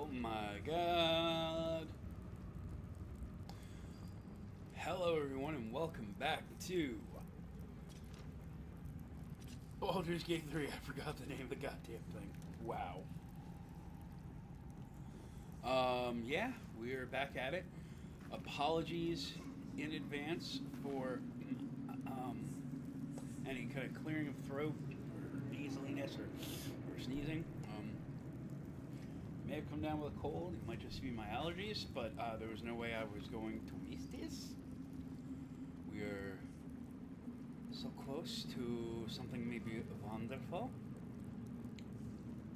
Oh my god. Hello everyone and welcome back to Baldur's Gate 3. I forgot the name of the goddamn thing. Wow. Yeah, we are back at it. Apologies in advance for any kind of clearing of throat or nasaliness or sneezing. May have come down with a cold. It might just be my allergies, but there was no way I was going to waste this. We are so close to something maybe wonderful.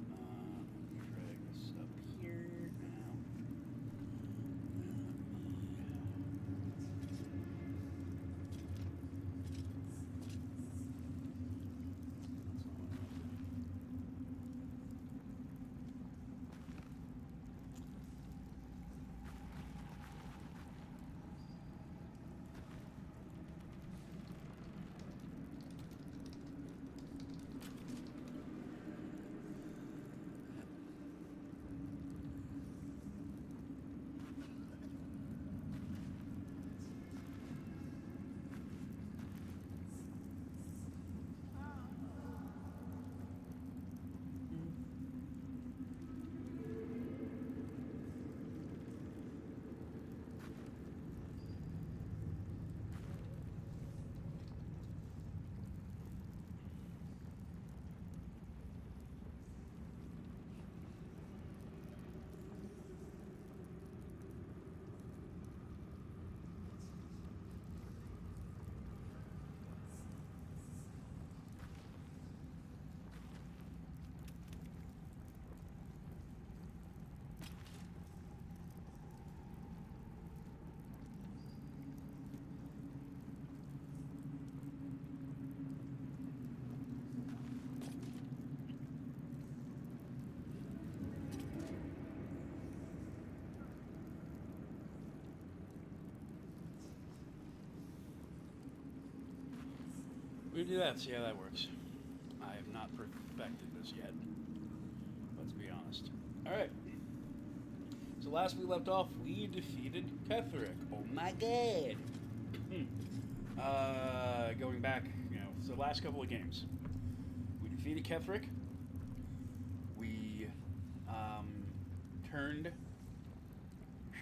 Let me drag this up here now. We do that, see how that works. I have not perfected this yet. Let's be honest. Alright. So last we left off, we defeated Ketheric. Oh my god! Going back, so the last couple of games. We defeated Ketheric. We turned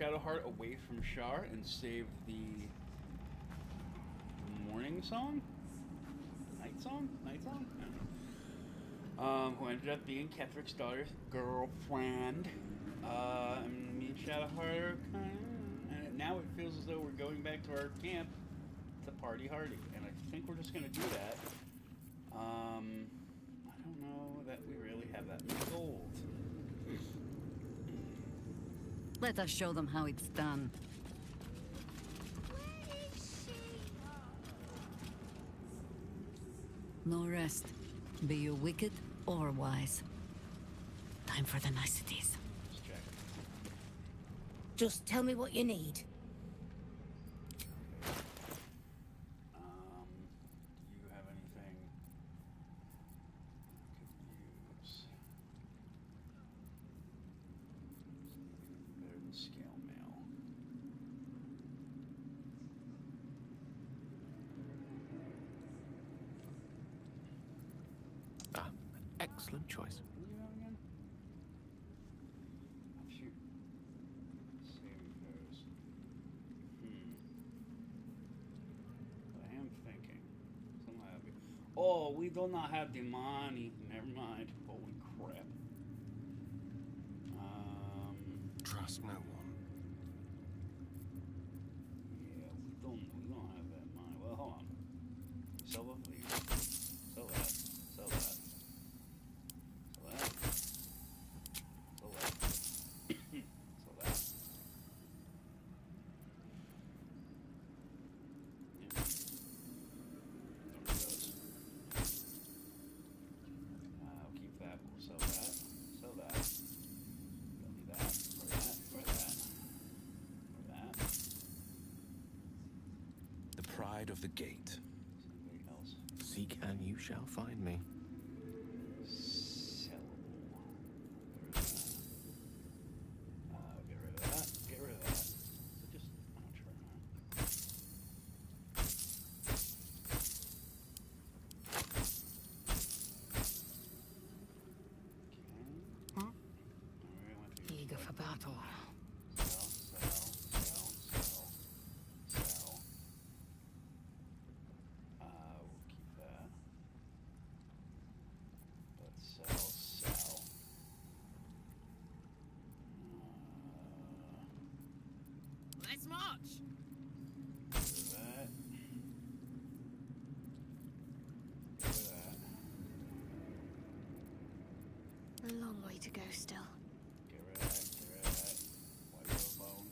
Shadowheart away from Shar and saved the morning song? Night song? Who ended up being Ketheric's daughter's girlfriend. And me and Shadowheart are and now it feels as though we're going back to our camp to party hardy. And I think we're just gonna do that. I don't know that we really have that much gold. Let us show them how it's done. No rest, be you wicked or wise. Time for the niceties. Let's check. Just tell me what you need. Do you have anything I could use? Better than scale mail. Excellent choice. What do you have again? Oh, shoot. Saving throws. I am thinking. Something like that. Oh, we do not have the money. Never mind. Holy crap. Trust no one. Yeah, we don't have that money. Well, hold on. Sell the lead. Sell that. Sell that. Sell that. Sell that. Sell that. Yeah. Don't need those. I'll keep that. We'll sell that. Sell that. Don't need that. Or that. Or that. Or that. The pride of the gate. Something else. Seek and you shall find me. Sellable. There's that. battle. Sell. We'll keep that. Let's sell. Let's march! Do that. A long way to go still. Get rid of that. White little bone.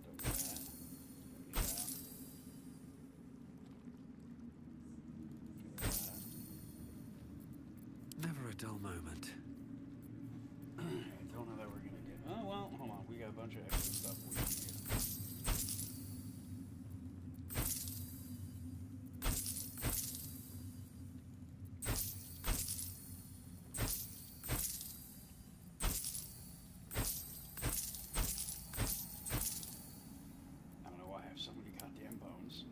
Do that. Get rid of that. Never a dull moment. I don't know that we're gonna get. Oh well, hold on. We got a bunch of extra stuff we can get. I don't know why I have so many goddamn bones.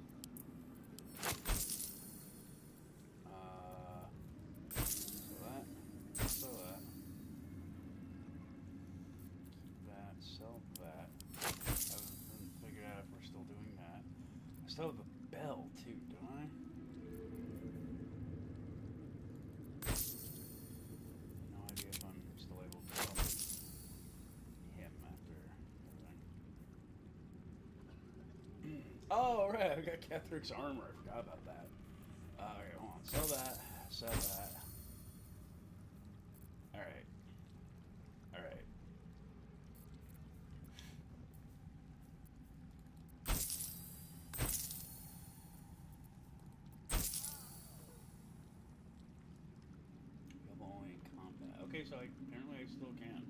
So that. Keep that, sell that. I haven't figured out if we're still doing that. I still have a bell too, don't I? No idea if I'm still able to tell him after everything. Oh, right, I got Ketheric's armor. I forgot about that. Okay, hold on. Sell that. Alright. Available only in combat. Okay, so apparently I still can.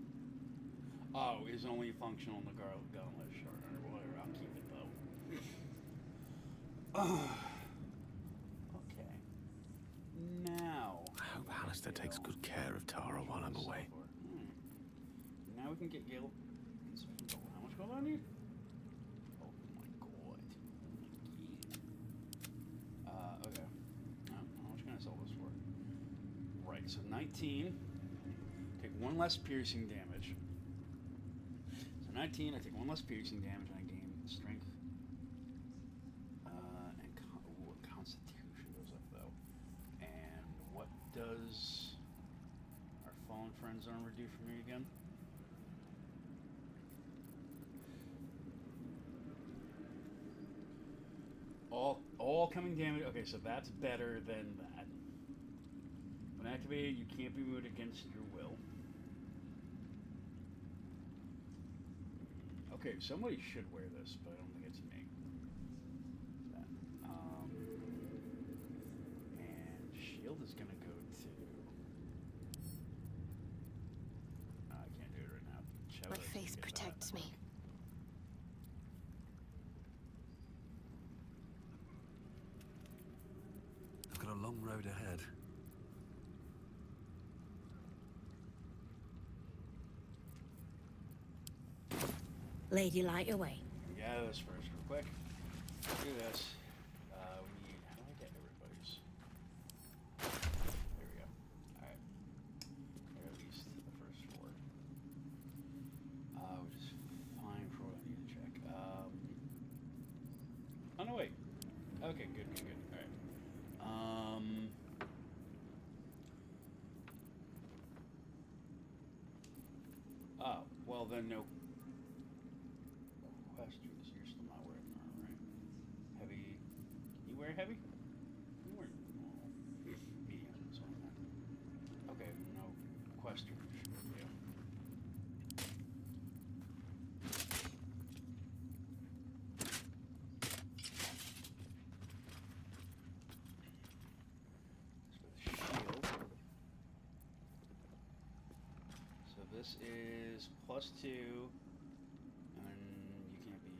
Oh, is only functional in the gauntlet. Sure, or whatever. I'll keep it though. Okay. Now. I hope Alistair takes good care of Tara while I'm away. Now we can get Gil. How much gold do I need? Oh my god. Okay. How much can I sell this for? Right, so 19. Take one less piercing damage. So 19, I take one less piercing damage and I gain strength. And constitution goes up though. And what does our fallen friend's armor do for me again? All coming damage. Okay, so that's better than that. When activated, you can't be moved against your will. Okay, somebody should wear this, but I don't think it's me. And shield is gonna go to. I can't do it right now. My faith protects me. I've got a long road ahead. Lady, light your way. Yeah, this first, real quick. Let's do this. We need. How do I get everybody's? There we go. Alright. Or at least the first four. Which is fine for what I need to check. Oh, no, wait. Okay, good. Alright. Oh, well then no questions. You're still not wearing armor, right? Heavy. Can you wear heavy? You wear normal. Medium, that's what I meant. Okay, no questions. Yeah. Shield. So this is +2. And you can't be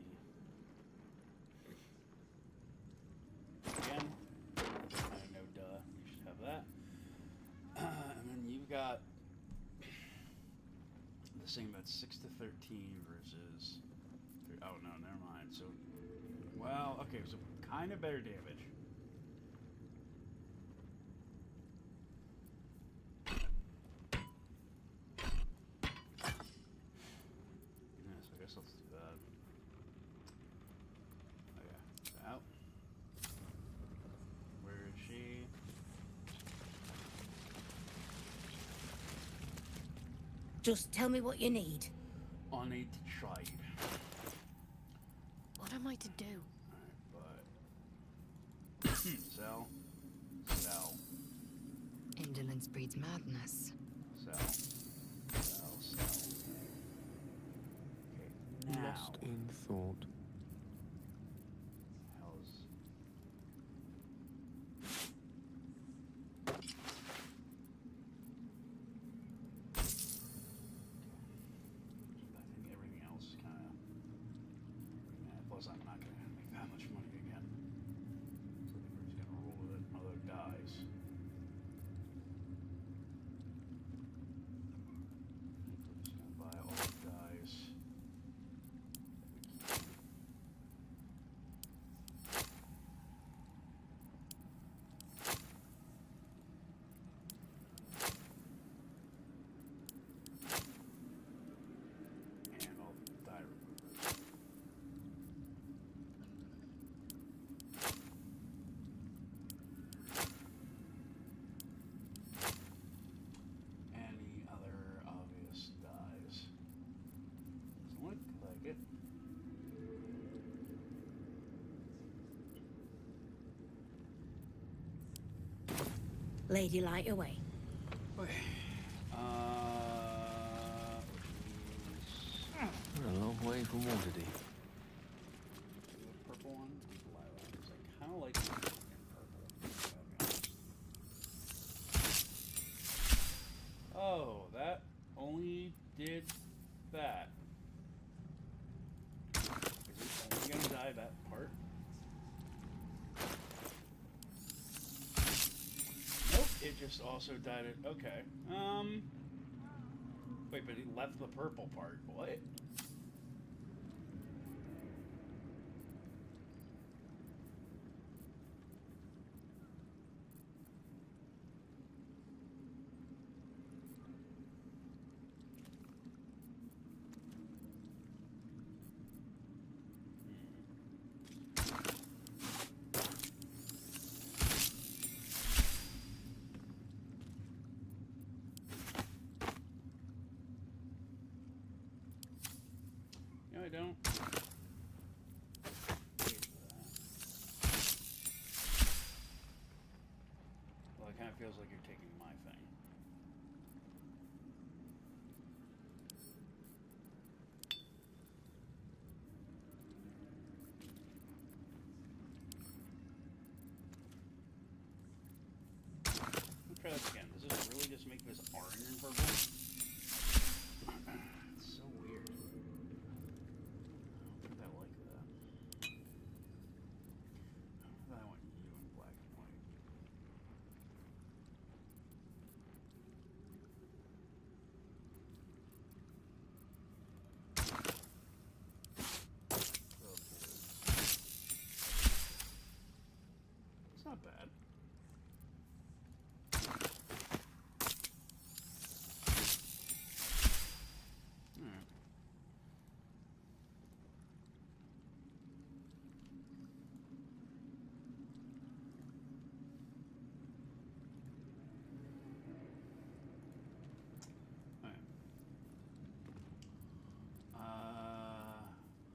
again. I know, duh. You should have that. And then you've got the same. That's 6 to 13 versus. Oh no, never mind. So, well, okay. So kind of better damage. Just tell me what you need. On a tried. What am I to do? But sell. Sell. Indolence breeds madness. Sell. Sell. Sell. Okay. Now. Lost in thought. Hell's. I think everything else is kind of. Plus, I'm not going to make that much money again. So I think we're just going to roll with it. Although it dies. We're just going to buy all the dies. And all the die removers. Any other obvious dies? Doesn't look like it. Lady, light away. Okay. We're a long way from Waterdeep. The purple one, lilac. Is I kind of like the purple. Oh, that only did that. Is it only gonna die that part? Nope, it just also died it. Okay. Wait, but it left the purple part. What? No, I don't. Well, it kind of feels like you're taking my thing. Let's try this again. Does this really just make this orange and purple? It's so weird. I like that. I want you in black and white. It's not bad. Alright. Alright.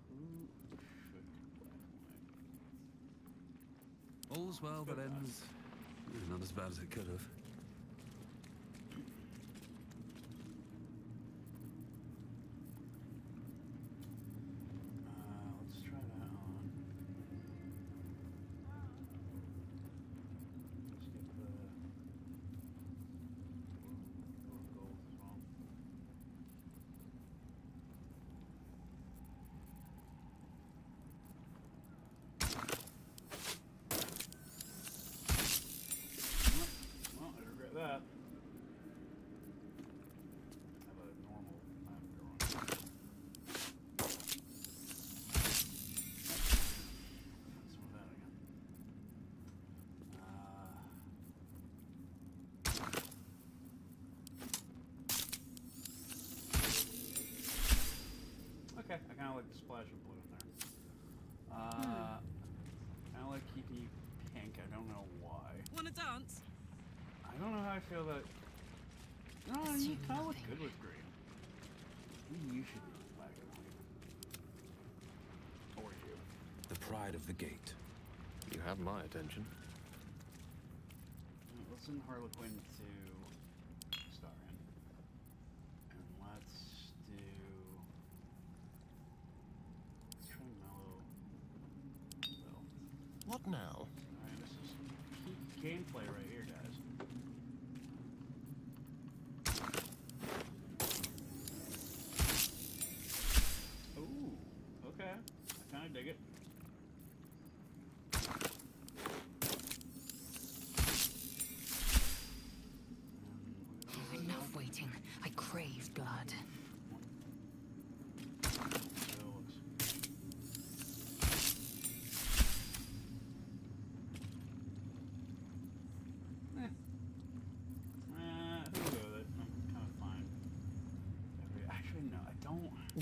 Who should black and white? All's well that ends. Not as bad as it could have. Let's try that on. Let's get the gold as well. Well, I regret that. How about a normal drawing? Let's do that again. Okay, I kind of like the splash of blue in there. I like keeping you pink. I don't know why. Wanna dance? I don't know how I feel that. No, you kind of look good with green. Maybe you should be black and white. Or you. The pride of the gate. You have my attention. Let's send Harlequin to Starin. And let's try Mellow. What now? Alright, this is peak gameplay right here, guys. Ooh, okay. I kinda dig it. Enough waiting. I crave blood.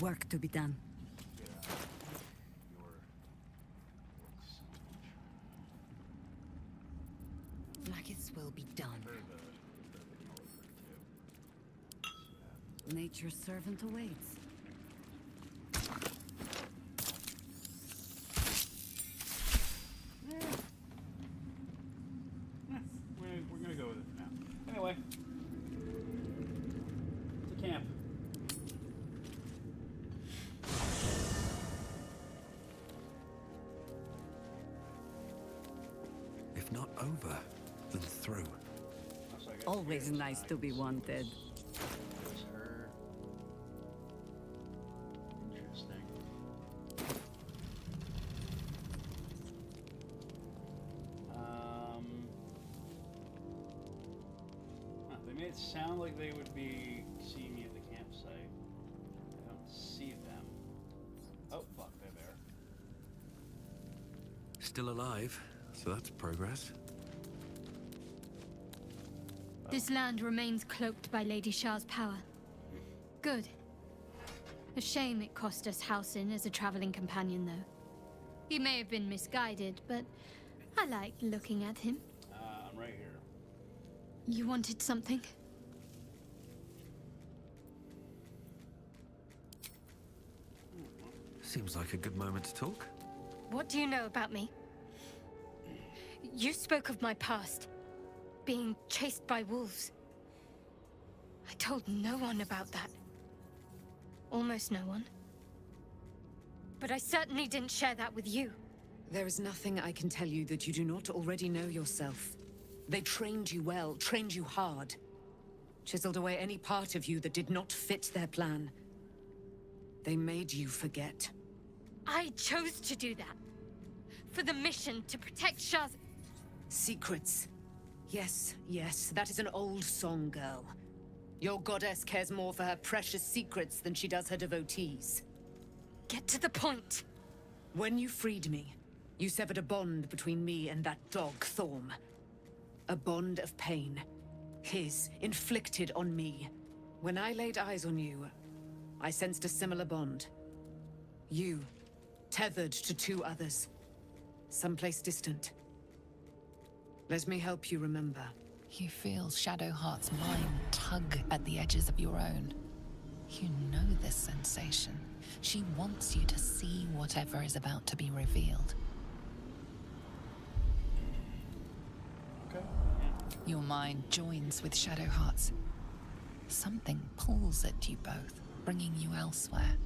Work to be done. Maggots will be done. Nature's servant awaits. We're gonna go with it for now. Anyway, to camp. If not over, then through. Always nice to be wanted. There's her. Interesting. They made it sound like they would be seeing me at the campsite. I don't see them. Oh, fuck, they're there. Still alive, so that's progress. This land remains cloaked by Lady Shah's power. Good. A shame it cost us Halsin as a traveling companion, though. He may have been misguided, but I like looking at him. I'm right here. You wanted something? Seems like a good moment to talk. What do you know about me? You spoke of my past. Being chased by wolves. I told no one about that. Almost no one. But I certainly didn't share that with you. There is nothing I can tell you that you do not already know yourself. They trained you well, trained you hard. Chiseled away any part of you that did not fit their plan. They made you forget. I chose to do that. For the mission to protect Shah's... Secrets. Yes, yes, that is an old song, girl. Your goddess cares more for her precious secrets than she does her devotees. Get to the point. When you freed me, you severed a bond between me and that dog, Thorm. A bond of pain. His, inflicted on me. When I laid eyes on you, I sensed a similar bond. You, tethered to two others. Someplace distant. Let me help you remember. You feel Shadowheart's mind tug at the edges of your own. You know this sensation. She wants you to see whatever is about to be revealed. Okay. Your mind joins with Shadowheart's. Something pulls at you both, bringing you elsewhere.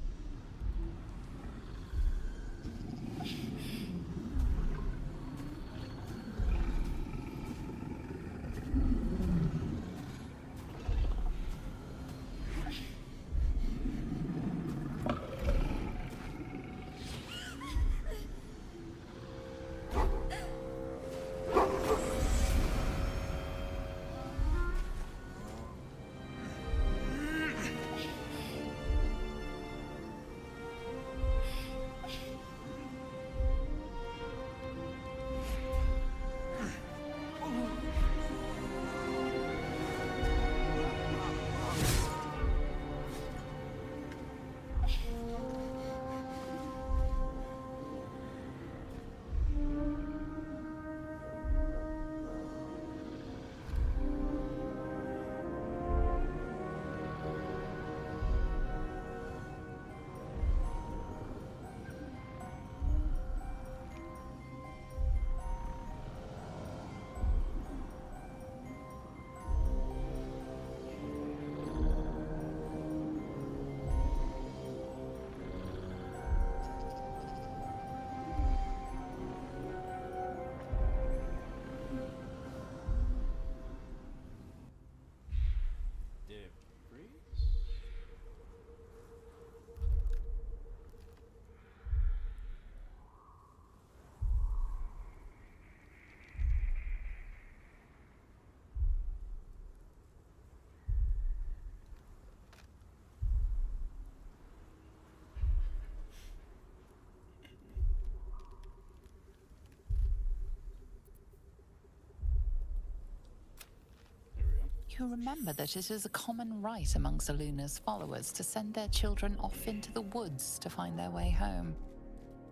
You remember that it is a common rite among Seluna's followers to send their children off into the woods to find their way home.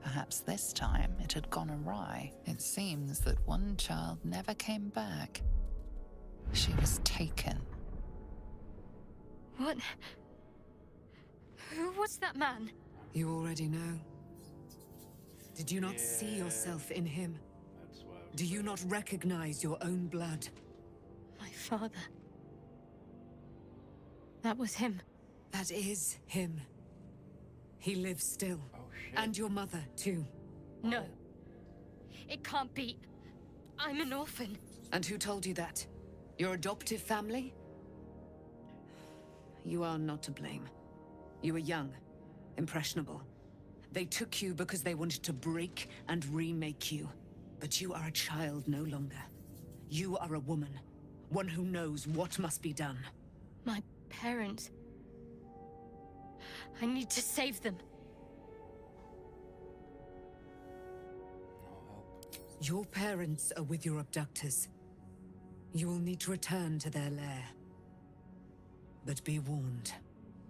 Perhaps this time it had gone awry. It seems that one child never came back. She was taken. What? Who was that man? You already know. Did you not see yourself in him? That's why I was Do you not recognize your own blood? My father. That was him. That is him. He lives still. Oh, shit. And your mother, too. No. It can't be. I'm an orphan. And who told you that? Your adoptive family? You are not to blame. You were young, impressionable. They took you because they wanted to break and remake you. But you are a child no longer. You are a woman. One who knows what must be done. My parents. I need to save them. No help. Your parents are with your abductors. You will need to return to their lair. But be warned.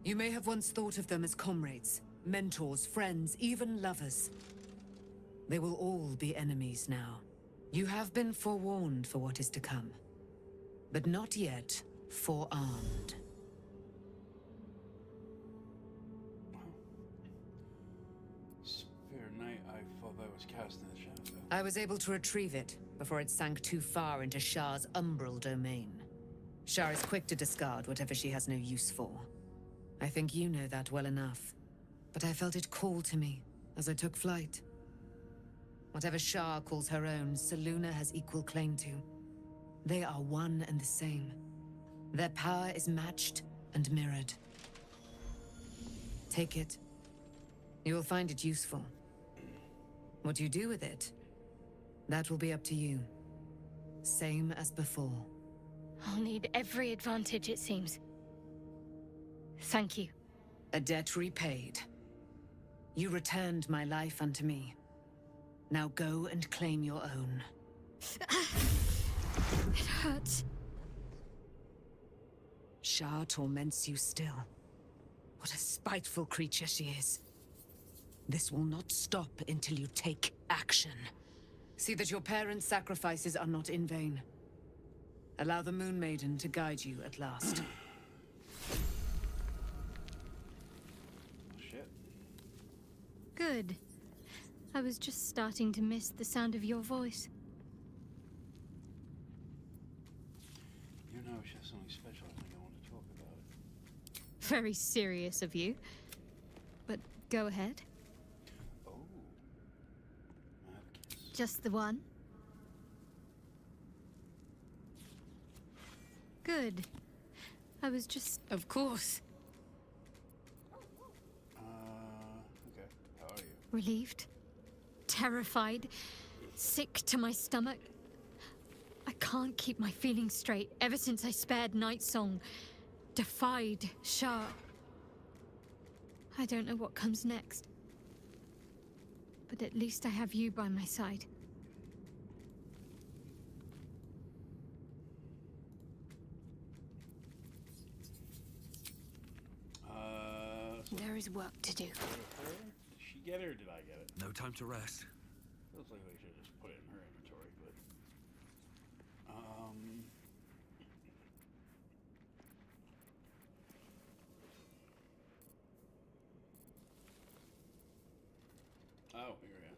You may have once thought of them as comrades, mentors, friends, even lovers. They will all be enemies now. You have been forewarned for what is to come, but not yet forearmed. Spare night, I thought that was cast in the shadow. I was able to retrieve it before it sank too far into Shah's umbral domain. Shah is quick to discard whatever she has no use for. I think you know that well enough. But I felt it call to me as I took flight. Whatever Shah calls her own, Selûne has equal claim to. They are one and the same. Their power is matched and mirrored. Take it. You will find it useful. What you do with it, that will be up to you. Same as before. I'll need every advantage, it seems. Thank you. A debt repaid. You returned my life unto me. Now go and claim your own. It hurts. Shah torments you still. What a spiteful creature she is. This will not stop until you take action. See that your parents' sacrifices are not in vain. Allow the Moon Maiden to guide you at last. Shit. Good. I was just starting to miss the sound of your voice. You know, it's just something special. I think I want to talk about it. Very serious of you. But go ahead. Oh. I have a kiss. Just the one? Good. I was just... Of course. Okay. How are you? Relieved. Terrified. Sick to my stomach. I can't keep my feelings straight ever since I spared Nightsong. Defied Shah. I don't know what comes next. But at least I have you by my side. There is work to do. Did she get it or did I get it? No time to rest. Feels like we should have just put it in her inventory, but... Oh, here we go.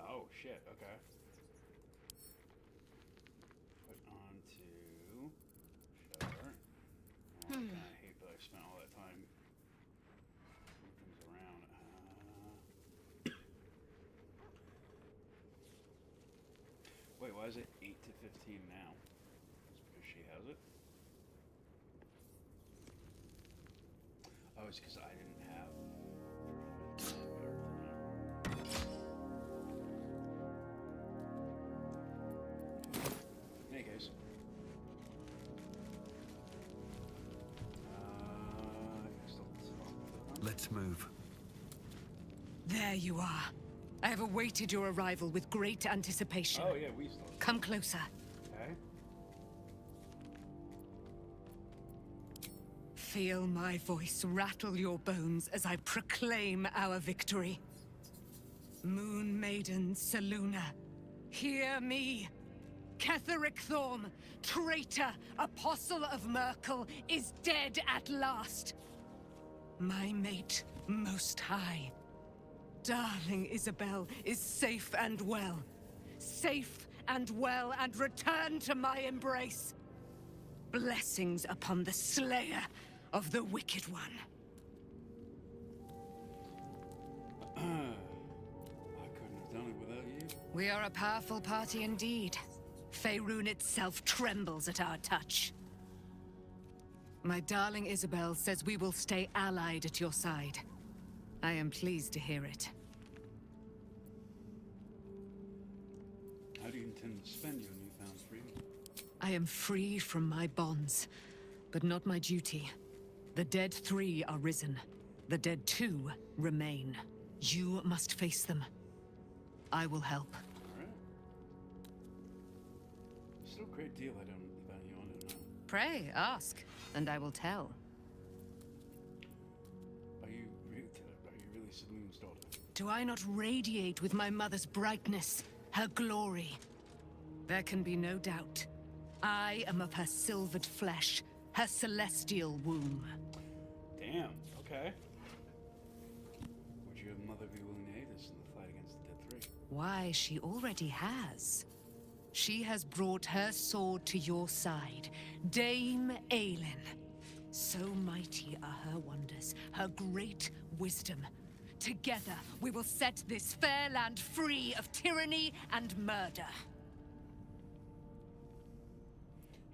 Oh, shit, okay. Put on to... Shadowheart. Oh, I hate that I spent all that time moving things around. Wait, why is it 8 to 15 now? It's because she has it? Oh, it's because I didn't have... In any case. Let's move. There you are. I have awaited your arrival with great anticipation. Oh yeah, we still. Come closer. Okay. Feel my voice rattle your bones as I proclaim our victory. Moon Maiden Selûne, hear me. Ketheric Thorm, traitor, apostle of Merkel, is dead at last. My mate, Most High. Darling Isobel is safe and well. Safe and well, and returned to my embrace. Blessings upon the slayer of the Wicked One. I couldn't have done it without you. We are a powerful party indeed. Faerun itself trembles at our touch. My darling Isobel says we will stay allied at your side. I am pleased to hear it. How do you intend to spend your newfound freedom? I am free from my bonds, but not my duty. The dead 3 are risen. The dead 2 remain. You must face them. I will help. Alright. There's still a great deal I don't about you want to know. Pray, ask, and I will tell. Are you really Selûne's daughter? Do I not radiate with my mother's brightness, her glory? There can be no doubt. I am of her silvered flesh, her celestial womb. Damn, okay. Would your mother be willing to aid us in the fight against the Dead 3? Why, she already has. She has brought her sword to your side, Dame Aelin. So mighty are her wonders, her great wisdom. Together, we will set this fair land free of tyranny and murder.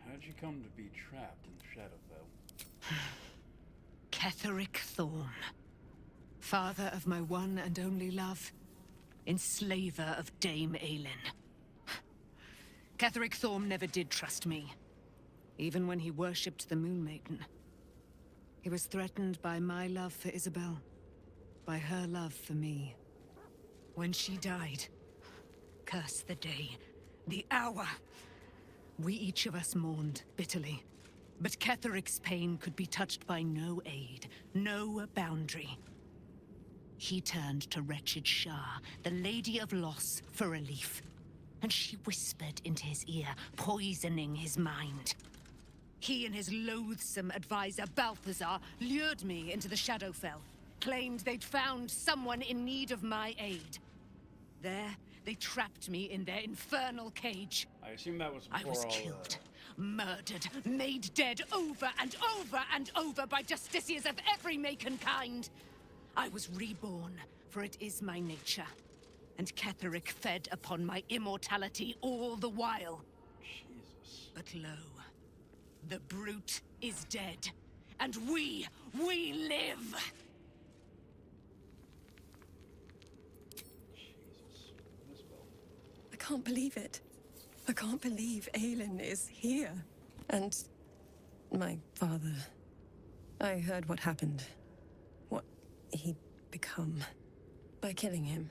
How did you come to be trapped in the Shadowfell? Ketheric Thorm. Father of my one and only love. Enslaver of Dame Aelin. Ketheric Thorm never did trust me. Even when he worshipped the Moon Maiden. He was threatened by my love for Isobel. By her love for me. When she died, curse the day, the hour. We each of us mourned bitterly. But Ketheric's pain could be touched by no aid, no boundary. He turned to wretched Shah, the Lady of Loss, for relief. And she whispered into his ear, poisoning his mind. He and his loathsome advisor, Balthazar, lured me into the Shadowfell. Claimed they'd found someone in need of my aid. There, they trapped me in their infernal cage. I assume that was I before was all killed, murdered, made dead over and over and over by justiciars of every make and kind. I was reborn, for it is my nature. And Ketheric fed upon my immortality all the while. Jesus. But lo, the brute is dead, and we live! Jesus. Isobel. I can't believe it. I can't believe Aelin is here. And my father. I heard what happened. What he'd become. By killing him.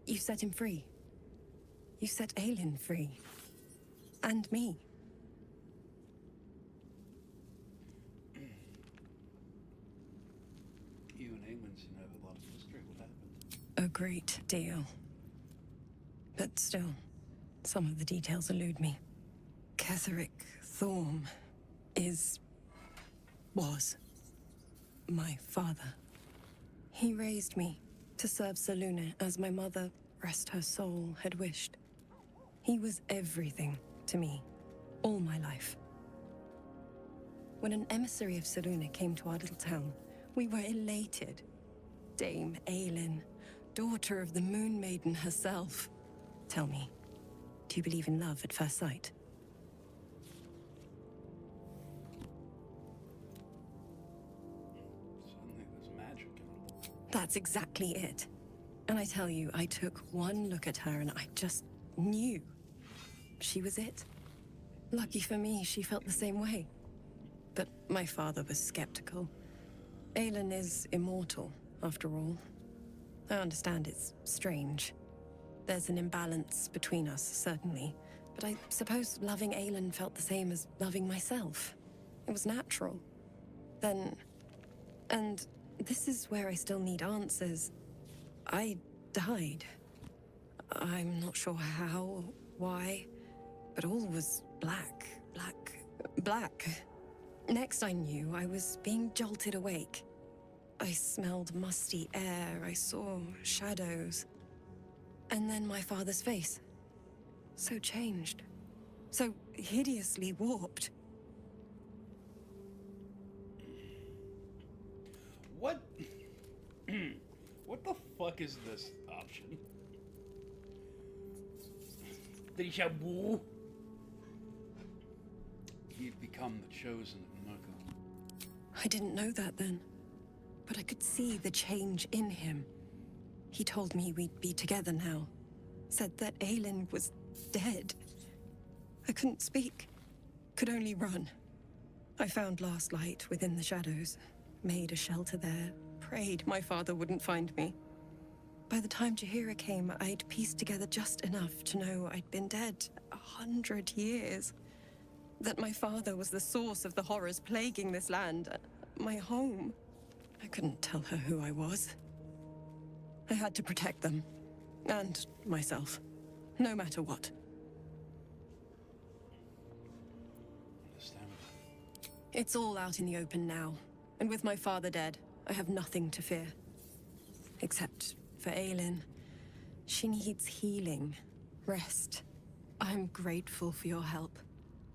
You set him free. You set Aelin free. And me. You and Aelin seem to have a lot of history. What happened? A great deal. But still, some of the details elude me. Ketheric Thorm was my father. He raised me to serve Selûne as my mother, rest her soul, had wished. He was everything to me, all my life. When an emissary of Selûne came to our little town, we were elated. Dame Aelin, daughter of the Moon Maiden herself. Tell me, do you believe in love at first sight? Suddenly there's magic in it. That's exactly it. And I tell you, I took one look at her and I just knew. She was it. Lucky for me, she felt the same way. But my father was skeptical. Aelin is immortal, after all. I understand it's strange. There's an imbalance between us, certainly. But I suppose loving Aelin felt the same as loving myself. It was natural. Then... And this is where I still need answers. I died. I'm not sure how, why, but all was black. Next I knew, I was being jolted awake. I smelled musty air, I saw shadows. And then my father's face. So changed. So hideously warped. What? What the fuck is this option? Deja vu. You've become the chosen of Mako. I didn't know that then. But I could see the change in him. He told me we'd be together now. Said that Aelin was dead. I couldn't speak. Could only run. I found last light within the shadows. Made a shelter there. Prayed my father wouldn't find me. By the time Jaheira came, I'd pieced together just enough to know I'd been dead 100 years. That my father was the source of the horrors plaguing this land. My home. I couldn't tell her who I was. I had to protect them. And myself. No matter what. Understand. It's all out in the open now. And with my father dead, I have nothing to fear. Except for Aelin. She needs healing. Rest. I'm grateful for your help.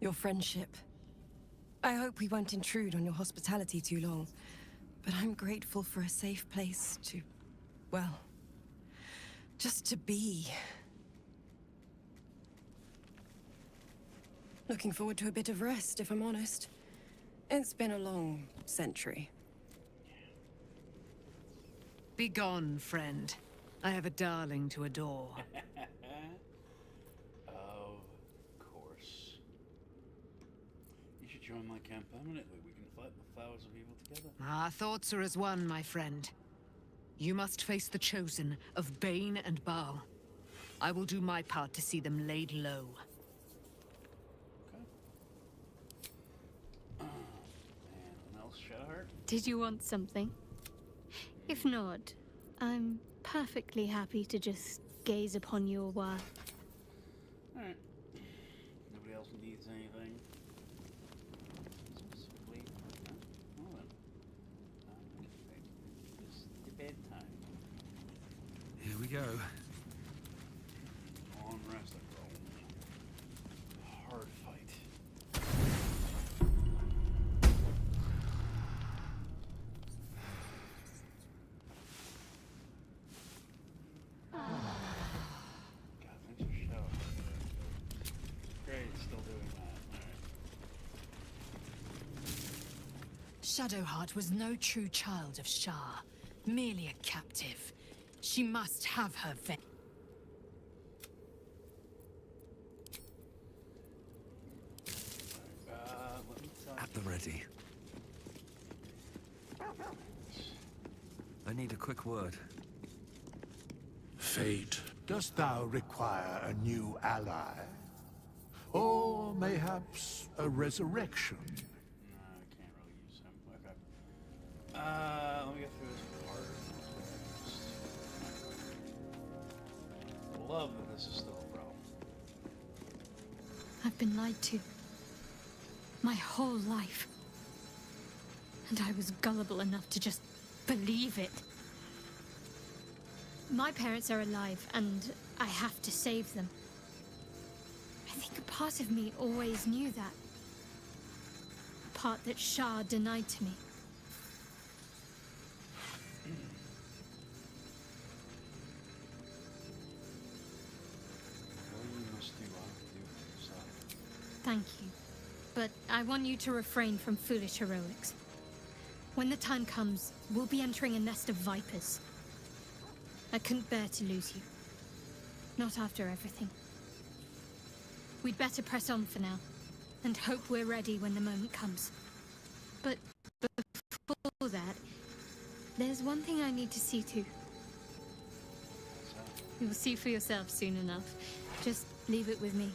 Your friendship. I hope we won't intrude on your hospitality too long. But I'm grateful for a safe place to... well... just to be. Looking forward to a bit of rest, if I'm honest. It's been a long century. Begone, friend. I have a darling to adore. Of course. You should join my camp permanently. We can fight the flowers of evil together. Our thoughts are as one, my friend. You must face the chosen of Bane and Baal. I will do my part to see them laid low. Okay. Anything else, Shadowheart? Did you want something? If not, I'm perfectly happy to just gaze upon you a while. Alright. Nobody else needs anything? Specifically? No? Hold on. It's the bedtime. Here we go. Long rest, I roll. Hard fight. God, thanks for showing. Great, it's still doing that. Alright. Shadowheart was no true child of Shah, merely a captive. She must have her Let me tell At the ready. I need a quick word. Fate, dost thou require a new ally? Or mayhaps a resurrection? No, I can't really use him. Okay. Let me get through this part. I love that this is still a problem. I've been lied to. My whole life. And I was gullible enough to just believe it. My parents are alive, and I have to save them. I think a part of me always knew that. A part that Shah denied to me. Well, you must do what you do for yourself. Thank you. But I want you to refrain from foolish heroics. When the time comes, we'll be entering a nest of vipers. I couldn't bear to lose you. Not after everything. We'd better press on for now, and hope we're ready when the moment comes. But before that, there's one thing I need to see to. You'll see for yourself soon enough. Just leave it with me.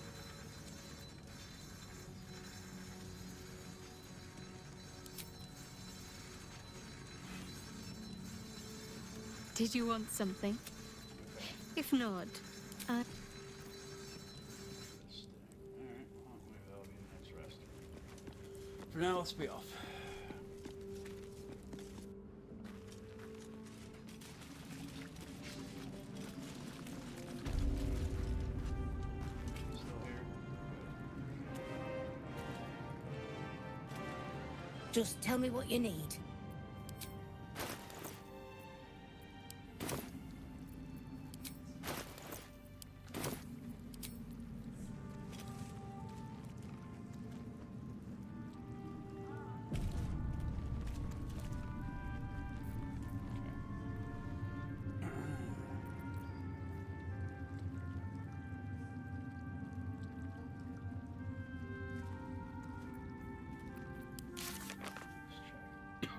Did you want something? If not, Alright, well, maybe that'll be the next rest. For now, let's be off. Still here? Just tell me what you need.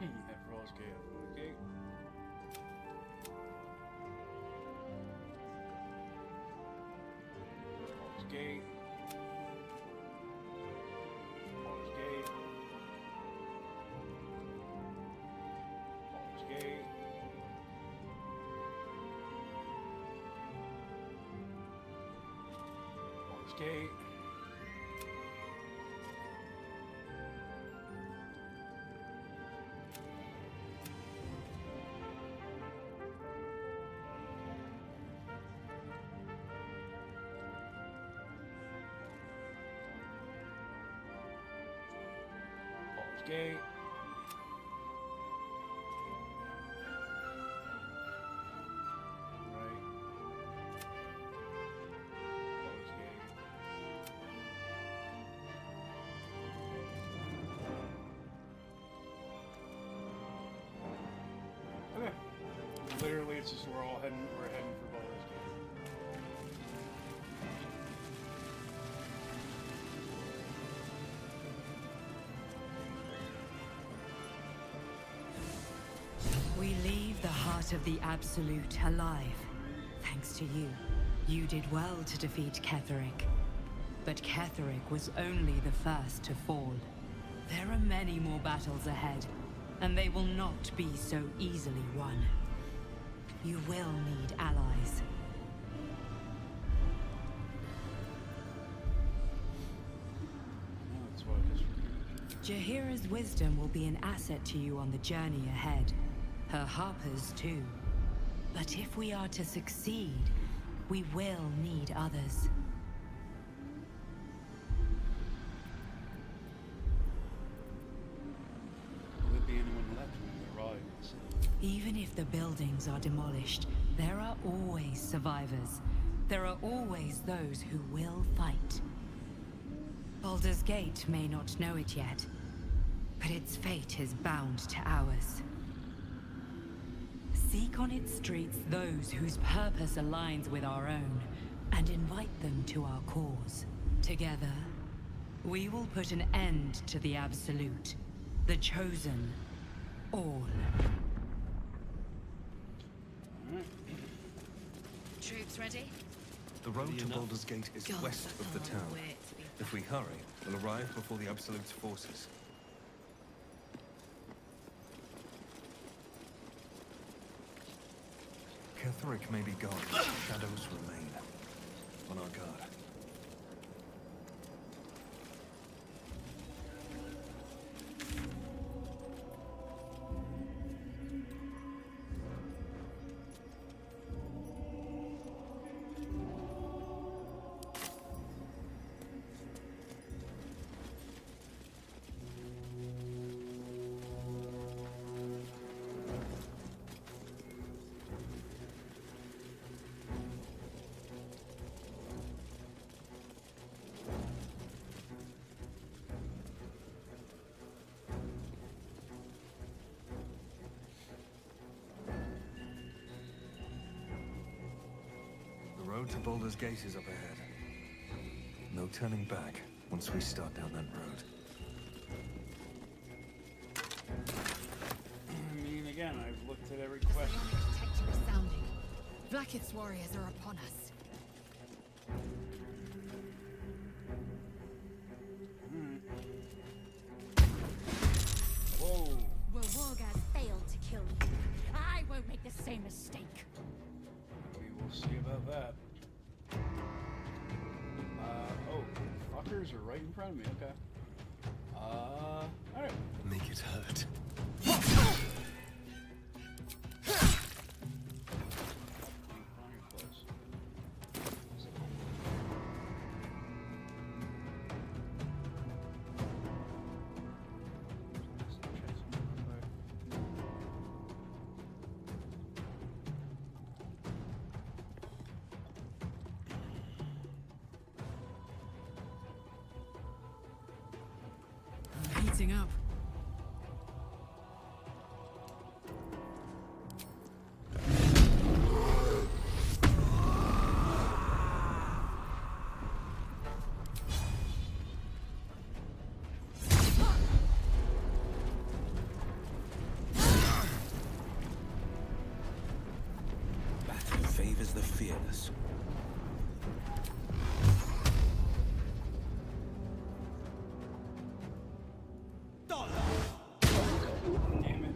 Everall's Gate. Baldur's Gate. Baldur's Gate. Baldur's Gate. Baldur's Gate. Gate. Right. Baldur's Gate. Okay. Literally, it's just we're heading for Baldur's Gate. We leave the heart of the Absolute alive. Thanks to you. You did well to defeat Ketheric. But Ketheric was only the first to fall. There are many more battles ahead, and they will not be so easily won. You will need allies. No, that's what I just reviewed. Jahira's wisdom will be an asset to you on the journey ahead. Her harpers, too. But if we are to succeed, we will need others. Will there be anyone left when we arrive? Even if the buildings are demolished, there are always survivors. There are always those who will fight. Baldur's Gate may not know it yet, but its fate is bound to ours. Seek on its streets those whose purpose aligns with our own, and invite them to our cause. Together, we will put an end to the Absolute, the Chosen, all. Troops ready? The road to Baldur's Gate is west of the town. If we hurry, we'll arrive before the Absolute's forces. Ketheric may be gone, but shadows remain. On our guard. The road to Baldur's Gate is up ahead. No turning back once we start down that road. I mean, again, I've looked at every quest. Detector is sounding. Vlaakith's warriors are upon us. Whoa. Wargaz failed to kill you. I won't make the same mistake. We will see about that. Oh, fuckers are right in front of me. Okay. Alright. Make it hurt. Heating up. Battle favors the fearless.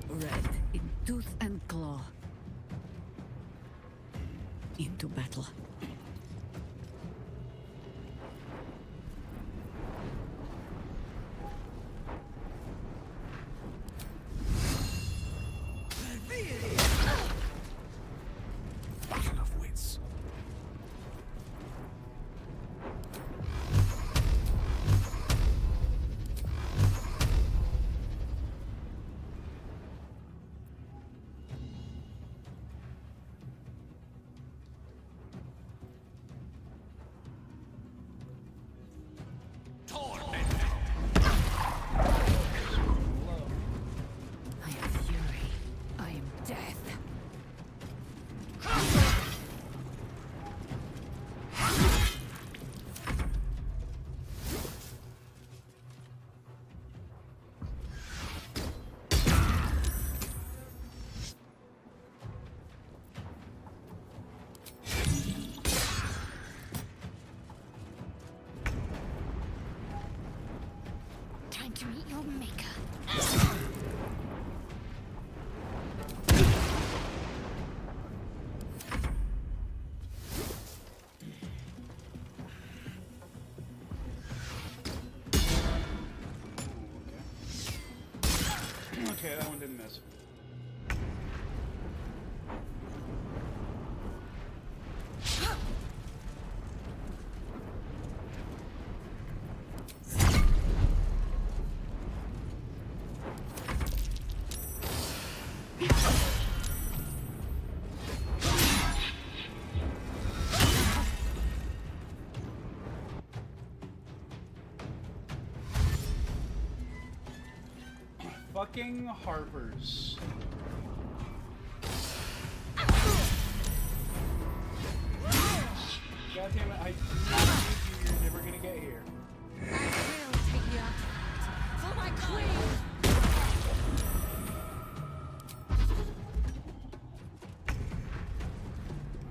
Red in tooth and claw. Into battle. Battle of wits. I am fury. I am death. Time to meet your maker. Okay, that one didn't miss. Fucking Harpers. God damn it, I need you, you're never gonna get here. I will take you out for my queen.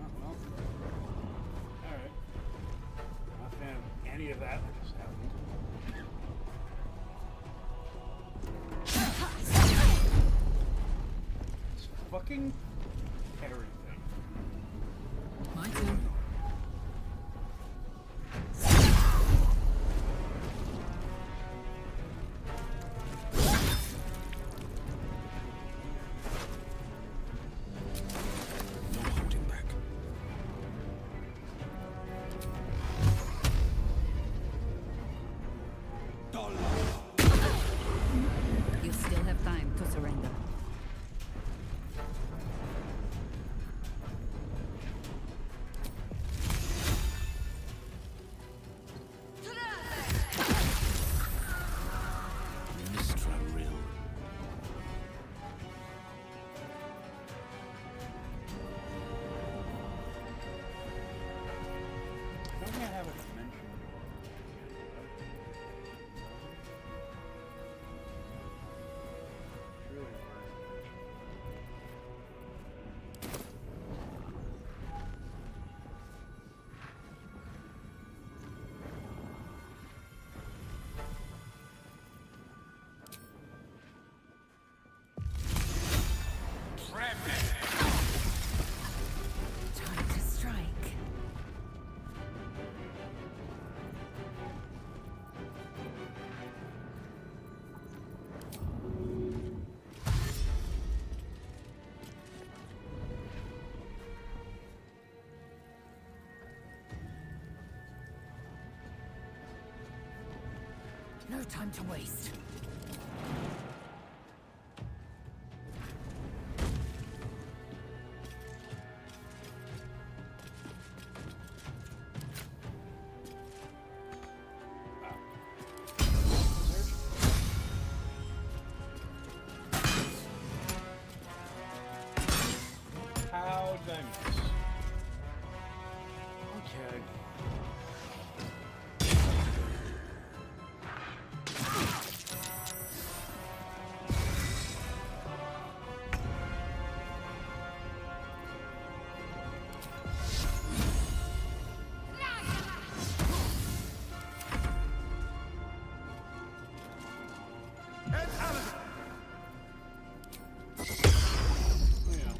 Oh, well. Alright. Not a fan of any of that just happened. It's fucking everything. My turn. No holding back. You still have time to surrender. Time to strike. No time to waste. How did I miss? Okay. Yeah.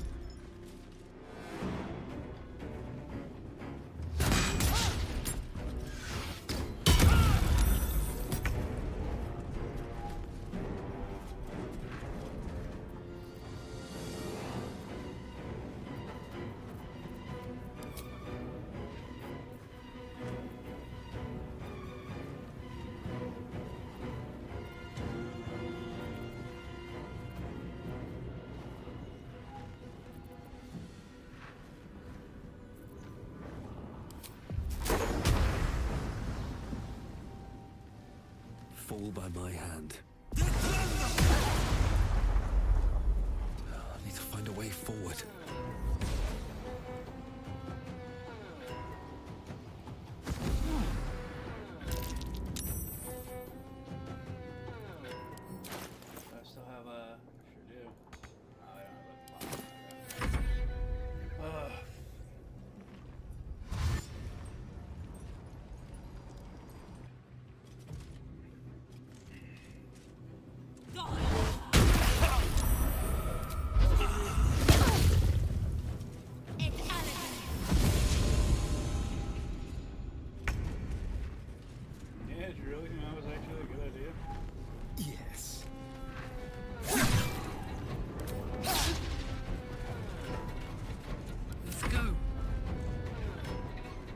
Fall by my hand. I need to find a way forward. I still have a. I sure do. Oh, I don't have a lot. Yeah, did you really think that was actually a good idea? Yes. Let's go.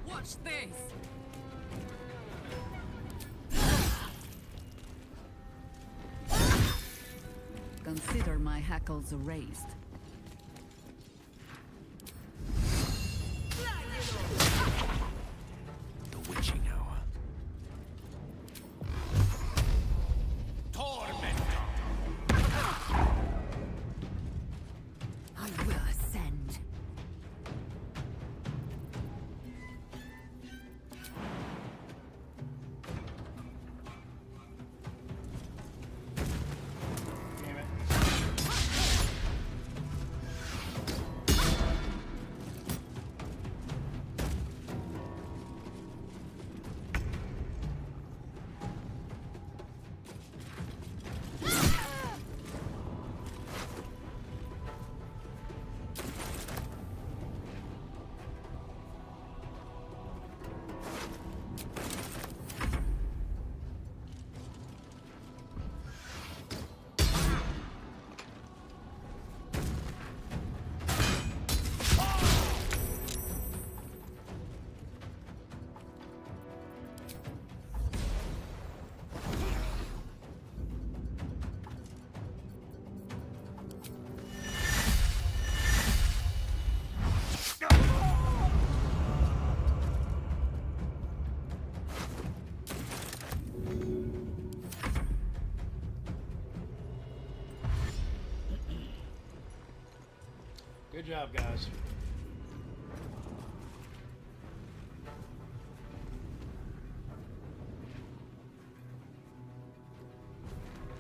Watch this. Consider my hackles raised. The witching hour. I will ascend. Damn it. Good job, guys.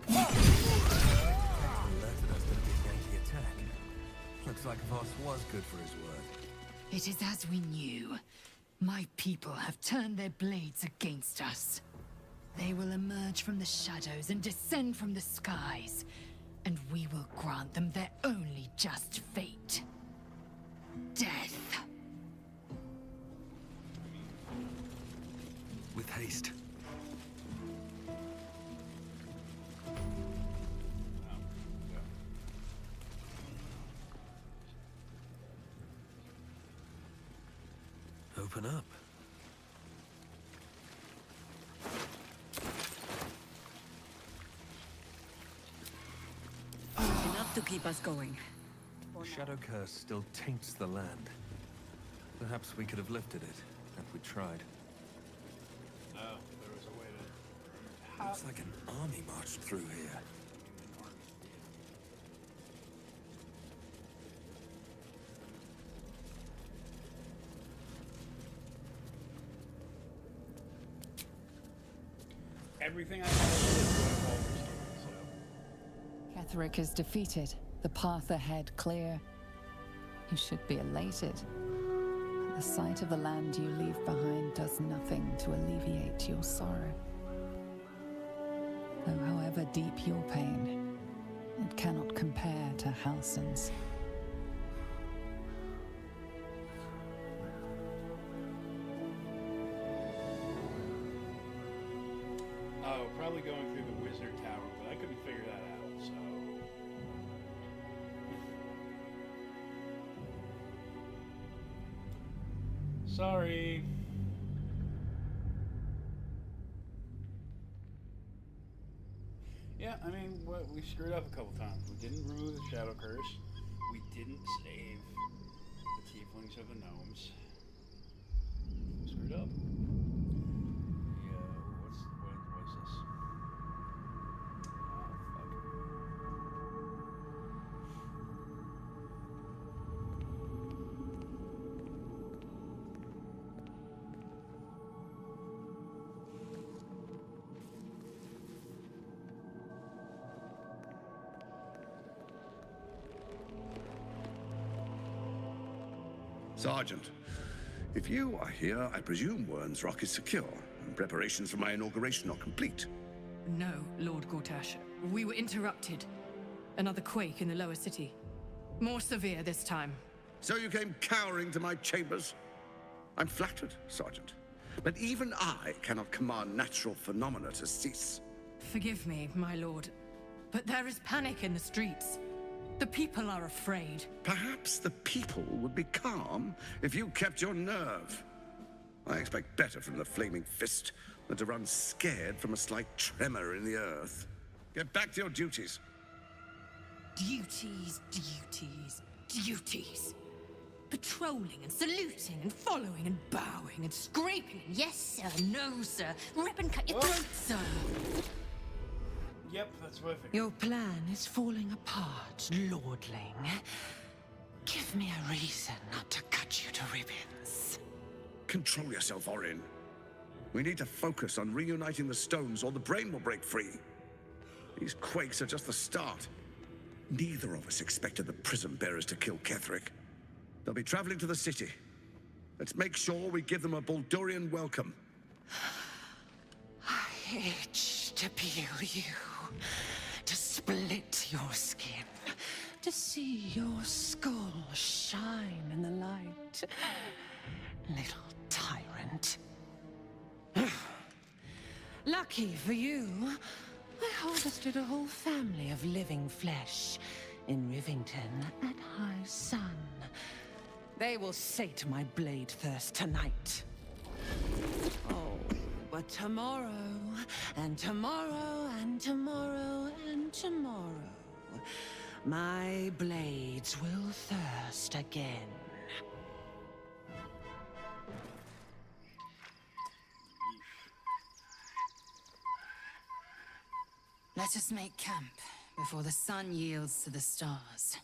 Alerted us to the big Yankee attack. Looks like Voss was good for his word. It is as we knew. My people have turned their blades against us. They will emerge from the shadows and descend from the skies. And we will grant them their only just fate. Death. With haste. Open up. Enough to keep us going. The shadow curse still taints the land. Perhaps we could have lifted it, if we tried. Oh, there was a way to... Looks like an army marched through here. Everything I have is what I've always done, so... Ketheric is defeated, the path ahead clear. You should be elated. But the sight of the land you leave behind does nothing to alleviate your sorrow. Though however deep your pain, it cannot compare to Halsin's. Oh, probably going through the wizard tower, but I couldn't figure that out, so... Sorry. Yeah, I mean, we screwed up a couple times. We didn't remove the shadow curse. We didn't save the tieflings of the gnomes. Screwed up. Yeah, what is this? Sergeant, if you are here, I presume Wern's Rock is secure, and preparations for my inauguration are complete. No, Lord Gortash. We were interrupted. Another quake in the lower city. More severe this time. So you came cowering to my chambers? I'm flattered, Sergeant. But even I cannot command natural phenomena to cease. Forgive me, my lord, but there is panic in the streets. The people are afraid. Perhaps the people would be calm if you kept your nerve. I expect better from the Flaming Fist than to run scared from a slight tremor in the earth. Get back to your duties. Duties, duties, duties. Patrolling and saluting and following and bowing and scraping. Yes, sir. No, sir. Rip and cut your throat, sir. Yep, that's what I figured. Your plan is falling apart, lordling. Give me a reason not to cut you to ribbons. Control yourself, Orin. We need to focus on reuniting the stones or the brain will break free. These quakes are just the start. Neither of us expected the prism bearers to kill Ketheric. They'll be traveling to the city. Let's make sure we give them a Baldurian welcome. I itch to peel you, to split your skin, to see your skull shine in the light. Little tyrant. Lucky for you, I harvested a whole family of living flesh in Rivington at high sun. They will sate my blade thirst tonight. Oh, but tomorrow, and tomorrow, and tomorrow, and tomorrow, my blades will thirst again. Let us make camp before the sun yields to the stars.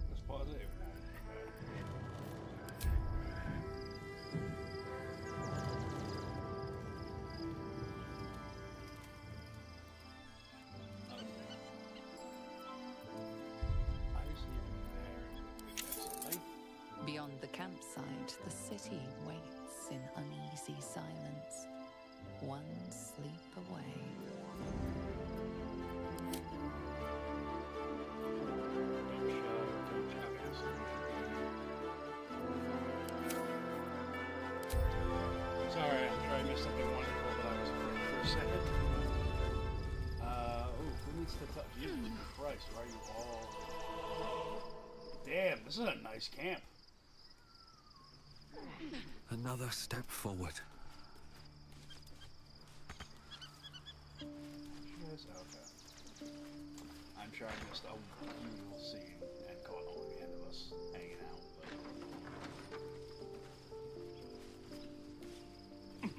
Let's pause it. a second. Who needs to touch? Jesus Christ, why are you all... Damn, this is a nice camp. Another step forward. Yes, okay. I'm sure I missed a beautiful scene and caught only the end of us hanging out. But...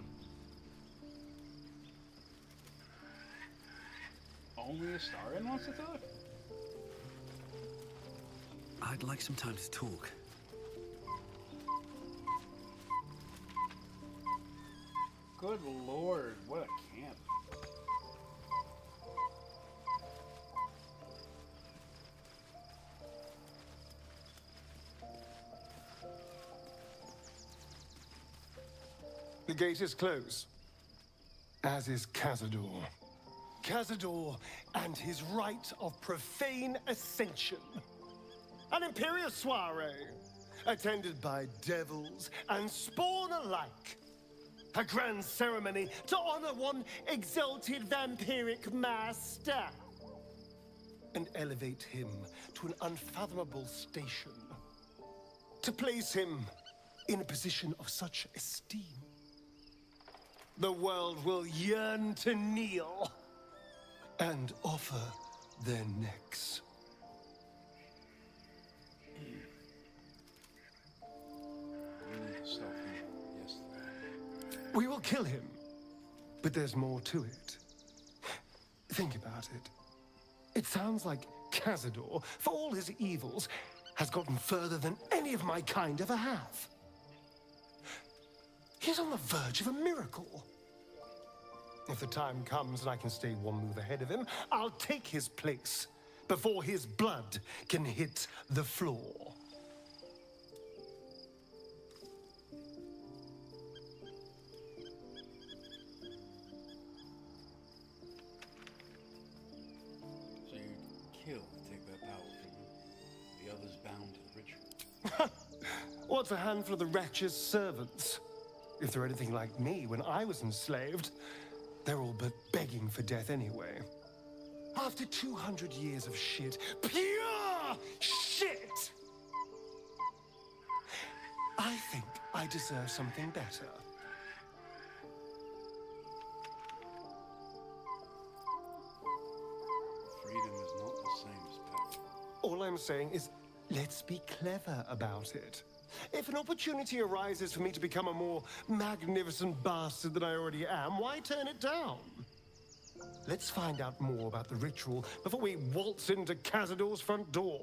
Only a Starren wants to talk? I'd like some time to talk. Good lord, what a camp. The gate is closed, as is Cazador. Cazador and his rite of profane ascension. An imperial soiree, attended by devils and spawn alike. A grand ceremony to honor one exalted vampiric master. And elevate him to an unfathomable station. To place him in a position of such esteem. The world will yearn to kneel and offer their necks. We will kill him, but there's more to it. Think about it. It sounds like Cazador, for all his evils, has gotten further than any of my kind ever have. He's on the verge of a miracle. If the time comes and I can stay one move ahead of him, I'll take his place before his blood can hit the floor. So you kill to take that power from him. The others bound to the ritual. What's a handful of the wretch's servants? If they're anything like me when I was enslaved, they're all but begging for death anyway. After 200 years of shit, pure shit! I think I deserve something better. Freedom is not the same as power. All I'm saying is, let's be clever about it. If an opportunity arises for me to become a more magnificent bastard than I already am, why turn it down? Let's find out more about the ritual before we waltz into Cazador's front door.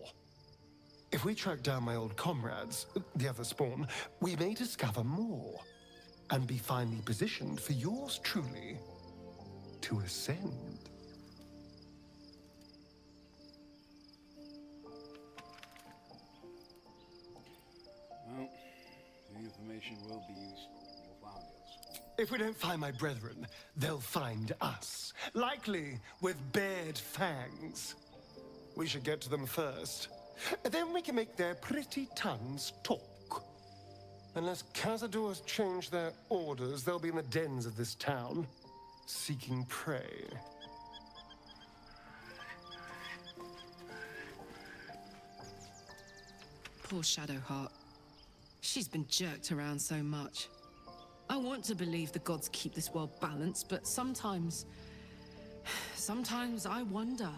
If we track down my old comrades, the other spawn, we may discover more and be finally positioned for yours truly to ascend. Well, the information will be useful. We'll find us. If we don't find my brethren, they'll find us. Likely with bared fangs. We should get to them first. Then we can make their pretty tongues talk. Unless Cazador has changed their orders, they'll be in the dens of this town, seeking prey. Poor Shadowheart. She's been jerked around so much. I want to believe the gods keep this world balanced, but sometimes I wonder.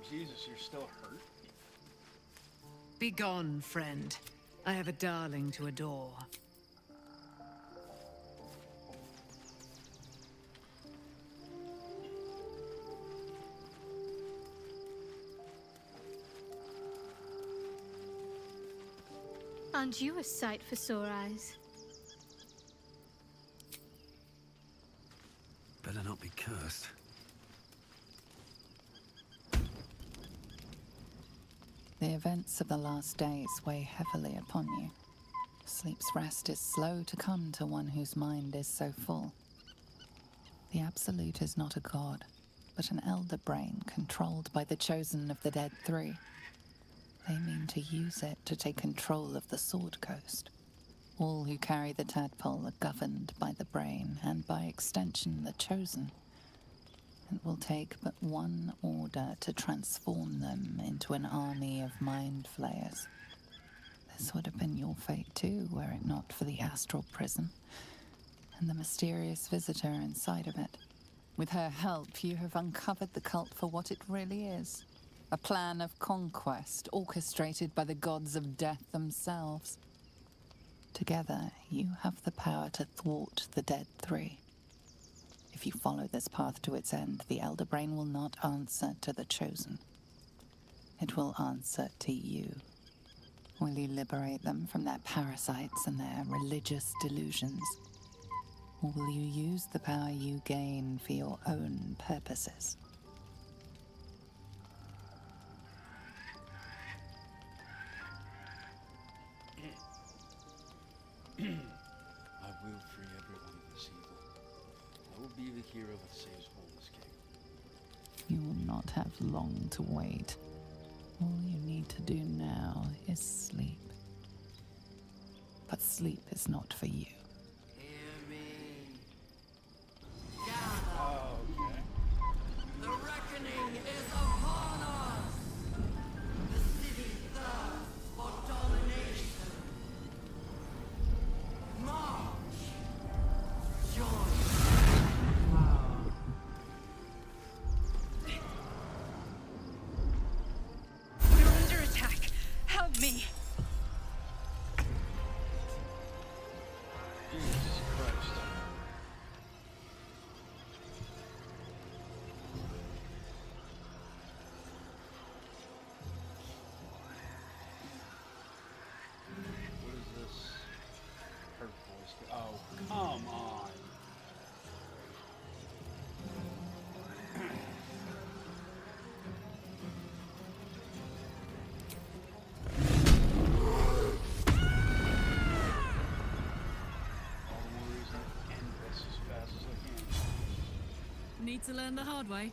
Jesus, you're still hurt? Begone, friend. I have a darling to adore. Aren't you a sight for sore eyes? Better not be cursed. The events of the last days weigh heavily upon you. Sleep's rest is slow to come to one whose mind is so full. The Absolute is not a god, but an elder brain controlled by the chosen of the Dead Three. They mean to use it to take control of the Sword Coast. All who carry the tadpole are governed by the brain, and by extension the chosen. It will take but one order to transform them into an army of mind flayers. This would have been your fate too, were it not for the astral prison and the mysterious visitor inside of it. With her help, you have uncovered the cult for what it really is. A plan of conquest orchestrated by the gods of death themselves. Together, you have the power to thwart the Dead Three. If you follow this path to its end, the Elder Brain will not answer to the Chosen. It will answer to you. Will you liberate them from their parasites and their religious delusions? Or will you use the power you gain for your own purposes? I will free everyone of this evil. I will be the hero that saves Baldur's Gate. You will not have long to wait. All you need to do now is sleep. But sleep is not for you. Oh, okay. The reckoning is upon us! The city thirsts for domination. March! Join! We're under attack! Help me! Jesus Christ. What is this? Her voice. Oh, come on. All the more reason to end this as fast as I can. Need to learn the hard way.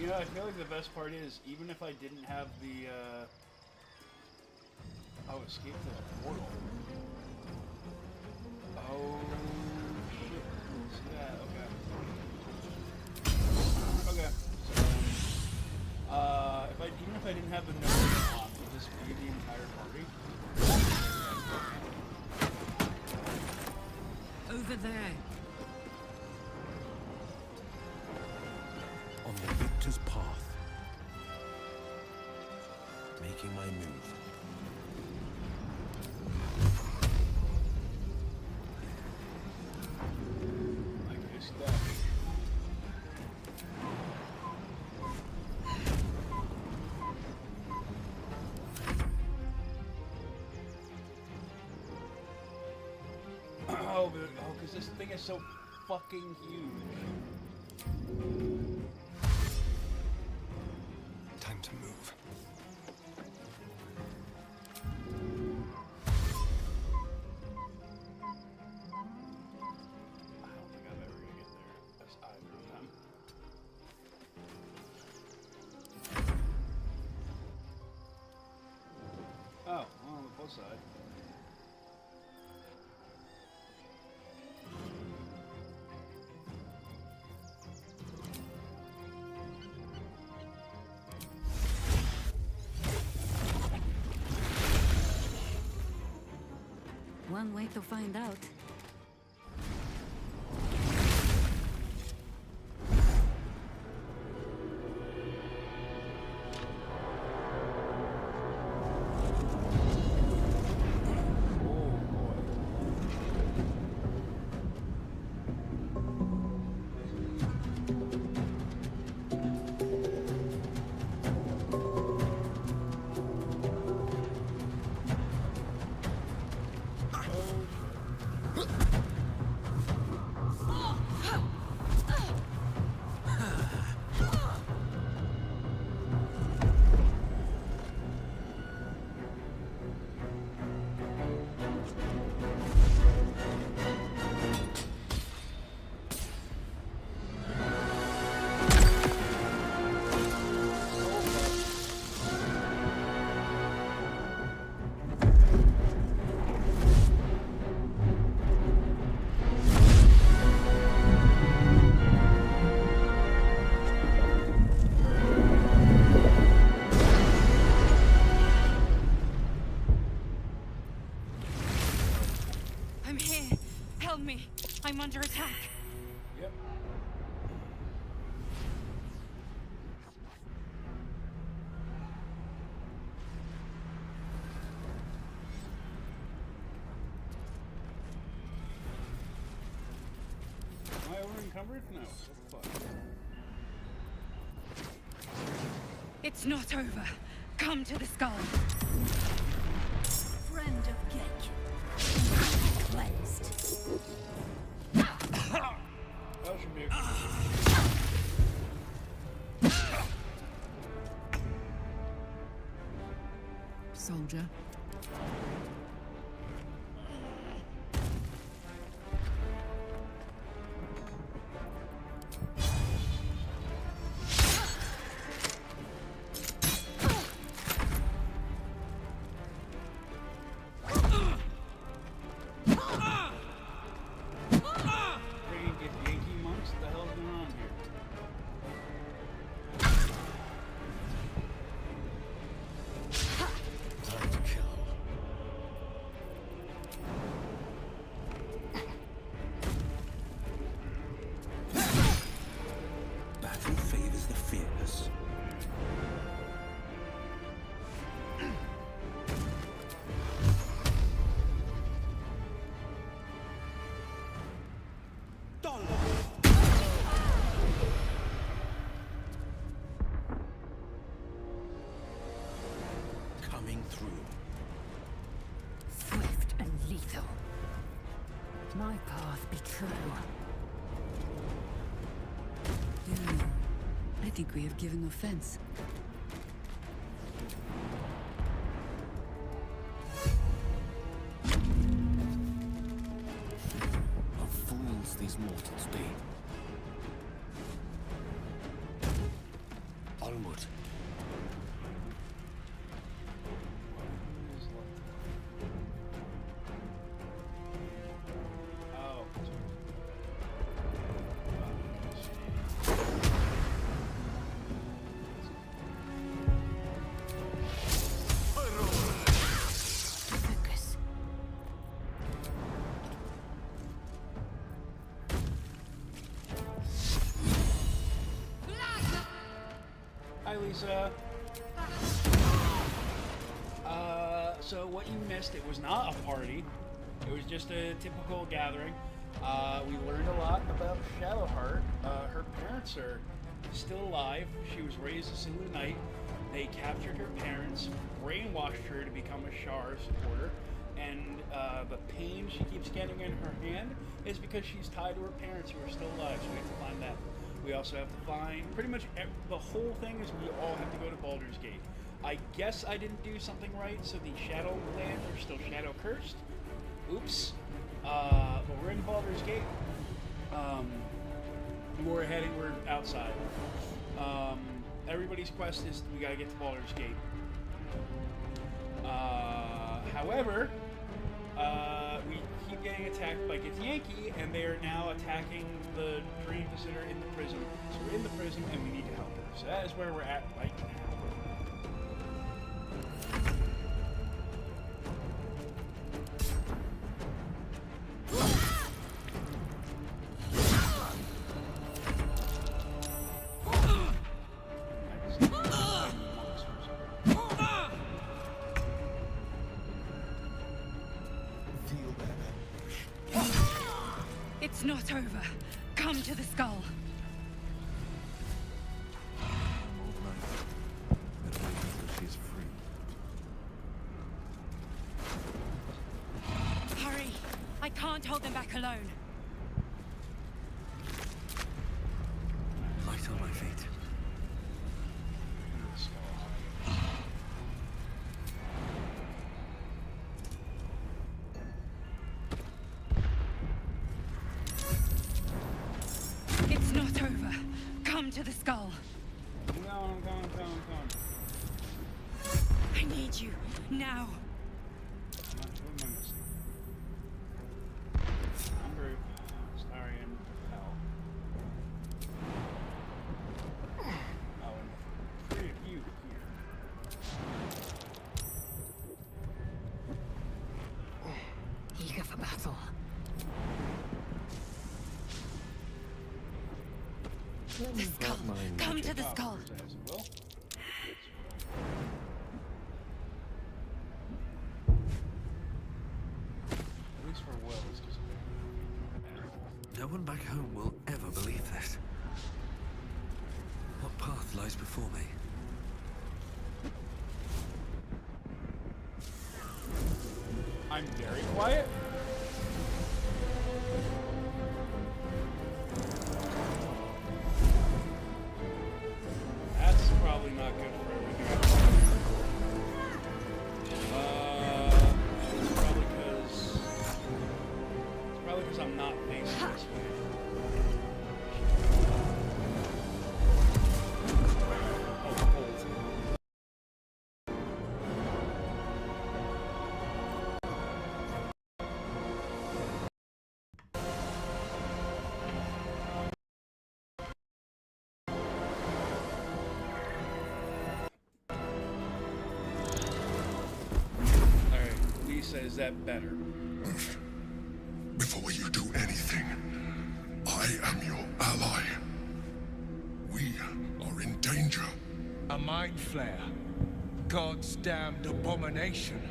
You know, I feel like the best part is, even if I didn't have the, oh, escape this portal. Oh, shit. See that? Okay. Okay. So, even if I didn't have the note on, would this be the entire party? Over there. On the victor's path. Making my move. Like this stuff. Oh, because this thing is so fucking huge. Time to move. I don't think I'm ever gonna get there as either of them. Oh, well, on the plus side. One way to find out. me. I'm under attack. Yep. Am I over encumbered? No. What the fuck? It's not over. Come to the skull. Friend of Gek. Cleansed. That should be. Soldier. Coming through. Swift and lethal. My path be true. I think we have given offense. How fools these mortals be. Onward. Hi, Lisa. So what you missed, it was not a party. It was just a typical gathering. We learned a lot about Shadowheart. Her parents are still alive. She was raised a Sulu Knight. They captured her parents, brainwashed her to become a Shar supporter, and the pain she keeps getting in her hand is because she's tied to her parents who are still alive, so we have to find that. We also have to find, pretty much the whole thing is we all have to go to Baldur's Gate. I guess I didn't do something right, so the Shadowlands are still Shadow Cursed. Oops. But we're in Baldur's Gate. We're outside. Everybody's quest is we gotta get to Baldur's Gate. However, we keep getting attacked by Ketheric, and they are now attacking the Dream Visitor in the prison. So we're in the prison, and we need to help her. So that is where we're at right now. It's not over. Come to the skull. She's free. Hurry! I can't hold them back alone. Light on my feet. It's not over. Come to the skull. No, I'm going. I need you now. What am I missing? Group, Starian, Hell. Oh, and 3 of you here. Eager for battle. The skull. Come to the skull. At least for Will, it's just No one back home will ever believe this. What path lies before me? I'm very quiet. That's probably not good for everything. It's probably because I'm not facing this way. Oh, cold. Alright, Lisa, is that better? Before you do anything, I am your ally. We are in danger. A mind flare. God's damned abomination.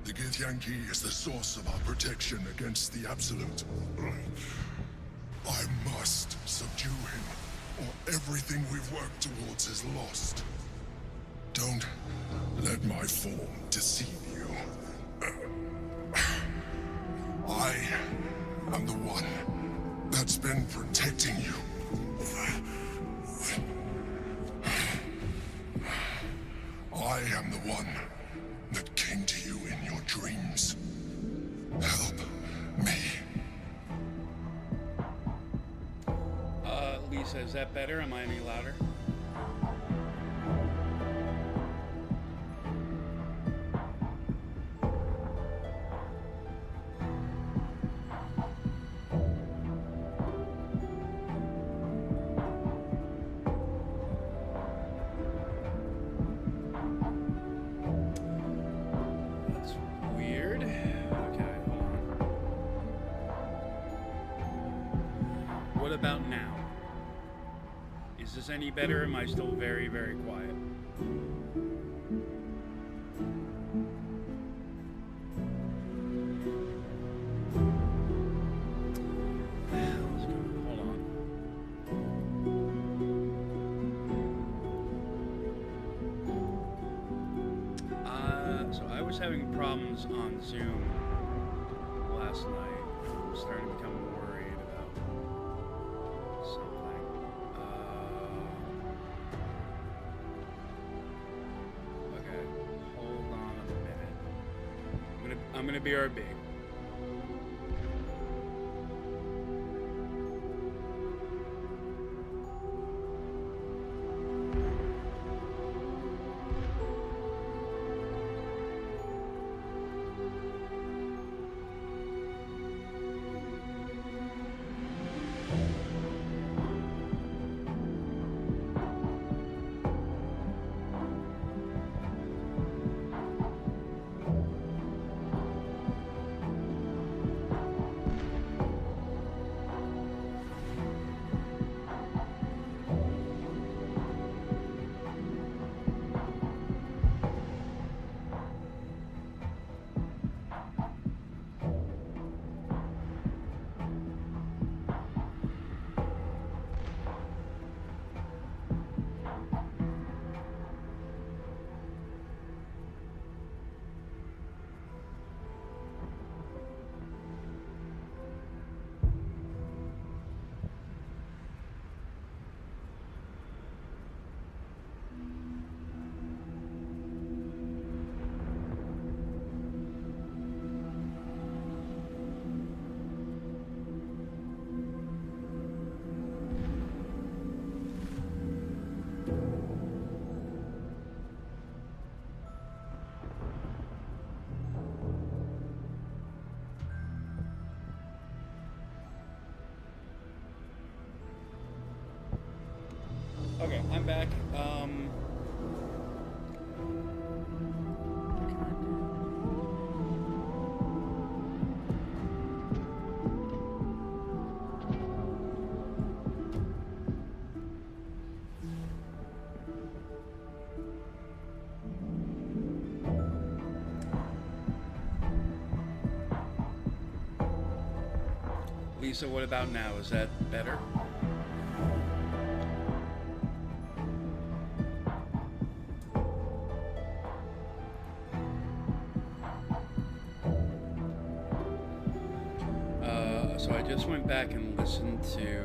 The Githyanki is the source of our protection against the Absolute. I must subdue him, or everything we've worked towards is lost. Don't let my form deceive you. I am the one that's been protecting you. I am the one that came to you in your dreams. Help me. Lisa, is that better? Am I any louder? That's weird. Okay, hold on. What about now? Is this any better? Am I still very, very quiet? Hold on. So I was having problems on Zoom last night. I'm starting to become worried about something. Okay, hold on a minute. I'm gonna BRB. Okay, I'm back. Lisa, what about now? Is that better? So I just went back and listened to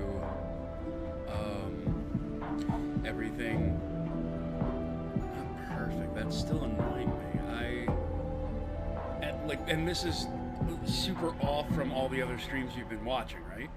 everything. Not perfect. That's still annoying me. And this is super off from all the other streams you've been watching, right?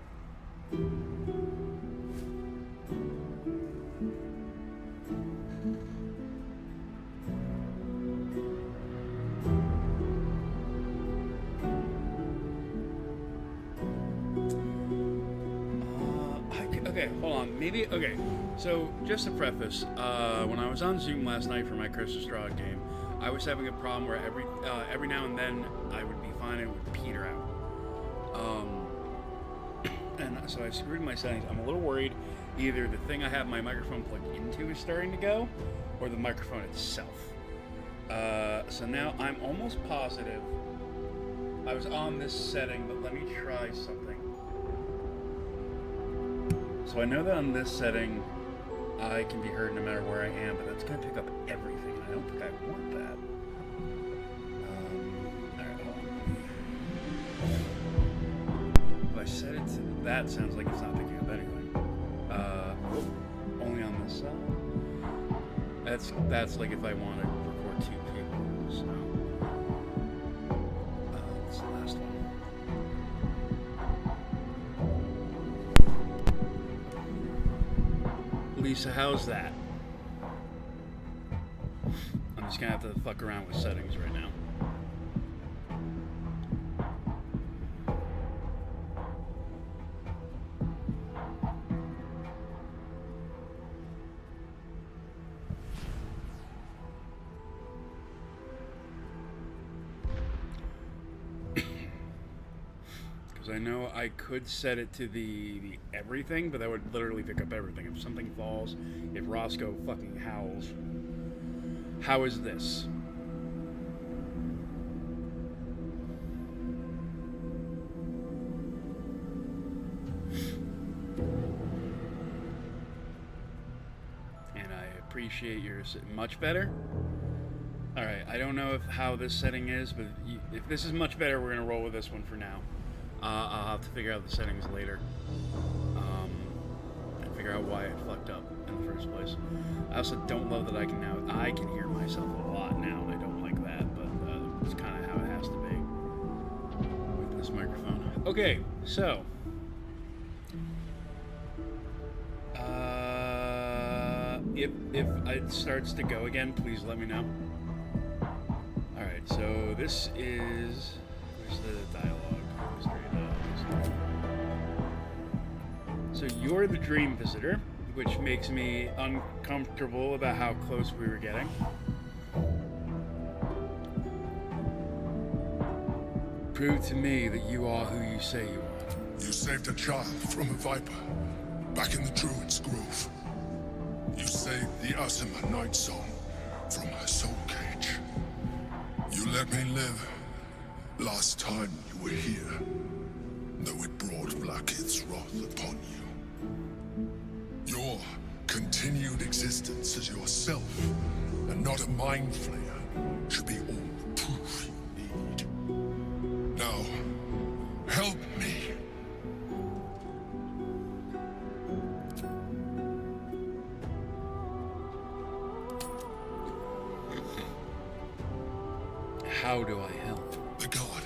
Okay, hold on. Maybe, okay. So, just to preface, when I was on Zoom last night for my Crystal Straw game, I was having a problem where every now and then I would be fine and it would peter out. And so I screwed my settings. I'm a little worried either the thing I have my microphone plugged into is starting to go, or the microphone itself. So now I'm almost positive I was on this setting, but let me try something. So I know that on this setting, I can be heard no matter where I am, but that's going to pick up everything, and I don't think I want that. Alright, hold on. If I set it to that, sounds like it's not picking up anything. Only on this side. That's like if I want to record 2 people, so... What's the last one? Lisa, how's that? I'm just gonna have to fuck around with settings right now. Because I know I could set it to the everything, but that would literally pick up everything. If something falls, if Roscoe fucking howls. How is this? And I appreciate yours. Much better? Alright, I don't know how this setting is, but if this is much better, we're going to roll with this one for now. I'll have to figure out the settings later. And figure out why it fucked up in the first place. I also don't love that I can hear myself a lot now, and I don't like that, but it's kind of how it has to be with this microphone. Okay, so if it starts to go again, please let me know. Alright, so this is... Where's the dialogue? So you're the dream visitor, which makes me uncomfortable about how close we were getting. Prove to me that you are who you say you are. You saved a child from a viper, back in the Druid's Grove. You saved the Asima Night Song from her soul cage. You let me live last time you were here, though it brought Blackhead's wrath upon you. Your continued existence as yourself, and not a mind flayer, should be all the proof you need. Now, help me. How do I help? The god.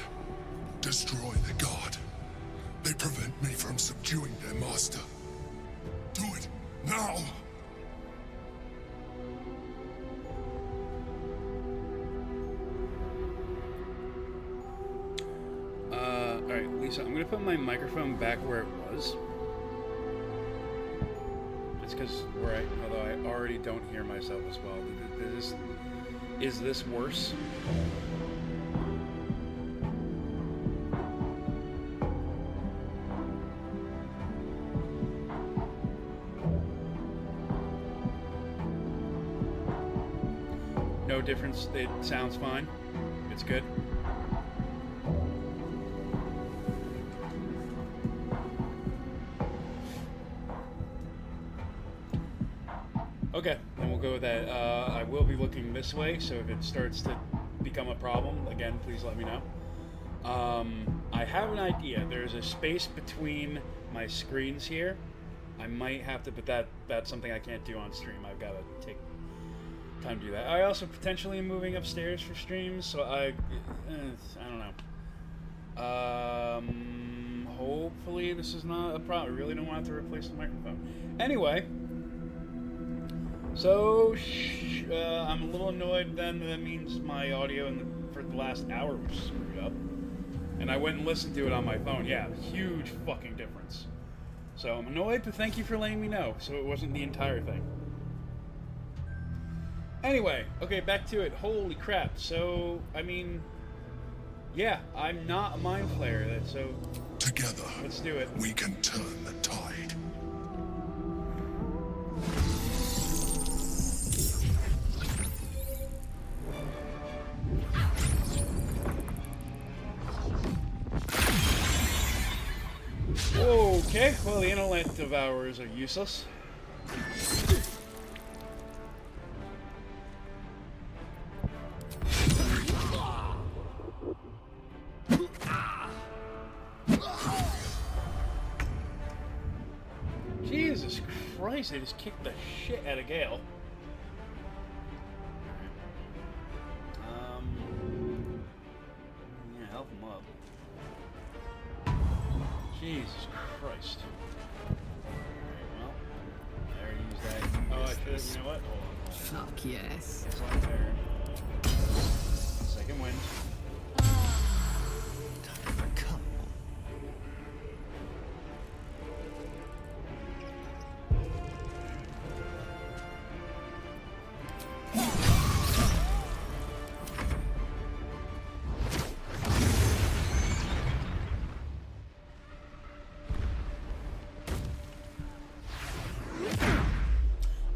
Destroy the god. They prevent me from subduing their master. Do it now! Alright, Lisa, I'm gonna put my microphone back where it was. Just because although I already don't hear myself as well. Is this worse? No difference. It sounds fine. It's good. Okay, then we'll go with that. I will be looking this way, so if it starts to become a problem, again, please let me know. I have an idea. There's a space between my screens here. I might have to, but that's something I can't do on stream. I've got to take time to do that. I also potentially am moving upstairs for streams, so I don't know. Hopefully this is not a problem. I really don't want to replace the microphone. Anyway, so I'm a little annoyed then. That means my audio for the last hour was screwed up. And I went and listened to it on my phone. Yeah, huge fucking difference. So I'm annoyed, but thank you for letting me know, so it wasn't the entire thing. Anyway, okay, back to it. Holy crap. So, I mean, yeah, I'm not a mind flayer, so together, let's do it. We can turn the tide. Okay, well, the intellect devourers are useless. Jesus Christ, they just kicked the shit out of Gale. Yeah, help him up. Jesus Christ. Alright, well, I already used that. Oh, I should, you know what? Hold on. Fuck yes. It's on there. Second wind.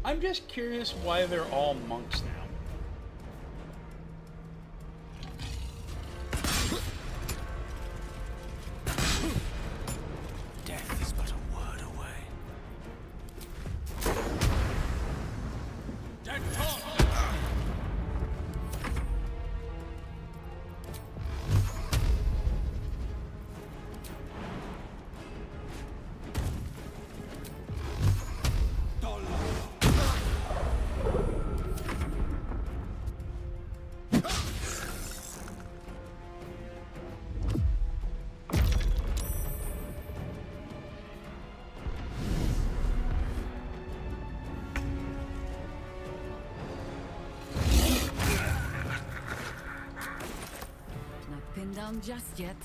I'm just curious why they're all monks now. Death is but a word away. Dead talk! Down just yet.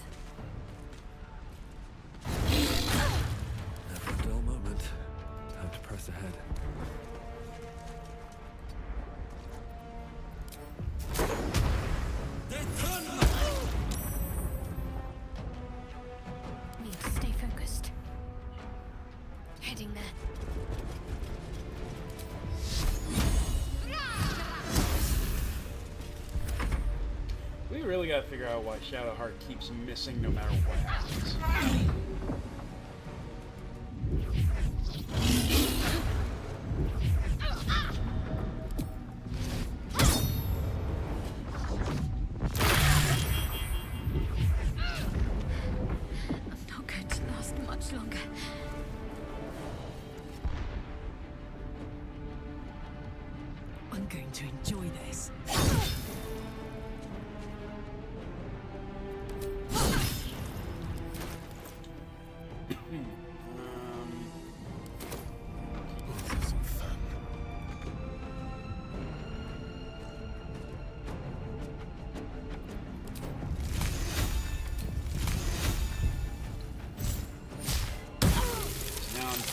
Never a dull moment. Time to press ahead. Need to stay focused. Heading there. We really gotta figure out why Shadowheart keeps missing no matter what happens. I'm not going to last much longer. I'm going to enjoy this.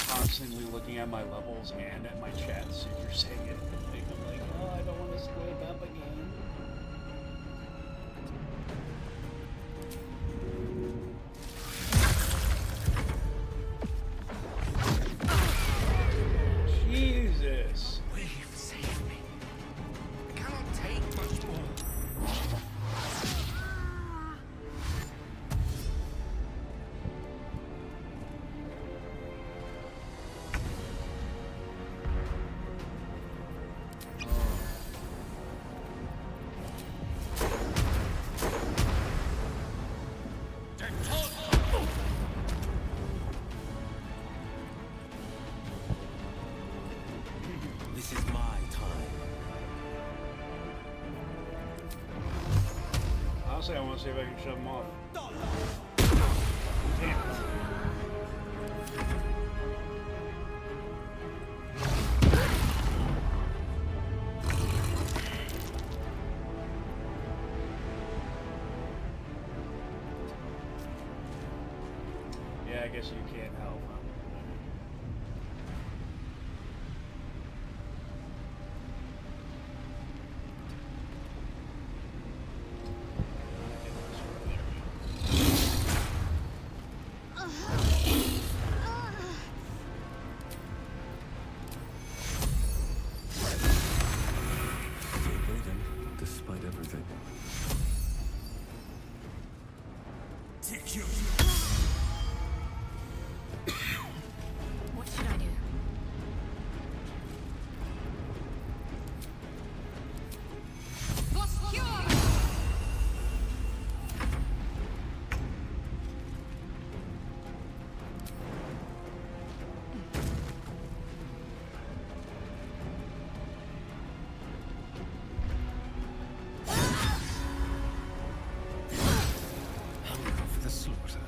Constantly looking at my levels and at my chat, so if you're saying it, I'm like, oh, I don't want to screw it up again. Jesus. We've saved me. I cannot take much more. Honestly, I want to see if I can shove them off. Damn it. Yeah, I guess you can't help, huh? Despite everything. Take you. What should I do? For the slaughter.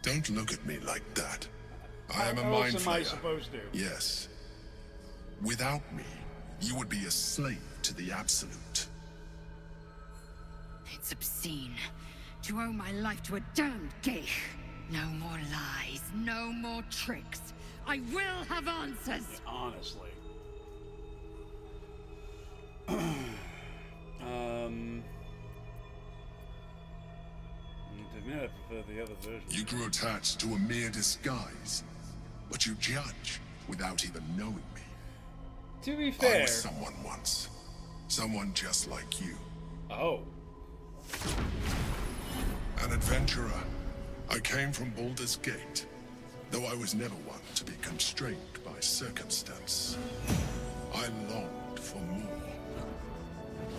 Don't look at me like that. I am a How mind else am I flayer. supposed to? Yes. Without me, you would be a slave to the Absolute. It's obscene to owe my life to a damned geich. No more lies, no more tricks. I will have answers. Honestly. To admit, I prefer the other version. You grew attached to a mere disguise, but you judge without even knowing me. To be I fair. was someone once. Someone just like you. Oh. An adventurer. I came from Baldur's Gate, though I was never one to be constrained by circumstance. I longed for more.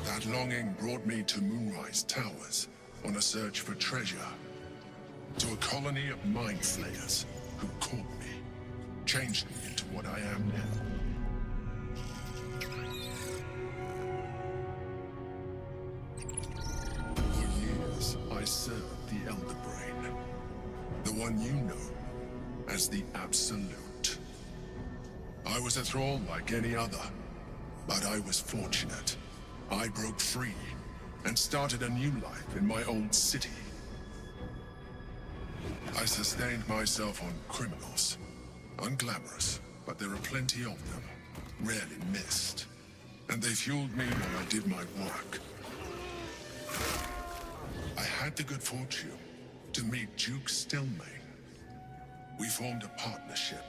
That longing brought me to Moonrise Towers on a search for treasure. To a colony of mind flayers who caught me, changed me into what I am now. For years, I served the Elder Brain. The one you know as the Absolute. I was a thrall like any other, but I was fortunate. I broke free and started a new life in my old city. I sustained myself on criminals. Unglamorous, but there are plenty of them, rarely missed. And they fueled me while I did my work. I had the good fortune to meet Duke Stillmain. We formed a partnership,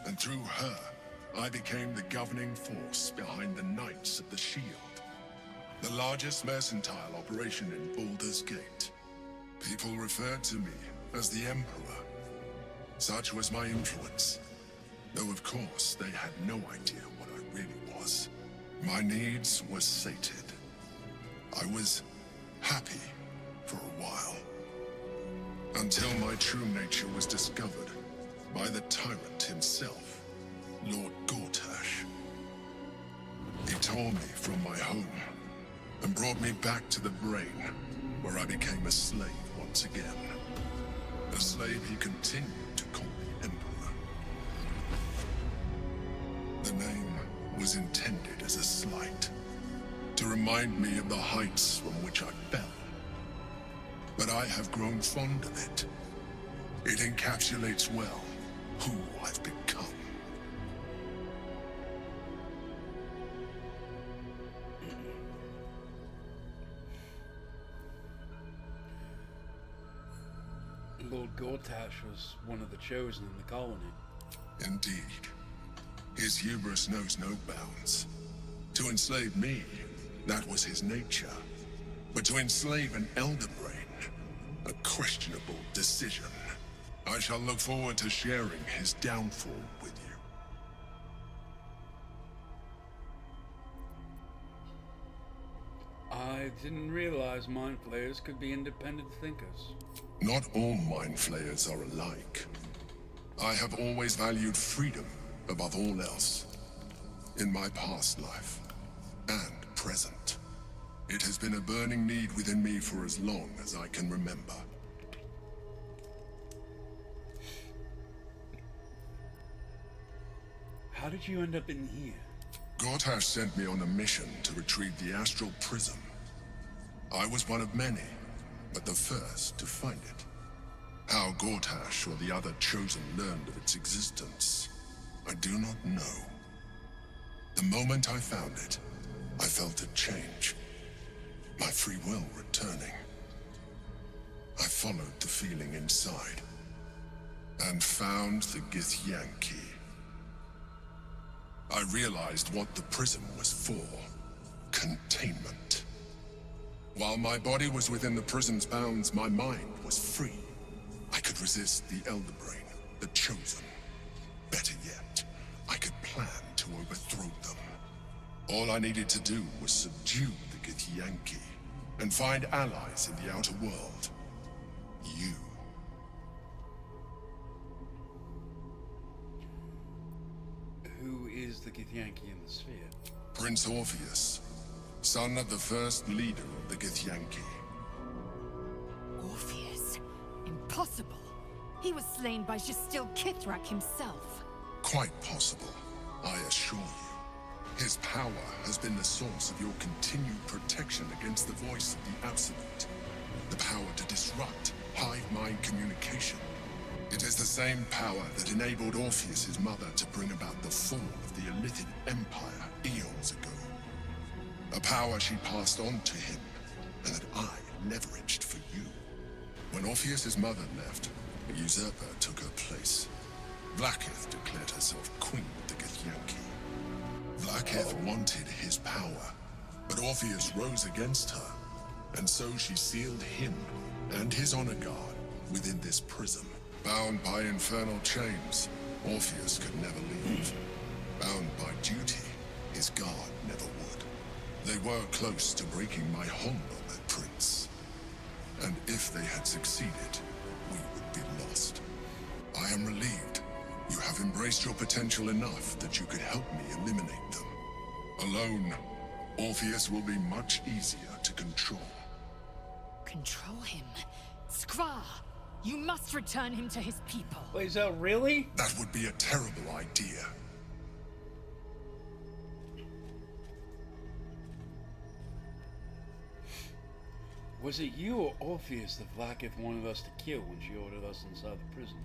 and through her, I became the governing force behind the Knights of the Shield, the largest mercantile operation in Baldur's Gate. People referred to me as the Emperor. Such was my influence. Though of course, they had no idea what I really was. My needs were sated. I was happy for a while. Until my true nature was discovered by the tyrant himself, Lord Gortash. He tore me from my home and brought me back to the Brain, where I became a slave once again. A slave he continued to call the Emperor. The name was intended as a slight, to remind me of the heights from which I fell. But I have grown fond of it. It encapsulates well who I've become. Lord Gortash was one of the chosen in the colony. Indeed. His hubris knows no bounds. To enslave me, that was his nature. But to enslave an Elder Brain, a questionable decision. I shall look forward to sharing his downfall with you. I didn't realize mind flayers could be independent thinkers. Not all mind flayers are alike. I have always valued freedom above all else. In my past life, and present. It has been a burning need within me for as long as I can remember. How did you end up in here? Gortash sent me on a mission to retrieve the Astral Prism. I was one of many, but the first to find it. How Gortash or the other chosen learned of its existence, I do not know. The moment I found it, I felt a change. My free will returning. I followed the feeling inside, and found the Githyanki. I realized what the prism was for. Containment. While my body was within the prism's bounds, my mind was free. I could resist the Elder Brain, the Chosen. Better yet, I could plan to overthrow them. All I needed to do was subdue the Githyanki, and find allies in the outer world. You. Who is the Githyanki in the sphere? Prince Orpheus, son of the first leader of the Githyanki. Orpheus? Impossible. He was slain by Justil Ketheric himself. Quite possible, I assure you. His power has been the source of your continued protection against the voice of the Absolute. The power to disrupt hive mind communication. It is the same power that enabled Orpheus's mother to bring about the fall of the Illithid Empire eons ago. A power she passed on to him, and that I leveraged for you. When Orpheus's mother left, a usurper took her place. Vlaakith declared herself queen of the Githyanki. Vlaakith wanted his power, but Orpheus rose against her, and so she sealed him and his honor guard within this prism. Bound by infernal chains, Orpheus could never leave. Bound by duty, his guard never would. They were close to breaking my hold on that prince. And if they had succeeded, we would be lost. I am relieved. You have embraced your potential enough that you could help me eliminate them. Alone, Orpheus will be much easier to control. Control him? Skrar! You must return him to his people. Wait, is that really? That would be a terrible idea. Was it you or Orpheus that Vlaakith wanted us to kill when she ordered us inside the prison?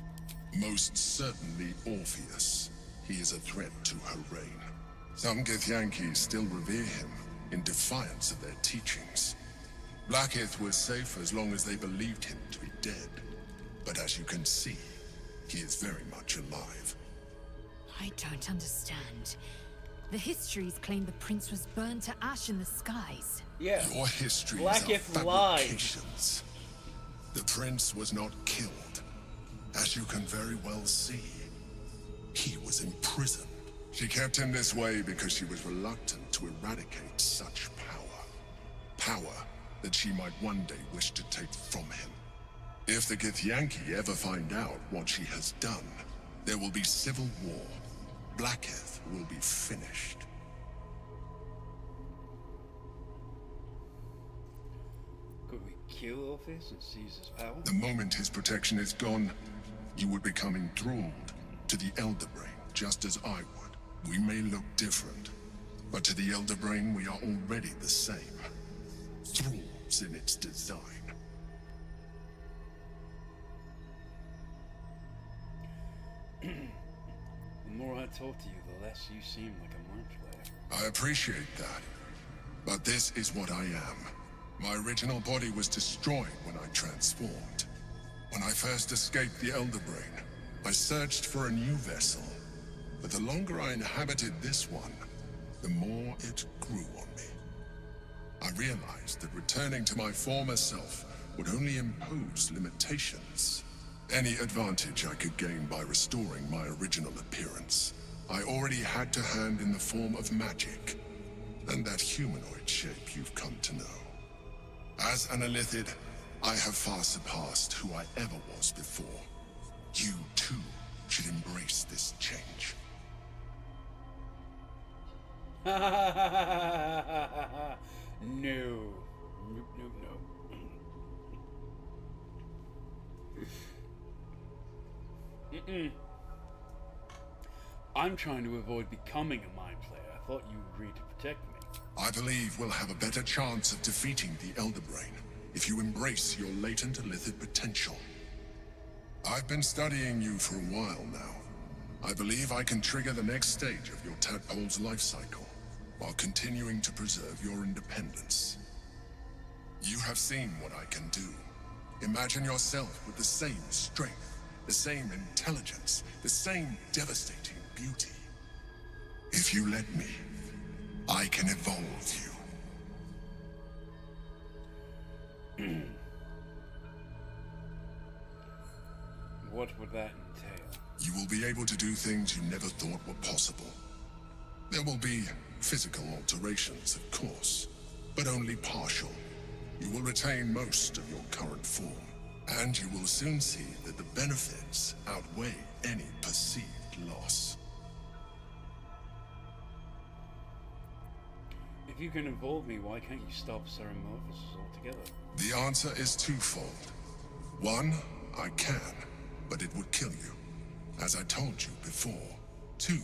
Most certainly Orpheus. He is a threat to her reign. Some Githyanki still revere him, in defiance of their teachings. Vlaakith was safe as long as they believed him to be dead. But as you can see, he is very much alive. I don't understand. The histories claim the prince was burned to ash in the skies. Yeah. Your histories Vlaakith are fabrications. The prince was not killed. As you can very well see, he was imprisoned. She kept him this way because she was reluctant to eradicate such power. Power that she might one day wish to take from him. If the Githyanki ever find out what she has done, there will be civil war. Blackheath will be finished. Could we kill Orpheus and seize his power? The moment his protection is gone, you would become enthralled to the Elder Brain, just as I would. We may look different, but to the Elder Brain we are already the same. Thralls in its design. The more I talk to you, the less you seem like a mind flayer. I appreciate that, but this is what I am. My original body was destroyed when I transformed. When I first escaped the Elder Brain, I searched for a new vessel. But the longer I inhabited this one, the more it grew on me. I realized that returning to my former self would only impose limitations. Any advantage I could gain by restoring my original appearance, I already had to hand in the form of magic, and that humanoid shape you've come to know. As an Illithid, I have far surpassed who I ever was before. You, too, should embrace this change. No. Nope, nope, nope. I'm trying to avoid becoming a mind flayer. I thought you agreed to protect me. I believe we'll have a better chance of defeating the Elder Brain if you embrace your latent Illithid potential. I've been studying you for a while now. I believe I can trigger the next stage of your tadpole's life cycle, while continuing to preserve your independence. You have seen what I can do. Imagine yourself with the same strength, the same intelligence, the same devastating beauty. If you let me, I can evolve you. What would that entail? You will be able to do things you never thought were possible. There will be physical alterations, of course, but only partial. You will retain most of your current form, and you will soon see that the benefits outweigh any perceived loss. If you can evolve me, why can't you stop Ceramorphosis altogether? The answer is twofold. One, I can, but it would kill you, as I told you before. Two,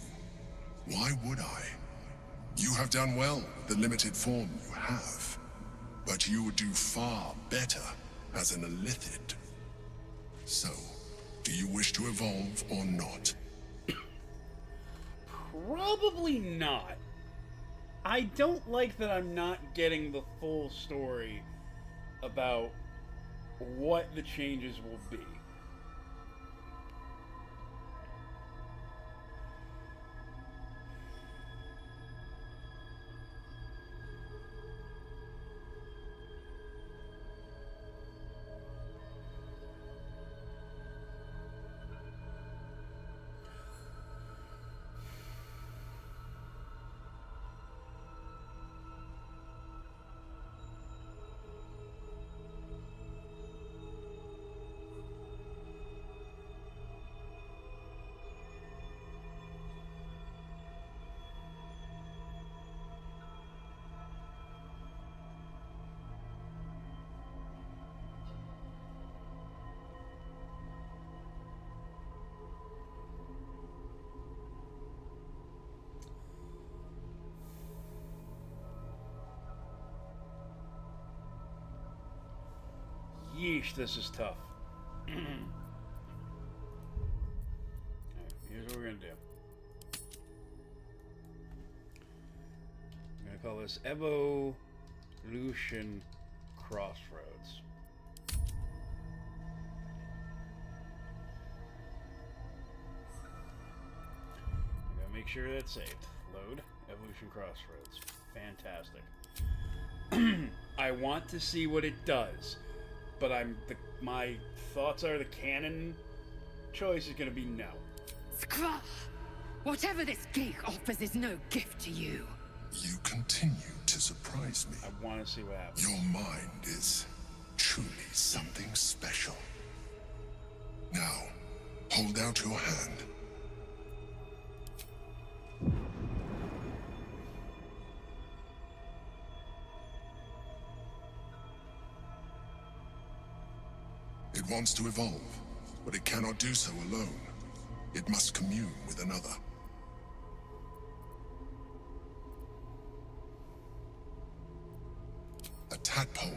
why would I? You have done well with the limited form you have, but you would do far better as an Illithid. So, do you wish to evolve or not? Probably not. I don't like that I'm not getting the full story about what the changes will be. Yeesh, this is tough. Alright, here's what we're gonna do. I'm gonna call this Evolution Crossroads. I'm gonna make sure that's saved. Load. Evolution Crossroads. Fantastic. I want to see what it does. but my thoughts are the canon choice is gonna be no. Skrull! Whatever this geek offers is no gift to you. You continue to surprise me. I want to see what happens. Your mind is truly something special. Now, hold out your hand. It wants to evolve, but it cannot do so alone. It must commune with another. A tadpole,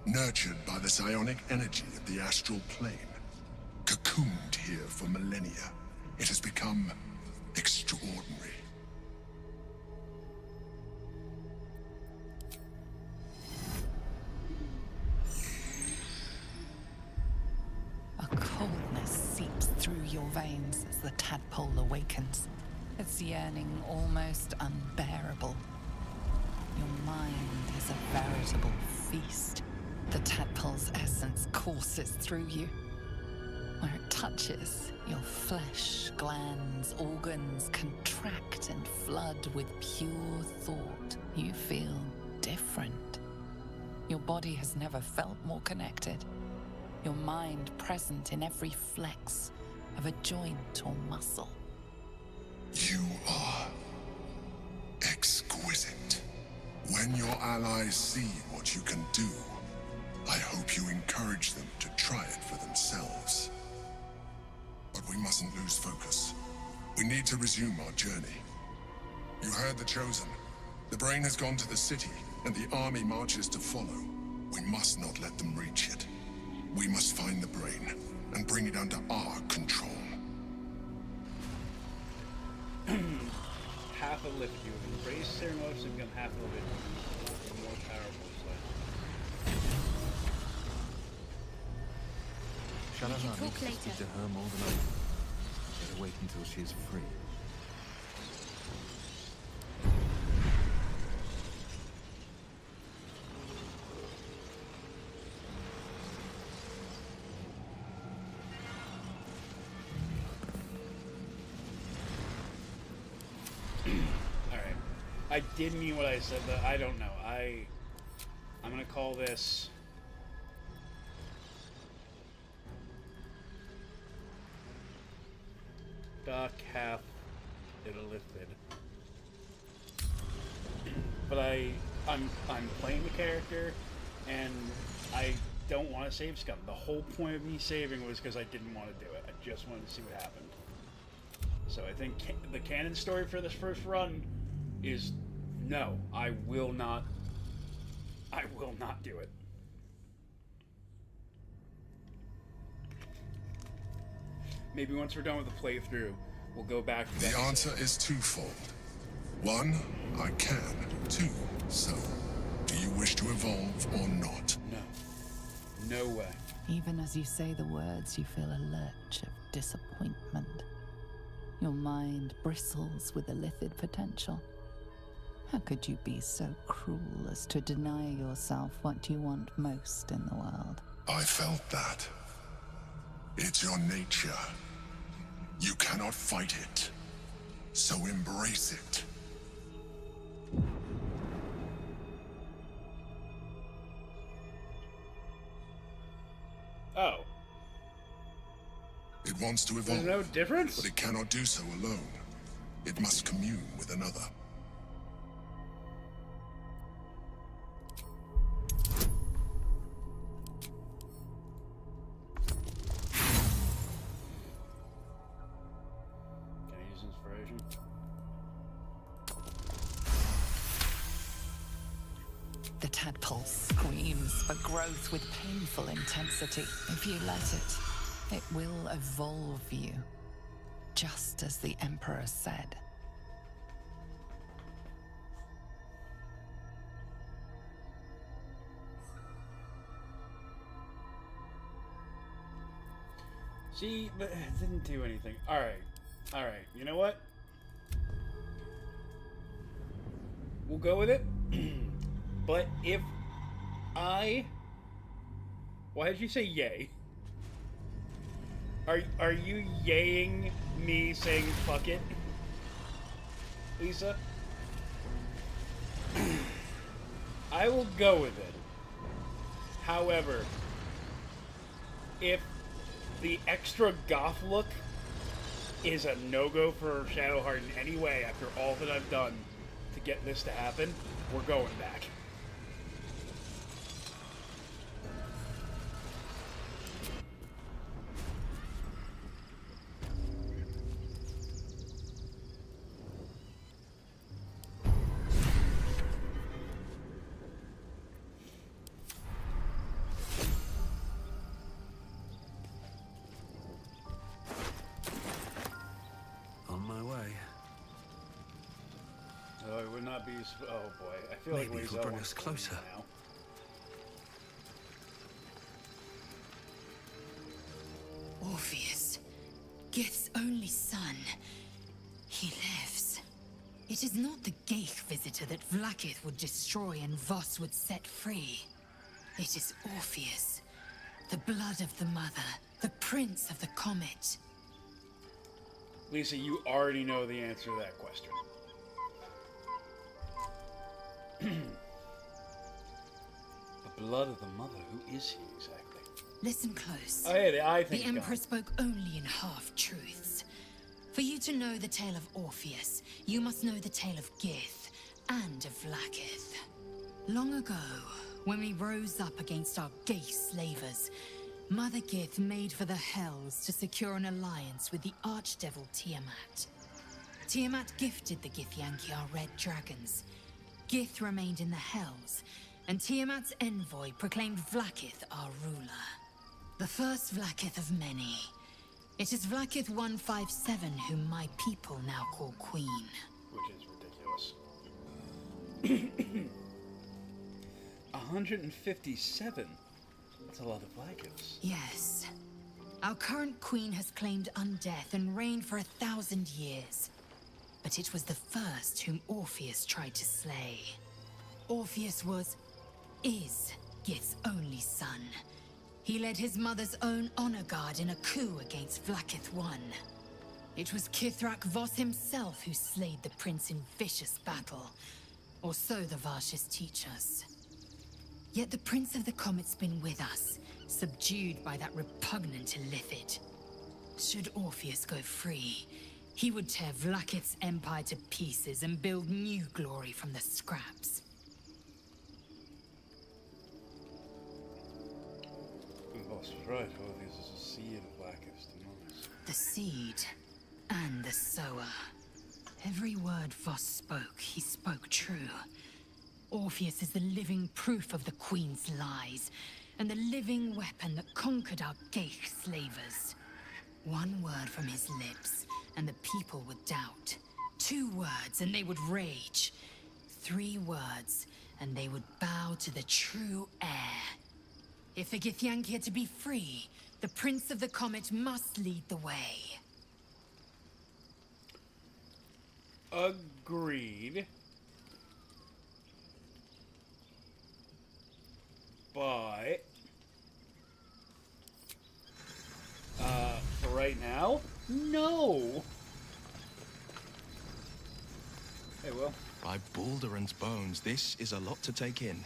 nurtured by the psionic energy of the astral plane. Cocooned here for millennia, it has become extraordinary. A coldness seeps through your veins as the tadpole awakens, its yearning almost unbearable. Your mind is a veritable feast. The tadpole's essence courses through you. Where it touches, your flesh, glands, organs contract and flood with pure thought. You feel different. Your body has never felt more connected. Your mind present in every flex of a joint or muscle. You are exquisite. When your allies see what you can do, I hope you encourage them to try it for themselves. But we mustn't lose focus. We need to resume our journey. You heard the Chosen. The brain has gone to the city, and the army marches to follow. We must not let them reach it. We must find the brain, and bring it under our control. Half a lift. You have embraced ceremonies and become half a lift. More powerful slave. Shadowheart needs to speak to her more than I do. Better wait until she is free. Alright. I did mean what I said, but I don't know. I'm gonna call this... Doc half illithid. But I'm playing the character, and I don't want to save Scum. The whole point of me saving was because I didn't want to do it. I just wanted to see what happened. So I think the canon story for this first run is no, I will not do it. Maybe once we're done with the playthrough, we'll go back to that. The answer is twofold. One, I can. Two, so, do you wish to evolve or not? No. No way. Even as you say the words, you feel a lurch of disappointment. Your mind bristles with illithid potential. How could you be so cruel as to deny yourself what you want most in the world? I felt that. It's your nature. You cannot fight it. So embrace it. Oh. It wants to evolve. There's no difference? But it cannot do so alone. It must commune with another. Can I use inspiration? The tadpole screams for growth with painful intensity. If you let it, it will evolve you, just as the Emperor said. See, but it didn't do anything. Alright. Alright, you know what? We'll go with it. But if I Why did you say yay? Are you yaying me saying fuck it, Lisa? I will go with it. However, if the extra goth look is a no-go for Shadowheart in any way after all that I've done to get this to happen, we're going back. Oh boy, I feel Maybe like it'll bring us closer. Now. Orpheus, Gith's only son. He lives. It is not the Geich visitor that Vlaakith would destroy and Voss would set free. It is Orpheus, the blood of the mother, the prince of the comet. Lisa, you already know the answer to that question. The blood of the mother, who is he exactly? Listen close. Oh, yeah, I think the Emperor spoke only in half-truths. For you to know the tale of Orpheus, you must know the tale of Gith and of Vlaakith. Long ago, when we rose up against our Geich slavers, Mother Gith made for the Hells to secure an alliance with the archdevil Tiamat. Tiamat gifted the Githyanki our red dragons. Gith remained in the Hells, and Tiamat's envoy proclaimed Vlaakith our ruler. The first Vlaakith of many. It is Vlaakith 157 whom my people now call Queen. Which is ridiculous. 157? That's a lot of Vlaakiths. Yes. Our current queen has claimed undeath and reigned for 1,000 years. But it was the first whom Orpheus tried to slay. Orpheus is Gith's only son. He led his mother's own honor guard in a coup against Vlaakith I. It was Ketheric Voss himself who slayed the prince in vicious battle. Or so the Varshas teach us. Yet the Prince of the Comet's been with us, subdued by that repugnant illithid. Should Orpheus go free, he would tear Vlaakith's empire to pieces and build new glory from the scraps. Voss was right. Orpheus is a seed of Vlaakith's demise. The seed and the sower. Every word Voss spoke, he spoke true. Orpheus is the living proof of the Queen's lies, and the living weapon that conquered our Geich slavers. One word from his lips, and the people would doubt. 2 words, and they would rage. 3 words, and they would bow to the true heir. If the Githyanki are to be free, the Prince of the Comet must lead the way. Agreed. But for right now, no. Hey, Will. By Baldur's bones, this is a lot to take in.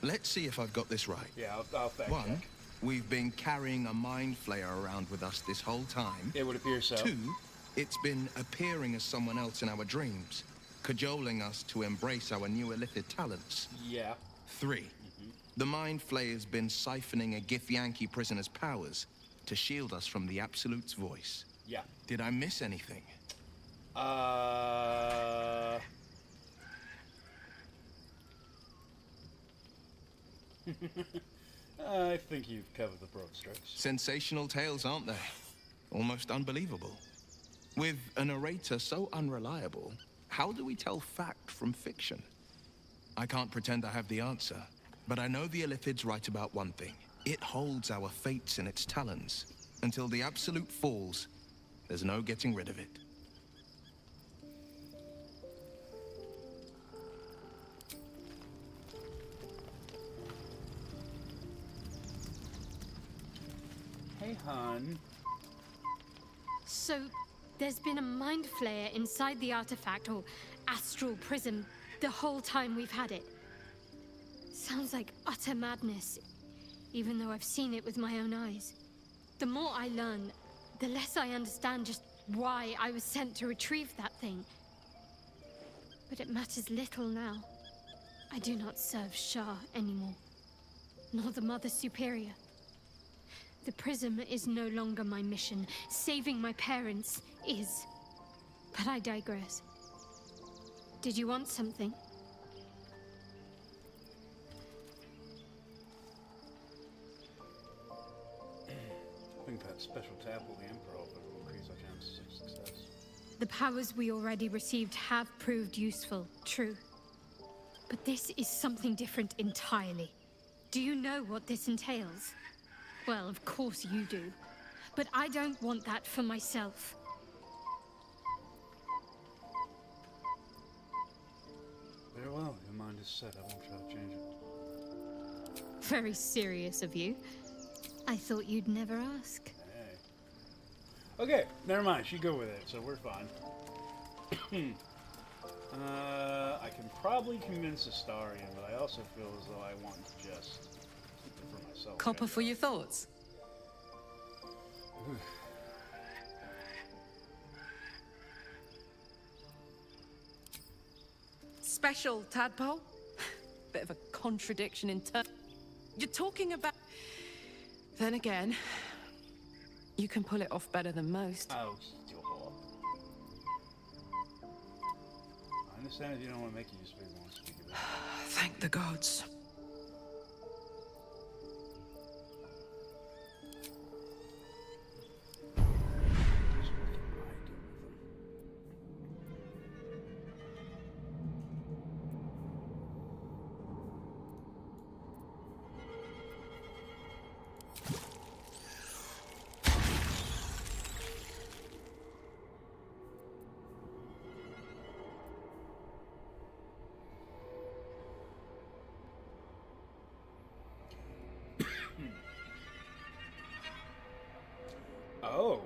Let's see if I've got this right. Yeah, I'll fact One, check. we've been carrying a mind flayer around with us this whole time. It would appear so. 2, it's been appearing as someone else in our dreams, cajoling us to embrace our new illithid talents. Yeah. 3, the mind flayer's been siphoning a Githyanki prisoner's powers to shield us from the Absolute's voice. Yeah. Did I miss anything? I think you've covered the broad strokes. Sensational tales, aren't they? Almost unbelievable. With a narrator so unreliable, how do we tell fact from fiction? I can't pretend I have the answer, but I know the Illithid's right about one thing. It holds our fates in its talons. Until the Absolute falls, there's no getting rid of it. Hi, hun. So, there's been a mind flayer inside the artifact, or astral prism, the whole time we've had it. Sounds like utter madness, even though I've seen it with my own eyes. The more I learn, the less I understand just why I was sent to retrieve that thing. But it matters little now. I do not serve Shah anymore, nor the Mother Superior. The prism is no longer my mission. Saving my parents is. But I digress. Did you want something? I think that special tab will the Emperor will increase our chances of success. The powers we already received have proved useful, true. But this is something different entirely. Do you know what this entails? Well, of course you do. But I don't want that for myself. Very well, your mind is set. I won't try to change it. Very serious of you. I thought you'd never ask. Hey. Okay, never mind. She go with it, so we're fine. I can probably convince Astarion, but I also feel as though I want to just keep it for myself. Copper for your thoughts. Special, Tadpole? Bit of a contradiction in terms. You're talking about... Then again, you can pull it off better than most. Oh, stop. I understand if you don't want to make you speak, want to speak of it. Thank the gods. Oh.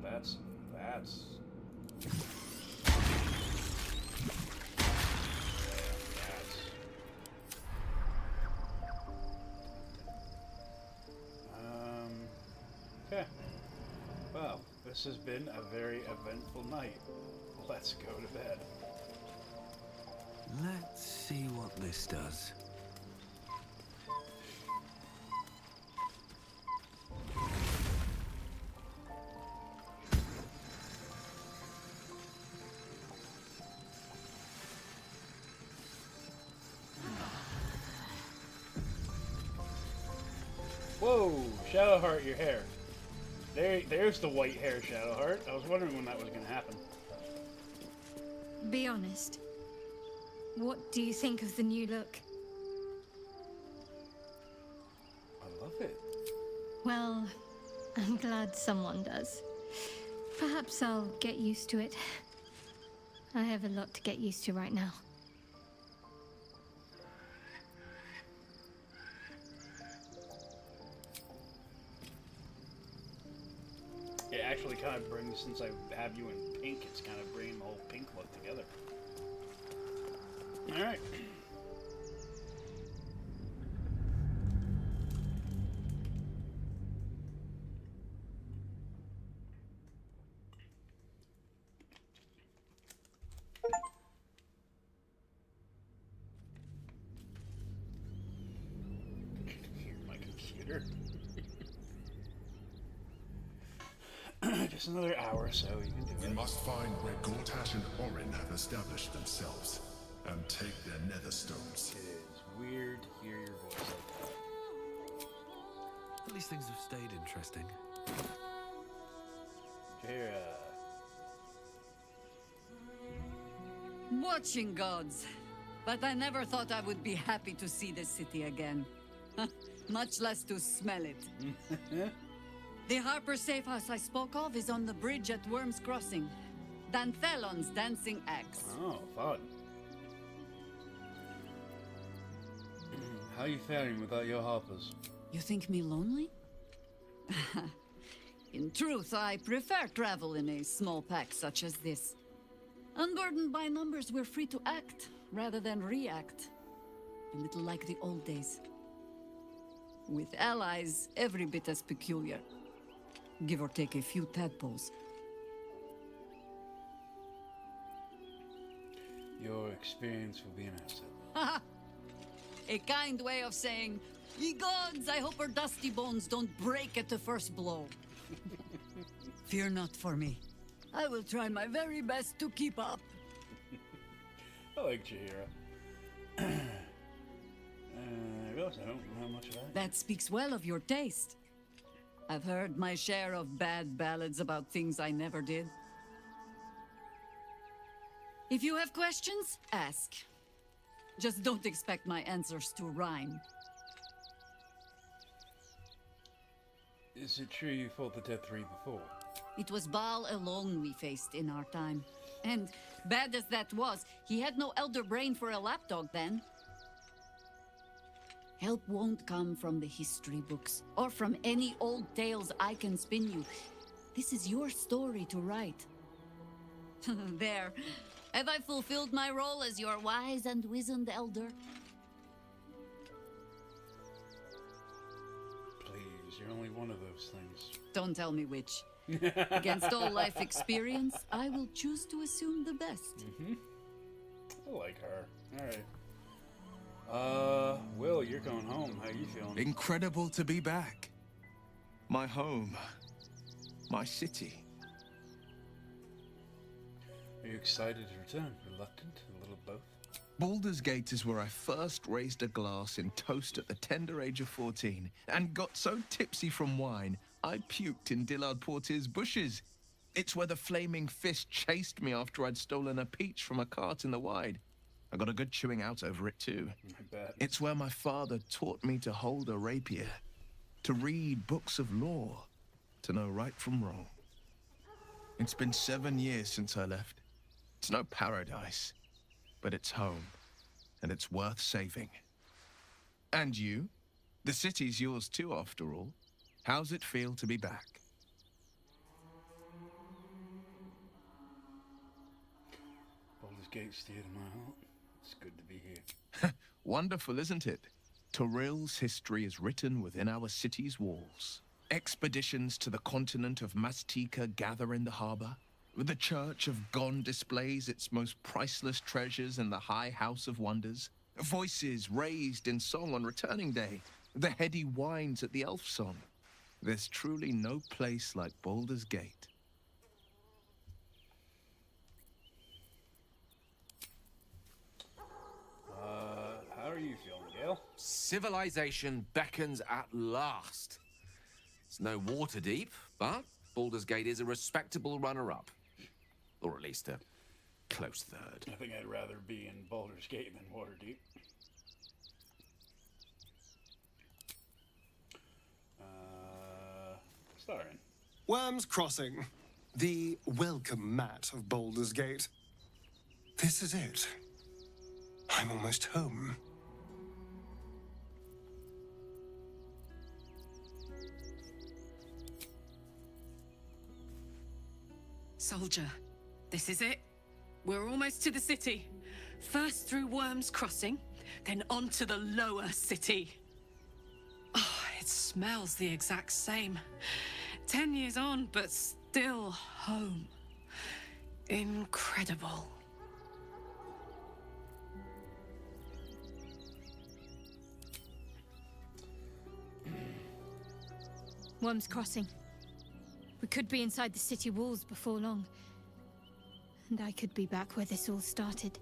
That's okay. Well, this has been a very eventful night. Let's go to bed. Let's see what this does. Whoa, Shadowheart, your hair. There's the white hair, Shadowheart. I was wondering when that was going to happen. Be honest. What do you think of the new look? I love it. Well, I'm glad someone does. Perhaps I'll get used to it. I have a lot to get used to right now. It actually kind of brings, since I have you in pink, it's kind of bringing the whole pink look together. Alright. My computer. Just another hour or so, you can do it. We must find where Gortash and Orin have established themselves, and take their nether stones. It is weird to hear your voice like that. At least things have stayed interesting. Jera. Watching gods. But I never thought I would be happy to see this city again. Much less to smell it. The Harper safe house I spoke of is on the bridge at Worm's Crossing. Danthelon's dancing axe. Oh, fun. How you faring without your Harpers? You think me lonely? In truth, I prefer travel in a small pack such as this. Unburdened by numbers, we're free to act rather than react. A little like the old days. With allies every bit as peculiar. Give or take a few tadpoles. Your experience will be an asset. A kind way of saying, ye gods, I hope our dusty bones don't break at the first blow. Fear not for me. I will try my very best to keep up. I like Jaheira. I realize I don't know much of that. That speaks well of your taste. I've heard my share of bad ballads about things I never did. If you have questions, ask. Just don't expect my answers to rhyme. Is it true you fought the Dead Three before? It was Baal alone we faced in our time. And bad as that was, he had no elder brain for a lapdog then. Help won't come from the history books, or from any old tales I can spin you. This is your story to write. There. Have I fulfilled my role as your wise and wizened elder? Please, you're only one of those things. Don't tell me which. Against all life experience, I will choose to assume the best. I like her. Alright. Will, you're going home. How you feeling? Incredible to be back. My home. My city. Are you excited to return? Reluctant? A little both? Baldur's Gate is where I first raised a glass in toast at the tender age of 14 and got so tipsy from wine, I puked in Dillard Portier's bushes. It's where the flaming fist chased me after I'd stolen a peach from a cart in the Wide. I got a good chewing out over it too. I bet. It's where my father taught me to hold a rapier, to read books of lore, to know right from wrong. It's been 7 years since I left. It's no paradise, but it's home, and it's worth saving. And you? The city's yours too, after all. How's it feel to be back? Baldur's Gate's dear to my heart. It's good to be here. Wonderful, isn't it? Torill's history is written within our city's walls. Expeditions to the continent of Mastika gather in the harbor. The Church of Gon displays its most priceless treasures in the High House of Wonders. Voices raised in song on returning day. The heady wines at the Elf Song. There's truly no place like Baldur's Gate. How are you feeling, Gale? Civilization beckons at last. It's no water deep, but Baldur's Gate is a respectable runner-up. Or at least a close third. I think I'd rather be in Baldur's Gate than Waterdeep. Starring. Worm's Crossing, the welcome mat of Baldur's Gate. This is it. I'm almost home. Soldier, this is it. We're almost to the city. First through Worm's Crossing, then on to the lower city. Oh, it smells the exact same. 10 years on, but still home. Incredible. Worm's Crossing. We could be inside the city walls before long. And I could be back where this all started.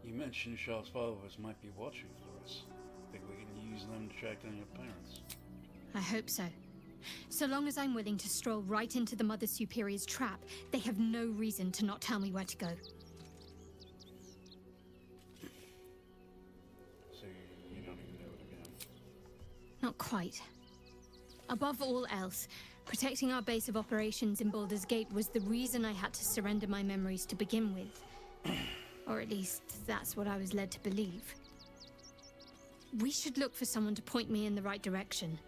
You mentioned Shah's followers might be watching for us. Think we can use them to track down your parents? I hope so. So long as I'm willing to stroll right into the Mother Superior's trap, they have no reason to not tell me where to go. So you don't even know where to go? not quite. Above all else, protecting our base of operations in Baldur's Gate was the reason I had to surrender my memories to begin with. Or at least, that's what I was led to believe. We should look for someone to point me in the right direction.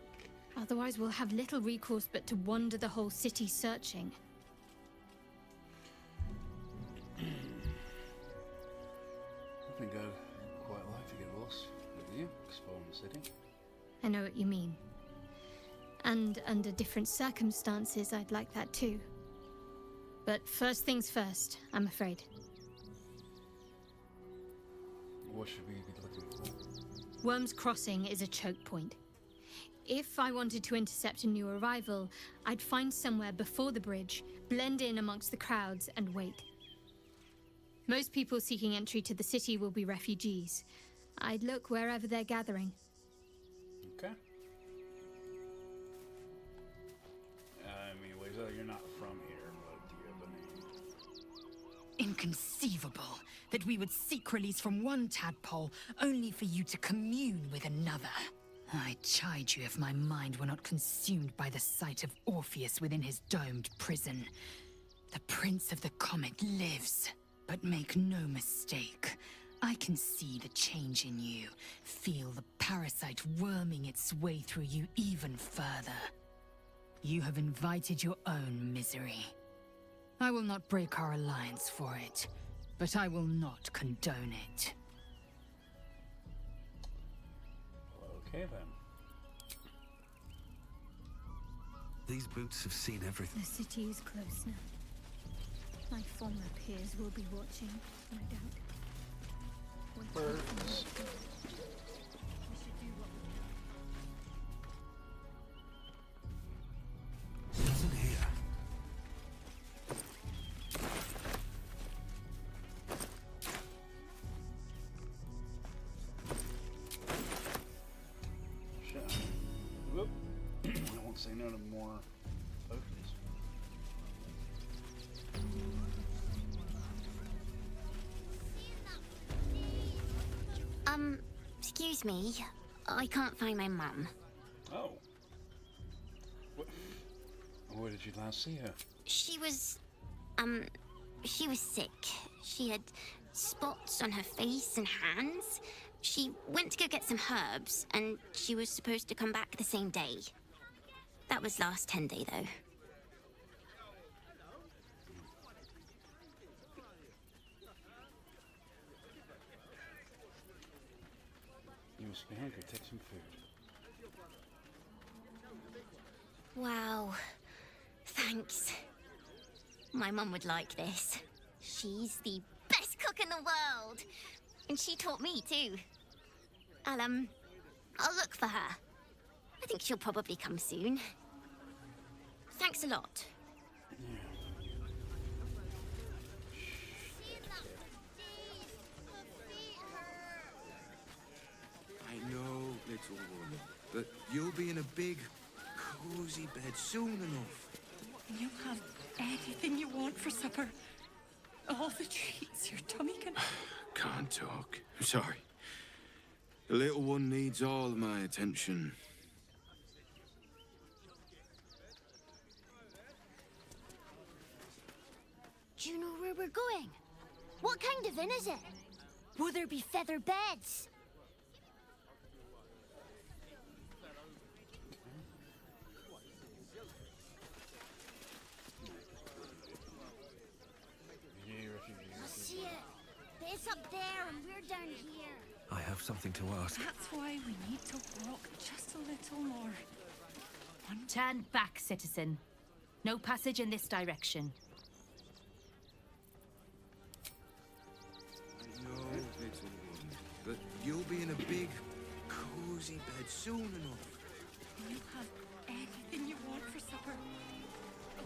Otherwise, we'll have little recourse but to wander the whole city searching. I think I'd quite like to get lost with you, exploring the city. I know what you mean. And under different circumstances, I'd like that too. But first things first, I'm afraid. What should we be looking for? Worm's Crossing is a choke point. If I wanted to intercept a new arrival, I'd find somewhere before the bridge, blend in amongst the crowds, and wait. Most people seeking entry to the city will be refugees. I'd look wherever they're gathering. Okay. Anyways, you're not from here, but do you have any... Inconceivable that we would seek release from one tadpole only for you to commune with another. I'd chide you if my mind were not consumed by the sight of Orpheus within his domed prison. The Prince of the Comet lives, but make no mistake. I can see the change in you, feel the parasite worming its way through you even further. You have invited your own misery. I will not break our alliance for it, but I will not condone it. Okay then. These boots have seen everything. The city is close now. My former peers will be watching, no doubt. Birds. Nothing here. Shit. Whoop. I won't say no to more potions. Excuse me. I can't find my mum. Oh. Where did you last see her? She was sick. She had spots on her face and hands. She went to go get some herbs, and she was supposed to come back the same day. That was last 10 day, though. You must be hungry. Take some food. Wow. Thanks. My mum would like this. She's the best cook in the world. And she taught me, too. I'll look for her. I think she'll probably come soon. Thanks a lot. I know, little one, but you'll be in a big, cozy bed soon enough. You have anything you want for supper. All the treats your tummy can... Can't talk. I'm sorry. The little one needs all of my attention. Do you know where we're going? What kind of inn is it? Will there be feather beds? I see it. It's up there and we're down here. I have something to ask. That's why we need to walk just a little more. Turn back, citizen. No passage in this direction. I know, little one, but you'll be in a big, cozy bed soon enough. You have anything you want for supper.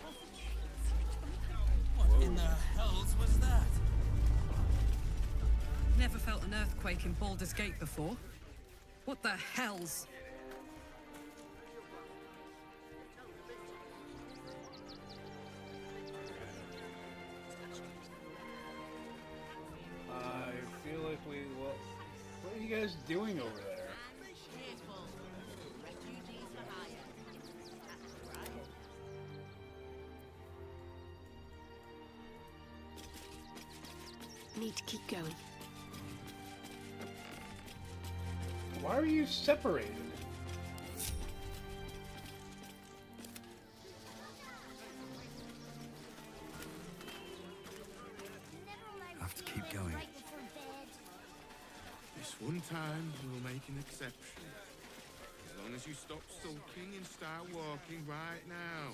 All the treats your tummy can... What in the hells was that? Never felt an earthquake in Baldur's Gate before. What the hells? I feel like what are you guys doing over there? need to keep going. Why are you separated? Have to keep going. This one time, we'll make an exception. As long as you stop sulking and start walking right now.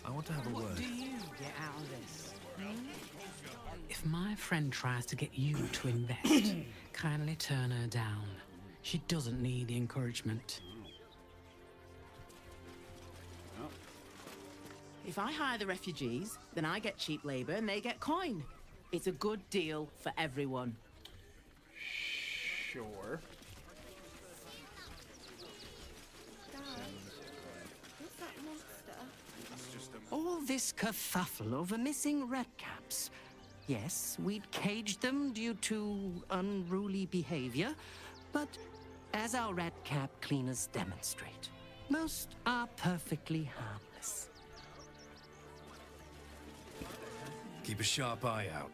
I want to have a What word. do you get out of this? If my friend tries to get you to invest, kindly turn her down. She doesn't need the encouragement. If I hire the refugees, then I get cheap labor and they get coin. It's a good deal for everyone. Sure. What's that monster? All this kerfuffle over missing redcaps. Yes, we'd caged them due to unruly behavior, but as our redcap cleaners demonstrate, most are perfectly harmless. Keep a sharp eye out.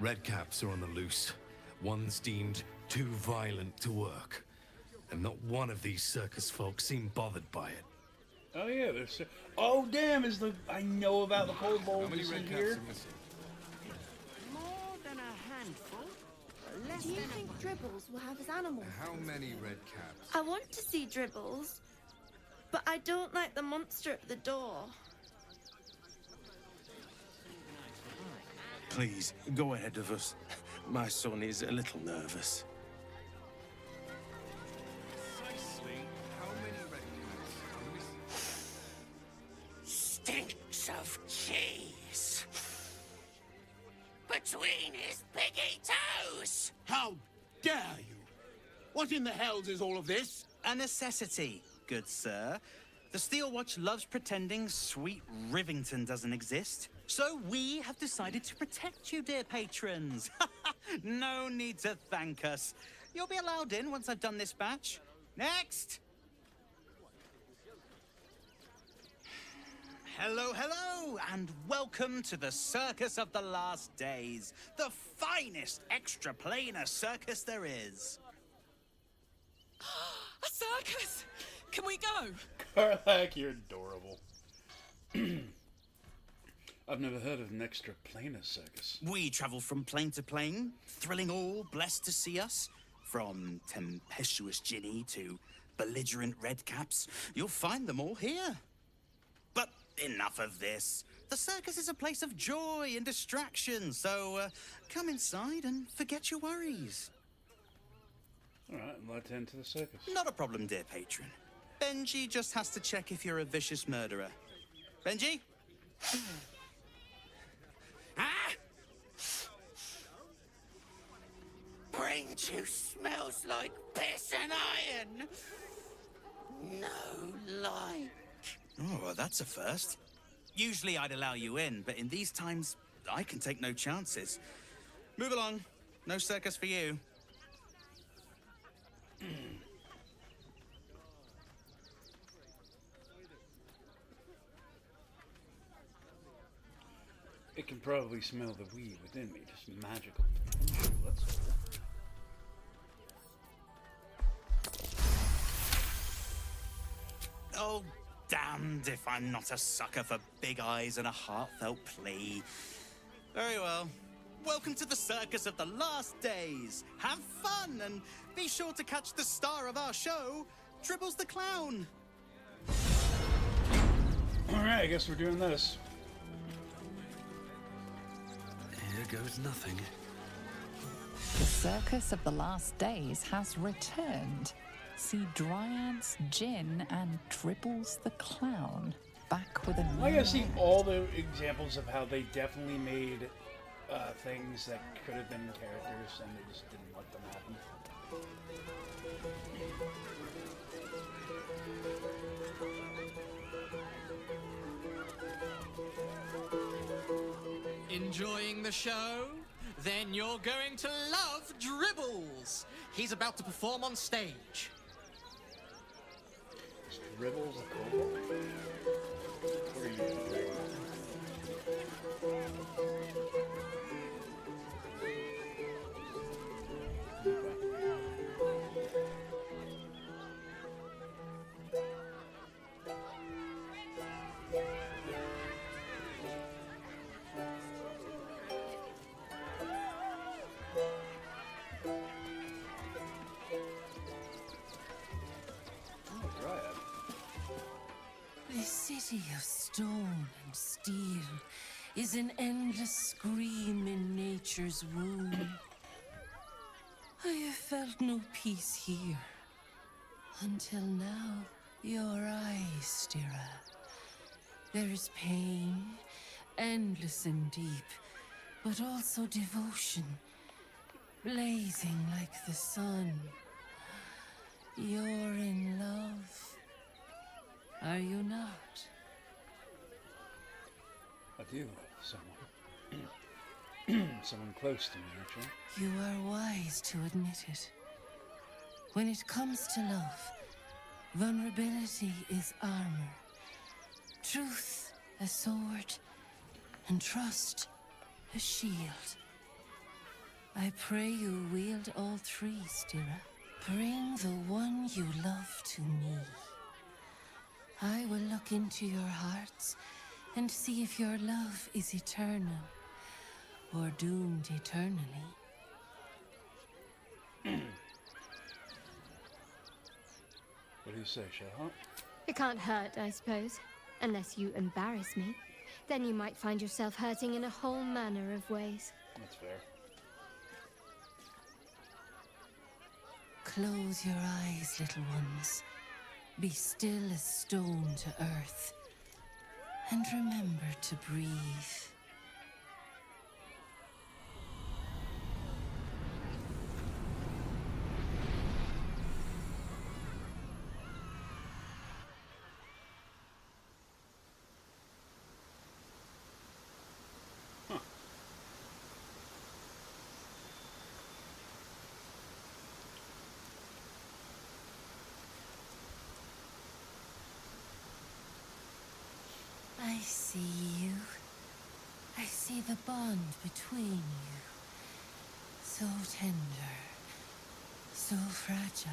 Redcaps are on the loose. One's deemed too violent to work. And not one of these circus folks seem bothered by it. Oh yeah, there's. Oh damn! I know about the cold bowl How many red caps here? are missing? More than a handful. Less Do you than think Dribbles will have his animals? How many red caps? I want to see Dribbles, but I don't like the monster at the door. Please, go ahead of us. My son is a little nervous. Precisely how many red caps are missing? Stinks of cheese. Between his piggy toes! How dare you? What in the hells is all of this? A necessity, good sir. The Steel Watch loves pretending sweet Rivington doesn't exist. So we have decided to protect you, dear patrons. No need to thank us. You'll be allowed in once I've done this batch. Next! Hello, hello, and welcome to the Circus of the Last Days, the finest extra-planar circus there is. A circus! Can we go? Karlak, you're adorable. I've never heard of an extra planar circus. We travel from plane to plane, thrilling all blessed to see us. From tempestuous Ginny to belligerent redcaps, you'll find them all here. But enough of this. The circus is a place of joy and distraction, so come inside and forget your worries. All right, let's head into the circus. Not a problem, dear patron. Benji just has to check if you're a vicious murderer. Benji? Brain juice smells like piss and iron. No light. Oh, well, that's a first. Usually I'd allow you in, but in these times, I can take no chances. Move along. No circus for you. It can probably smell the weed within me, just magical potential, that's all. Oh, damned if I'm not a sucker for big eyes and a heartfelt plea. Very well. Welcome to the Circus of the Last Days. Have fun, and be sure to catch the star of our show, Dribbles the Clown. Alright, I guess we're doing this. Here goes nothing. The Circus of the Last Days has returned. See Dryads, Jin, and Dribbles the Clown back with a new I gotta see all the examples of how they definitely made things that could have been characters and they just didn't let them happen. Enjoying the show? Then you're going to love Dribbles. He's about to perform on stage. Dribbles a kobold? What are you doing? sea of stone and steel is an endless scream in nature's womb. I have felt no peace here. Until now, your eyes, Stira. There is pain, endless and deep, but also devotion, blazing like the sun. You're in love, are you not? I do love someone. Someone close to me, actually. You are wise to admit it. When it comes to love, vulnerability is armor, truth a sword, and trust a shield. I pray you wield all three, Stira. Bring the one you love to me. I will look into your hearts and see if your love is eternal or doomed eternally. What do you say, Shadowheart? It can't hurt, I suppose. Unless you embarrass me. Then you might find yourself hurting in a whole manner of ways. That's fair. Close your eyes, little ones. Be still as stone to earth. And remember to breathe. I see you. I see the bond between you. So tender, so fragile.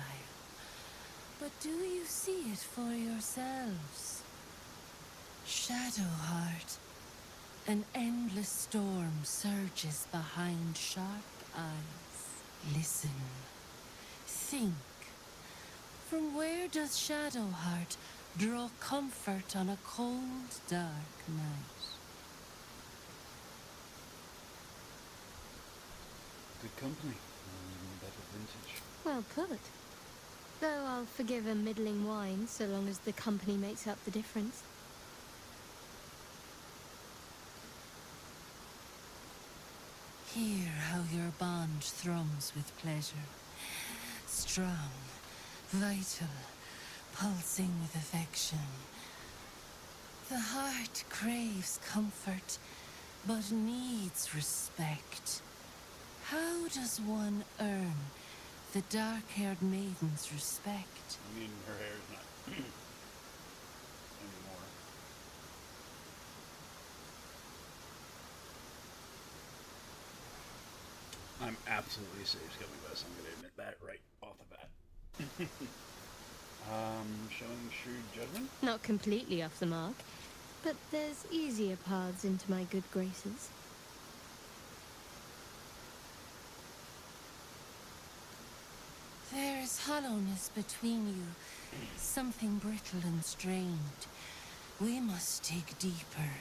But do you see it for yourselves? Shadowheart, an endless storm surges behind sharp eyes. Listen. Think. From where does Shadowheart draw comfort on a cold, dark night? Good company. Better vintage. Well put. Though I'll forgive a middling wine so long as the company makes up the difference. Hear how your bond thrums with pleasure. Strong, vital, pulsing with affection. The heart craves comfort, but needs respect. How does one earn the dark-haired maiden's respect? I mean, her hair is not anymore. I'm absolutely safe going this. I'm going to admit that right off the bat. Showing shrewd judgment? Not completely off the mark, but there's easier paths into my good graces. There is hollowness between you, something brittle and strained. We must dig deeper,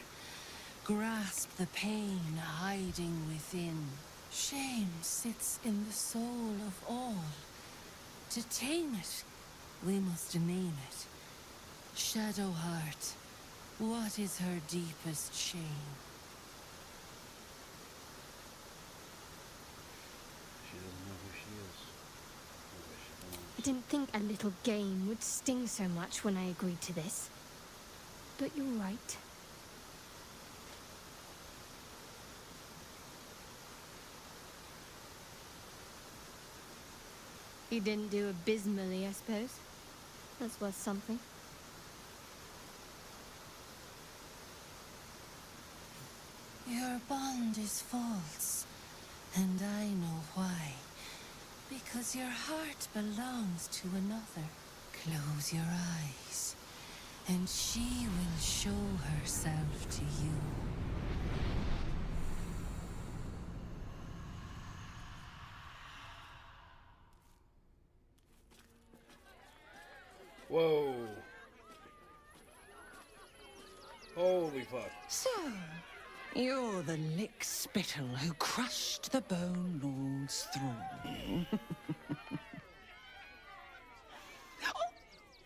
grasp the pain hiding within. Shame sits in the soul of all. To tame it, we must name it. Shadowheart, what is her deepest shame? She doesn't know who she is. Or where she belongs. I didn't think a little game would sting so much when I agreed to this. But you're right. You didn't do abysmally, I suppose. That's worth something. Your bond is false, and I know why. Because your heart belongs to another. Close your eyes, and she will show herself to you. Whoa. Holy fuck. So, you're the lick spittle who crushed the Bone Lord's throne. Oh,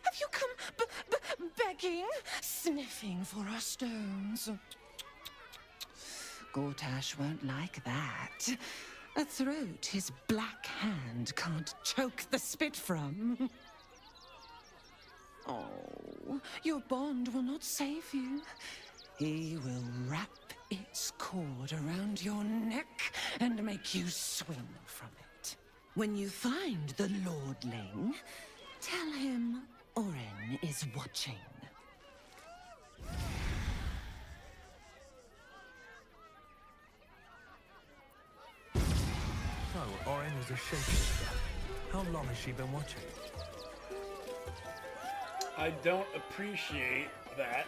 have you come begging, sniffing for our stones? Gortash won't like that. A throat his black hand can't choke the spit from. Oh, your bond will not save you. He will wrap its cord around your neck and make you swing from it. When you find the Lordling, tell him Oren is watching. So, Oren is a shapeshifter. How long has she been watching? I don't appreciate that.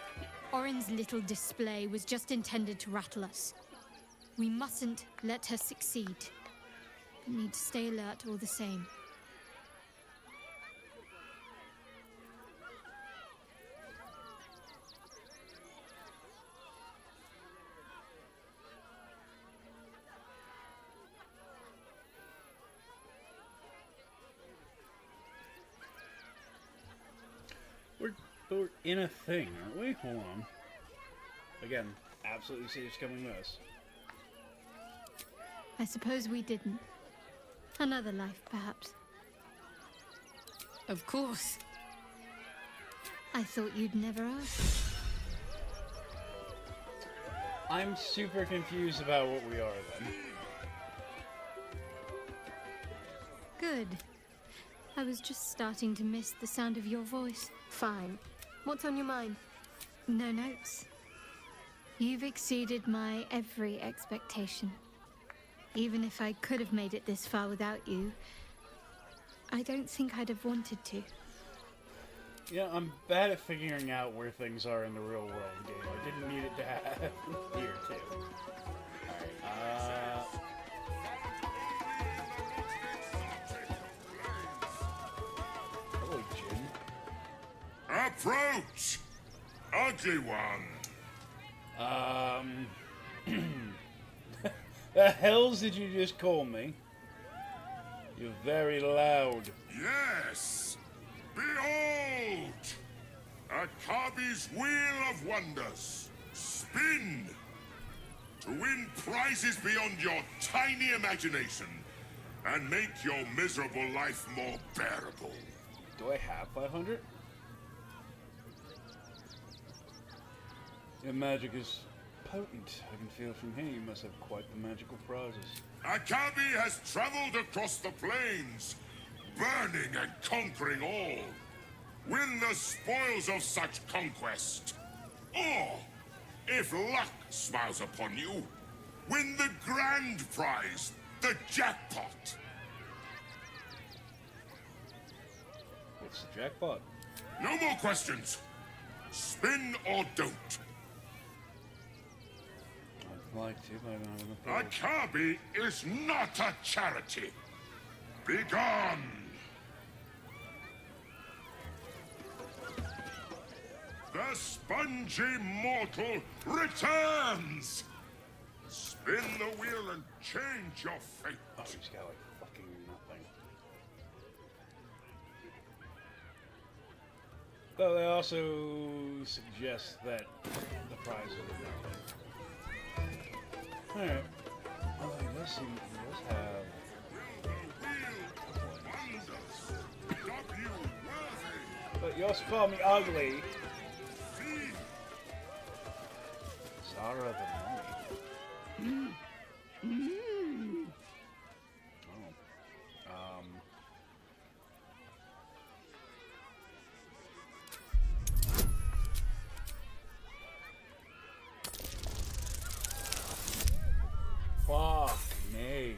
Oren's little display was just intended to rattle us. We mustn't let her succeed. We need to stay alert all the same. We're in a thing, aren't we? Hold on. Again, absolutely see it's coming with us. I suppose we didn't. Another life, perhaps. Of course. I thought you'd never ask. I'm super confused about what we are then. Good. I was just starting to miss the sound of your voice. Fine. What's on your mind? No notes. You've exceeded my every expectation. Even if I could have made it this far without you, I don't think I'd have wanted to. Yeah, I'm bad at figuring out where things are in the real world game. I didn't need it to happen here, too. Alright, hello, Jin. Approach! Ugly one! The hells did you just call me? You're very loud. Yes! Behold! Akabi's Wheel of Wonders. Spin! To win prizes beyond your tiny imagination and make your miserable life more bearable. Do I have 500? Your magic is potent. I can feel from here you must have quite the magical prizes. Akabi has traveled across the plains, burning and conquering all. Win the spoils of such conquest. Or, if luck smiles upon you, win the grand prize, the jackpot. What's the jackpot? No more questions. Spin or don't. I'd like to, but I don't have enough. Akabi is not a charity. Begone! The spongy mortal returns! Spin the wheel and change your fate. Oh, he's got like fucking nothing. Though they also suggest that the prize is nothing. Alright. Oh, he does seem, he does have... But you also call me ugly. Zara the Mummy. Oh. Fuck me.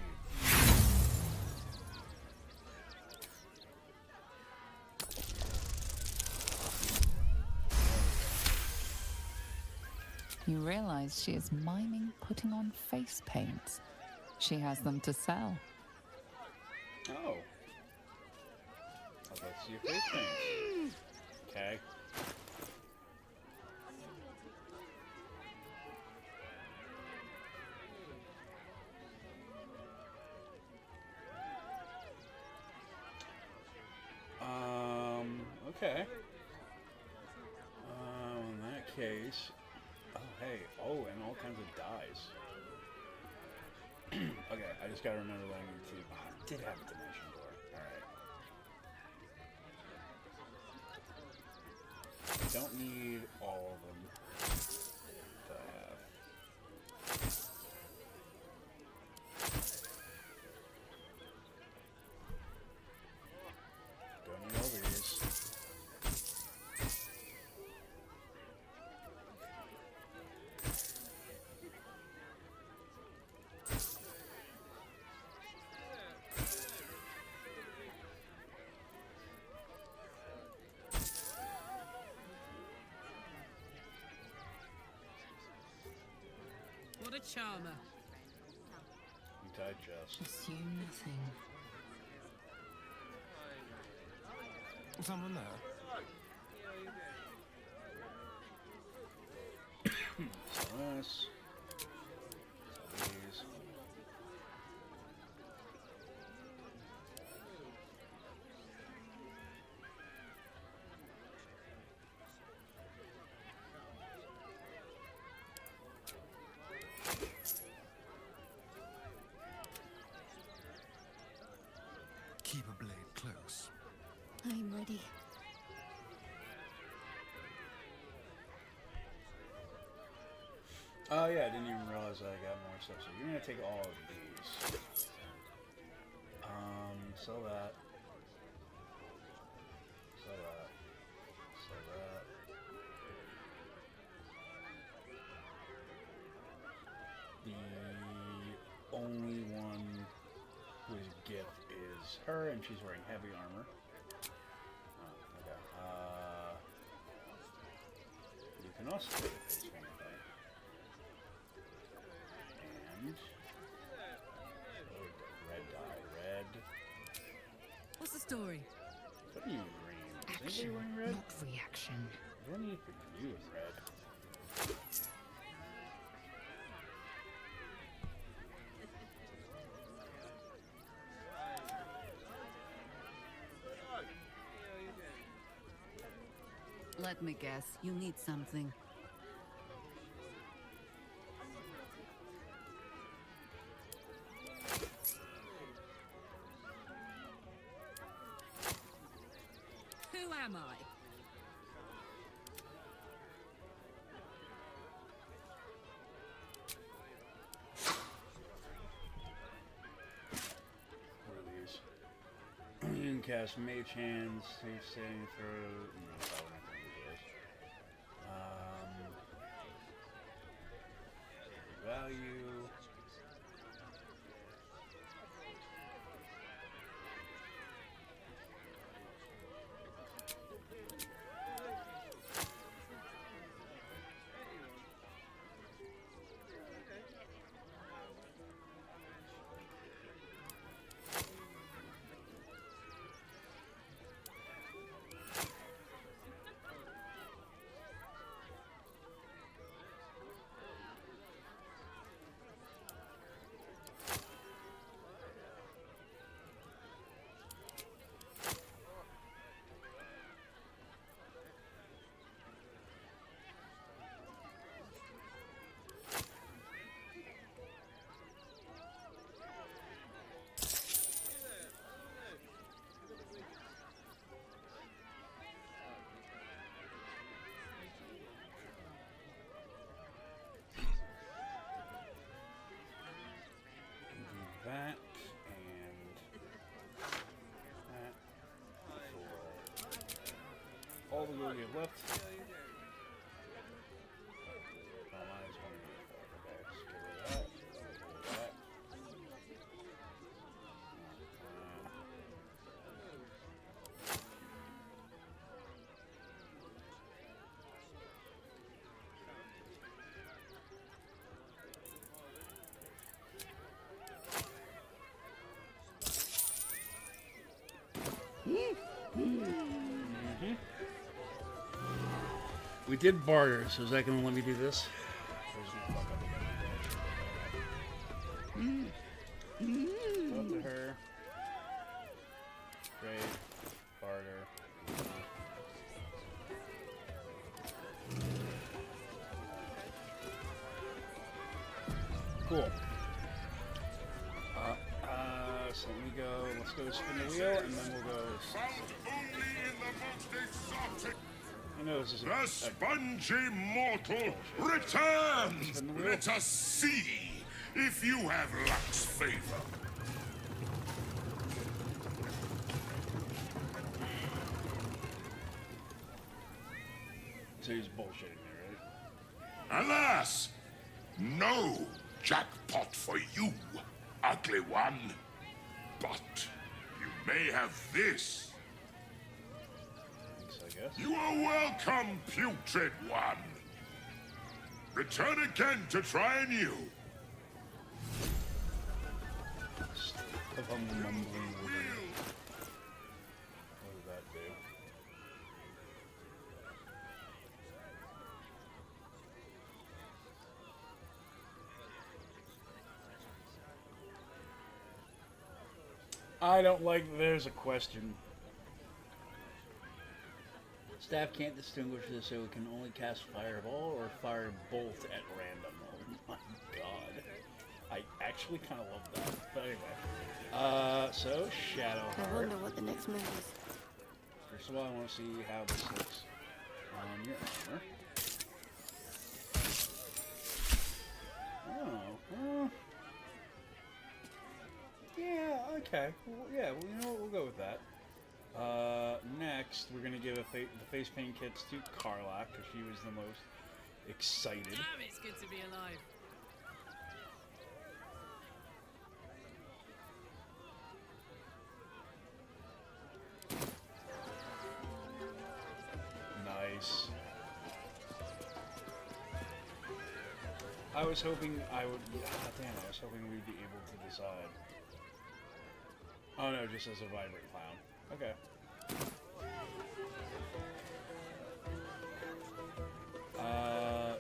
You realize she is miming putting on face paints. She has them to sell. Oh. I'd like to see your face paint. Okay. Okay. In that case, oh hey, and all kinds of dyes. Okay, I just gotta remember that I need to. I did have a dimension door. Alright. Don't need all of them that I have. Don't need all these. What a charmer. You digest. Assume nothing. Someone there? This. These. Keep a blade close. I'm ready. Oh yeah, I didn't even realize I got more stuff. So you're gonna take all of these. Sell that. Sell that. Sell that. The only one whose gift is her, and she's wearing heavy armor. Oh, okay. You can also take a face paint. Red dye, red. What's the story? What are you green? Is anybody Action, wearing red? not reaction. What do you think you with red? Let me guess, you need something. Who am I? What are these? You can cast Mage Hands, safe saving throw. No, probably not gonna do this. Value. That and that for all the gold we have left. Oh, mine is 184. Okay, let's get rid of that. Get rid of that. We did barter, so is that going to let me do this? Go up to her. Trade. Barter. Cool. So let me go. Let's go spin the wheel, and then we'll go. I know this is the spongy mortal returns. Let us see if you have luck's favor. So he's bullshitting me, right? Alas, no jackpot for you, ugly one. But you may have this. Thanks, I guess. You are welcome, putrid one. Return again to try anew. What does that do? I don't like there's a question. Staff can't distinguish this, so it can only cast Fireball or Fire Bolt at random. Oh my god. I actually kind of love that. But anyway. So, Shadowheart. I wonder what the next move is. First of all, I want to see how this looks on your armor. Oh. Yeah, okay. Well, yeah, well, you know what? We'll go with that. Next, we're going to give the face paint kits to Karlach, because she was the most excited. Damn, it's good to be alive. Nice. I was hoping I would... damn, I was hoping we'd be able to decide. Oh no, just as a vibrant clown. Okay.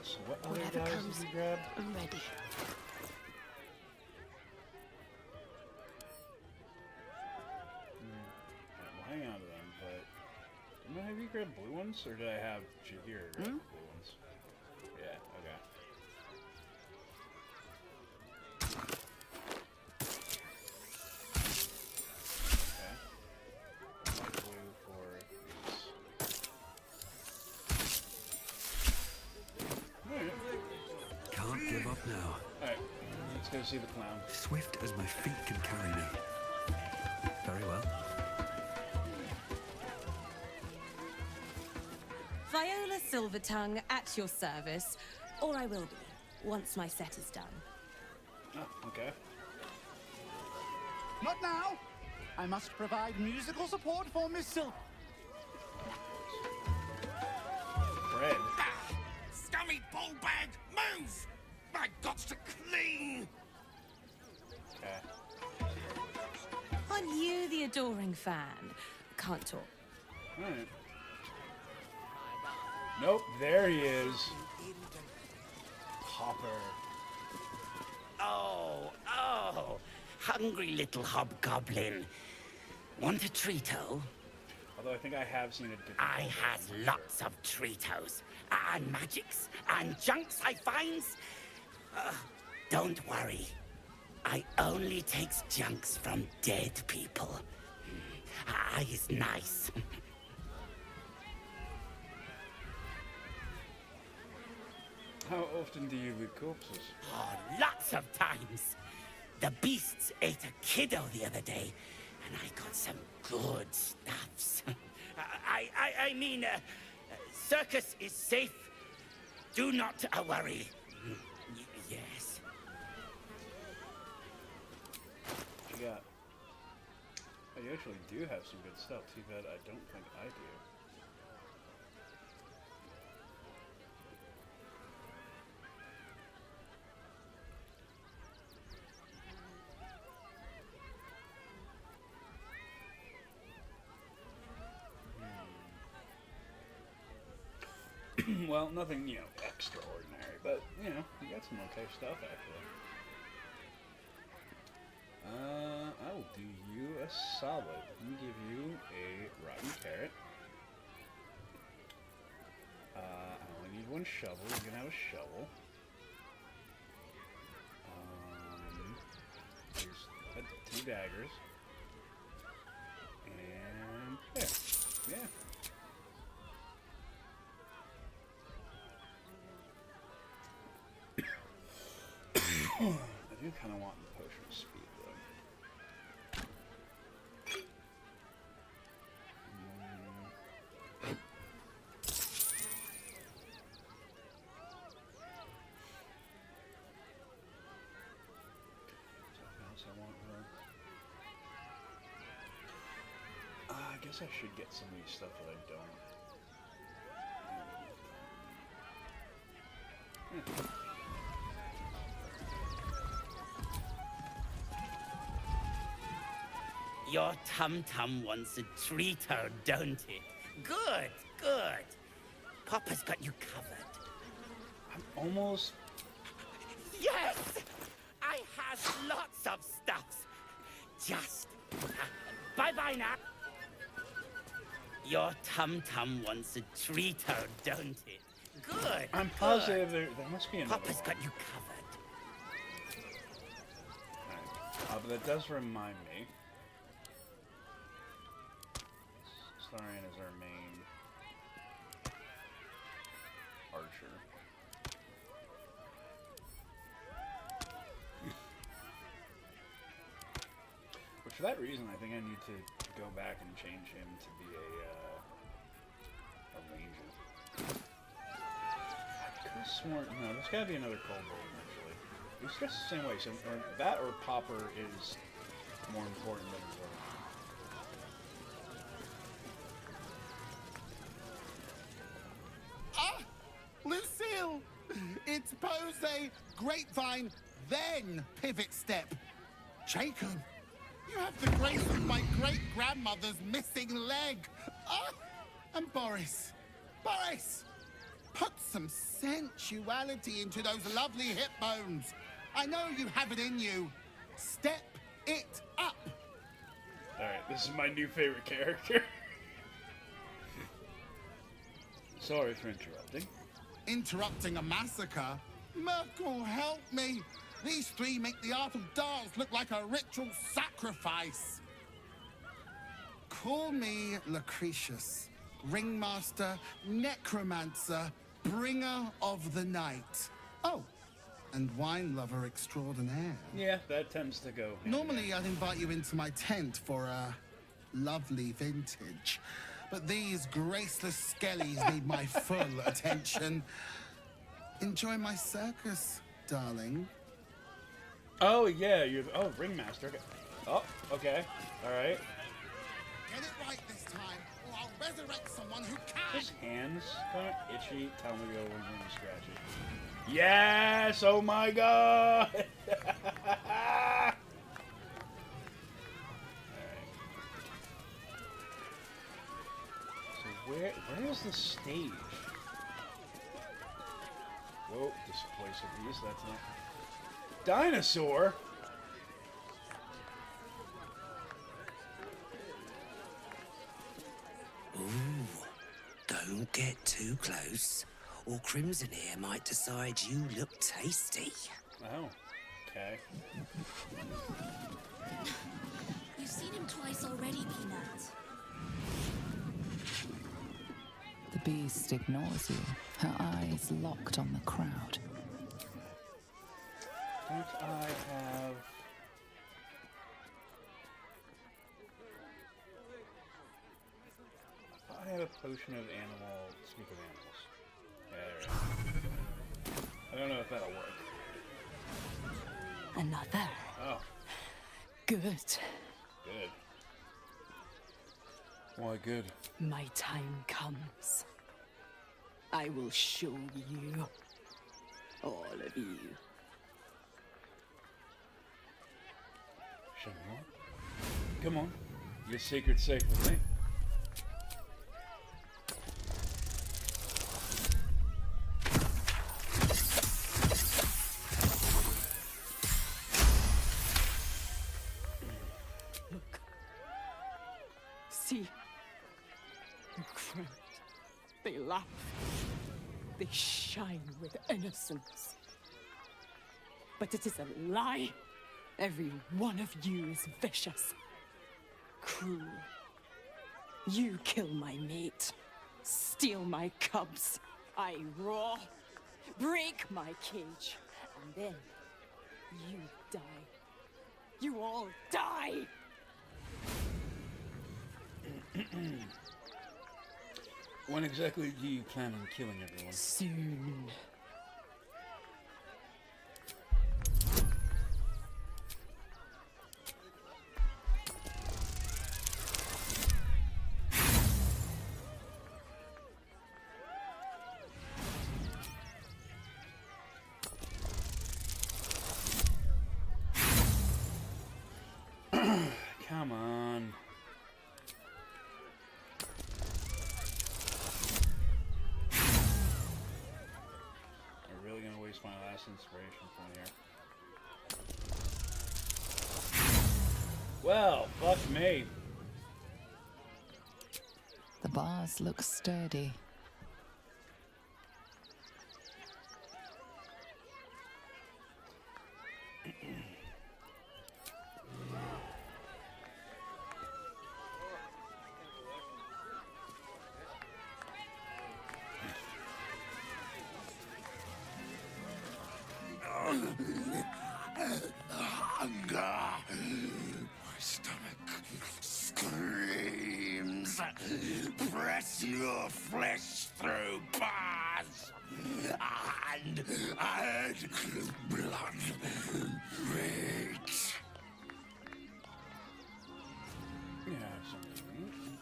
So what other Whatever guys comes, did you grab? I'm ready. Alright, we'll hang on to them, but... Didn't I have you grab blue ones? Or did I have Jahir grab blue ones? Yeah, okay. Can't give up now. Alright, let's go see the clown. Swift as my feet can carry me. Very well. Viola Silvertongue at your service, or I will be, once my set is done. Oh, okay. Not now! I must provide musical support for Miss Sil. Fred. Scummy ball bag, move! My God's to clean! Okay. Aren't you the adoring fan? Can't talk. Alright. Nope, there he is. Hopper. Oh, hungry little hobgoblin. Want a treato? Although I think I have seen it. I has lots of treatos, and magics, and junks I finds. Don't worry. I only takes junks from dead people. I is nice. How often do you loot corpses? Oh, lots of times. The beasts ate a kiddo the other day, and I got some good stuffs. I mean, circus is safe. Do not worry. Yes. What you got? Oh, you actually do have some good stuff. Too bad I don't think I do. Well, nothing, you know, extraordinary, but, you know, you got some okay stuff, actually. I will do you a solid. Let me give you a rotten carrot. I only need one shovel. You can have a shovel. daggers. And there. Yeah. I do kind of want the potion of speed, though. Something else I want, though. I guess I should get some of these stuff that I don't. Yeah. Your tum-tum wants a treater, don't it? Good, good. Papa's got you covered. I'm almost... Yes! I has lots of stuffs. Just... bye-bye now. Your tum-tum wants a treater, don't it? Good, I'm positive there must be another Papa's one. got you covered. Right. But that does remind me. Starian is our main archer. Which for that reason, I think I need to go back and change him to be a ranger. I could have sworn, no, there's gotta be another kobold eventually. It's just the same way, so or that or Popper is more important than Zora. Lucille! It's pose, grapevine, then pivot step. Jacob, you have the grace of my great-grandmother's missing leg. And Boris, put some sensuality into those lovely hip bones. I know you have it in you. Step it up. Alright, this is my new favorite character. Sorry for interrupting. Interrupting a massacre? Merkel, help me! These three make the art of dance look like a ritual sacrifice. Call me Lucretius, ringmaster, necromancer, bringer of the night. Oh, and wine lover extraordinaire. Yeah, that tends to go. Normally, I'd invite you into my tent for a lovely vintage. But these graceless skellies need my full attention. Enjoy my circus, darling. Oh, yeah, you're... Oh, ringmaster. Okay. Oh, okay. Alright. Get it right this time, or I'll resurrect someone who can. His hands kind of itchy. Tell me to go when you're scratchy. Yes! Oh my god! Where is the stage? Whoa, displace of these, that's not... Dinosaur? Ooh, don't get too close, or Crimson here might decide you look tasty. Oh, okay. You've seen him twice already, Peanut. The beast ignores you, her eyes locked on the crowd. Don't I have... I thought I had a potion of animal... Speak of animals. Yeah, there it is. I don't know if that'll work. Another. Oh. Good. Good. Why good? My time comes. I will show you. All of you. Shadowheart? Come on. Your secret's safe with me. Look. See. The crowd. They laugh. They shine with innocence. But it is a lie. Every one of you is vicious, cruel. You kill my mate, steal my cubs. I roar, break my cage, and then you die. You all die! When exactly do you plan on killing everyone? Soon. Come on. I'm really gonna waste my last inspiration point here. Well, fuck me. The bars look sturdy. Hunger. My stomach screams. Press your flesh through bars. And add blood rage. Yeah, something.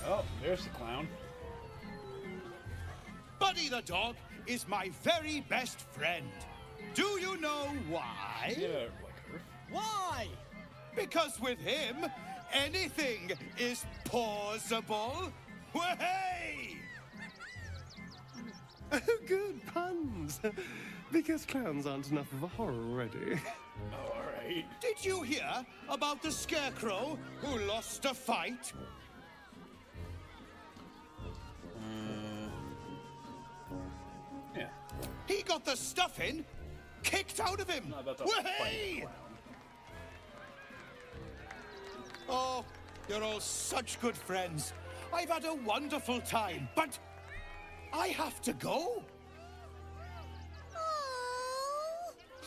Oh, there's the clown. Buddy the dog is my very best friend. Do you know why? Yeah, like her. Why? Because with him, anything is possible. Way! Oh, good puns. Because clowns aren't enough of a horror already. All right. Did you hear about the scarecrow who lost a fight? Yeah. He got the stuffing kicked out of him. Not about the Way! Oh, you're all such good friends. I've had a wonderful time, but I have to go.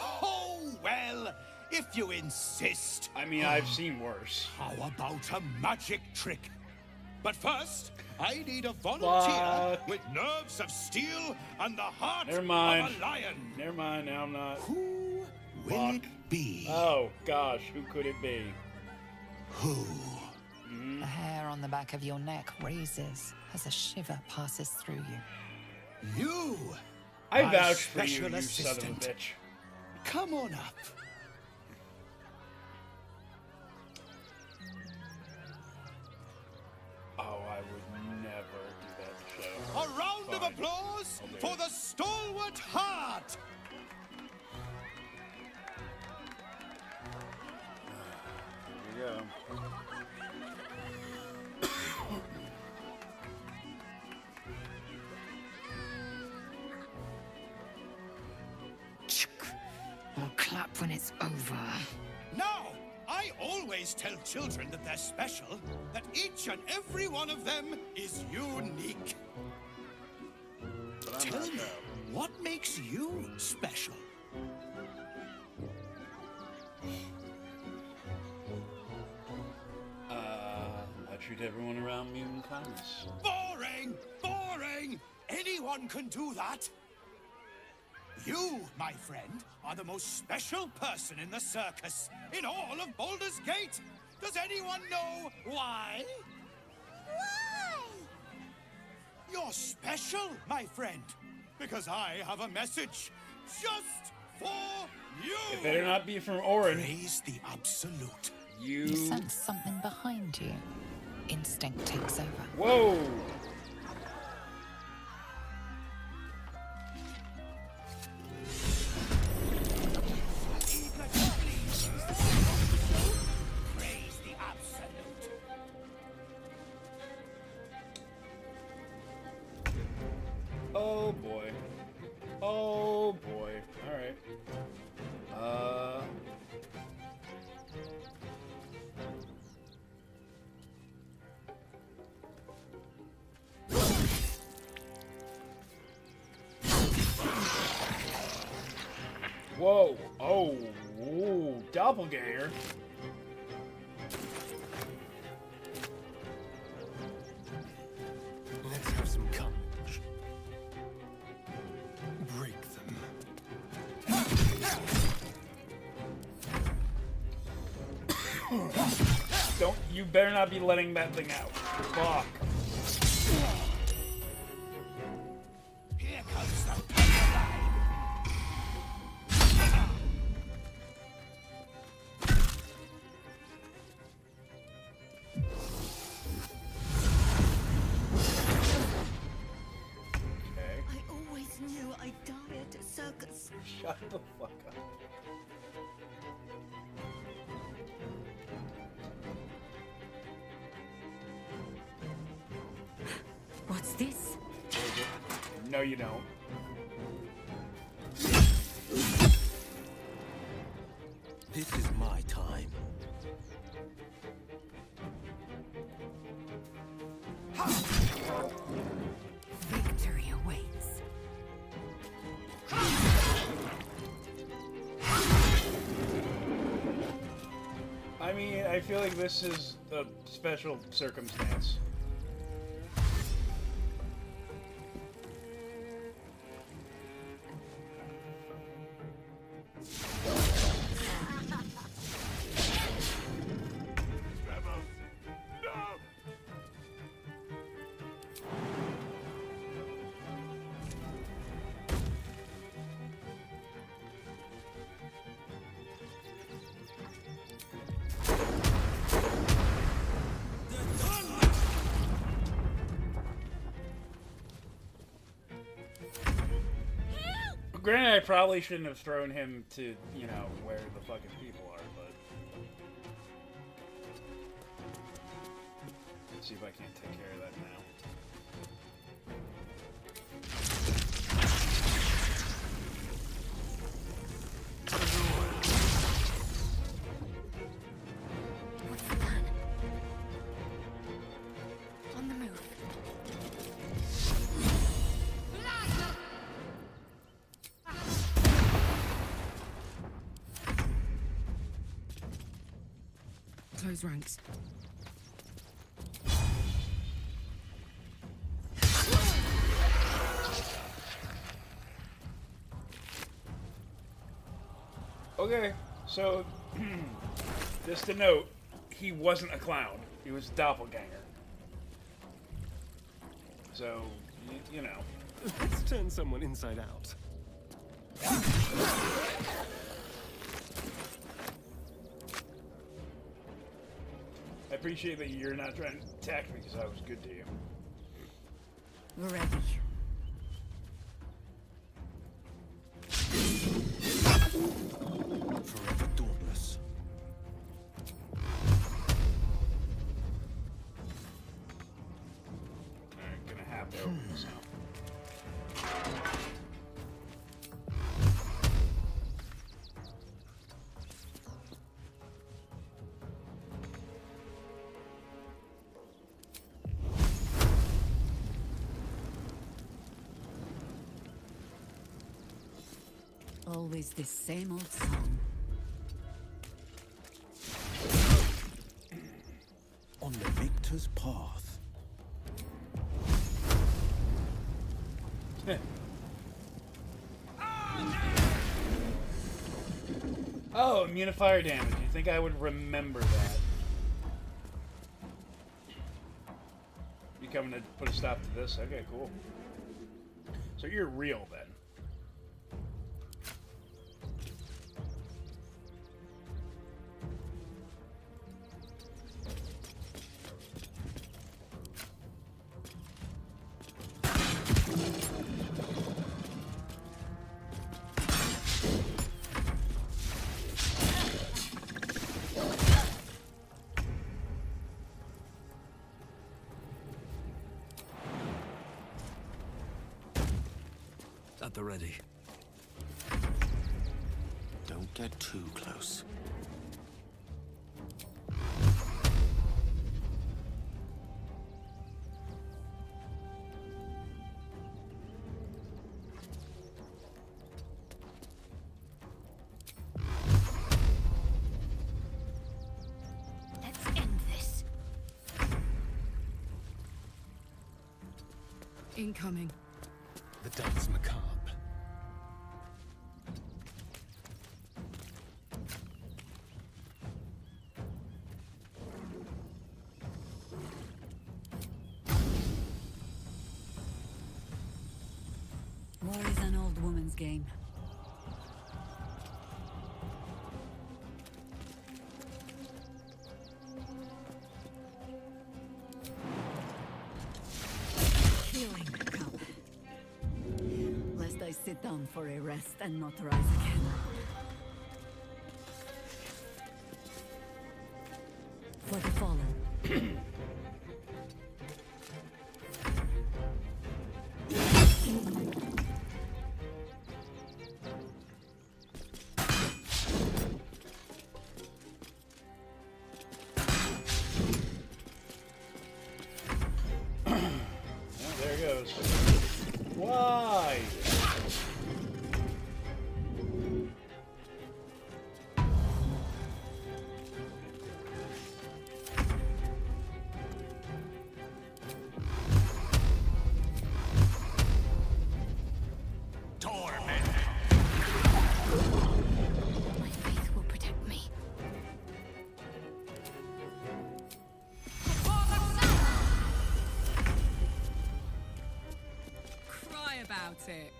Oh, well, if you insist. I mean, I've seen worse. How about a magic trick? But first, I need a volunteer with nerves of steel and the heart Never mind. of a lion. Never mind, now I'm not. Who will it be? Oh, gosh, who could it be? Who? The hair on the back of your neck raises as a shiver passes through you. You! I my vouch for you, special you son of a assistant. bitch. Come on up. Oh, I would never do that in the show. A round Fine. of applause I'll do for it. the stalwart heart. Here we go. I'll clap when it's over. Now, I always tell children that they're special, that each and every one of them is unique. Tell me, what makes you special? I treat everyone around me with kindness. Boring! Boring! Anyone can do that. You, my friend, are the most special person in the circus, in all of Baldur's Gate. Does anyone know why? Why? You're special, my friend, because I have a message just for you. It better not be from Orin. Praise the absolute. You sense something behind you. Instinct takes over. Whoa! Whoa. Oh. Ooh. Doppelganger. Let's have some courage. Break them. Don't. You better not be letting that thing out. Fuck. Here comes the paper. I always knew I'd die at a circus. Shut the fuck up. What's this? No, you don't. This is my time. Victory awaits. I mean, I feel like this is a special circumstance. Granted, I probably shouldn't have thrown him to, you know, where the fucking people are, but... Let's see if I can't take care of that now. What's the plan? On the move. Close ranks. Okay, so... just to note, he wasn't a clown. He was a doppelganger. So, you know. Let's turn someone inside out. I appreciate that you're not trying to attack me because I was good to you. Ready. Forever dauntless. I'm gonna have to open this now. Always this same old song. On the victor's path. Oh, immune to fire damage. You think I would remember that? You coming to put a stop to this? Okay, cool. So you're real then. At the ready. Don't get too close. Incoming. The dance macabre. War is an old woman's game. Healing cup. Lest I sit down for a rest and not rise again. For the fallen. There goes. Why? My faith will protect me. Cry about it.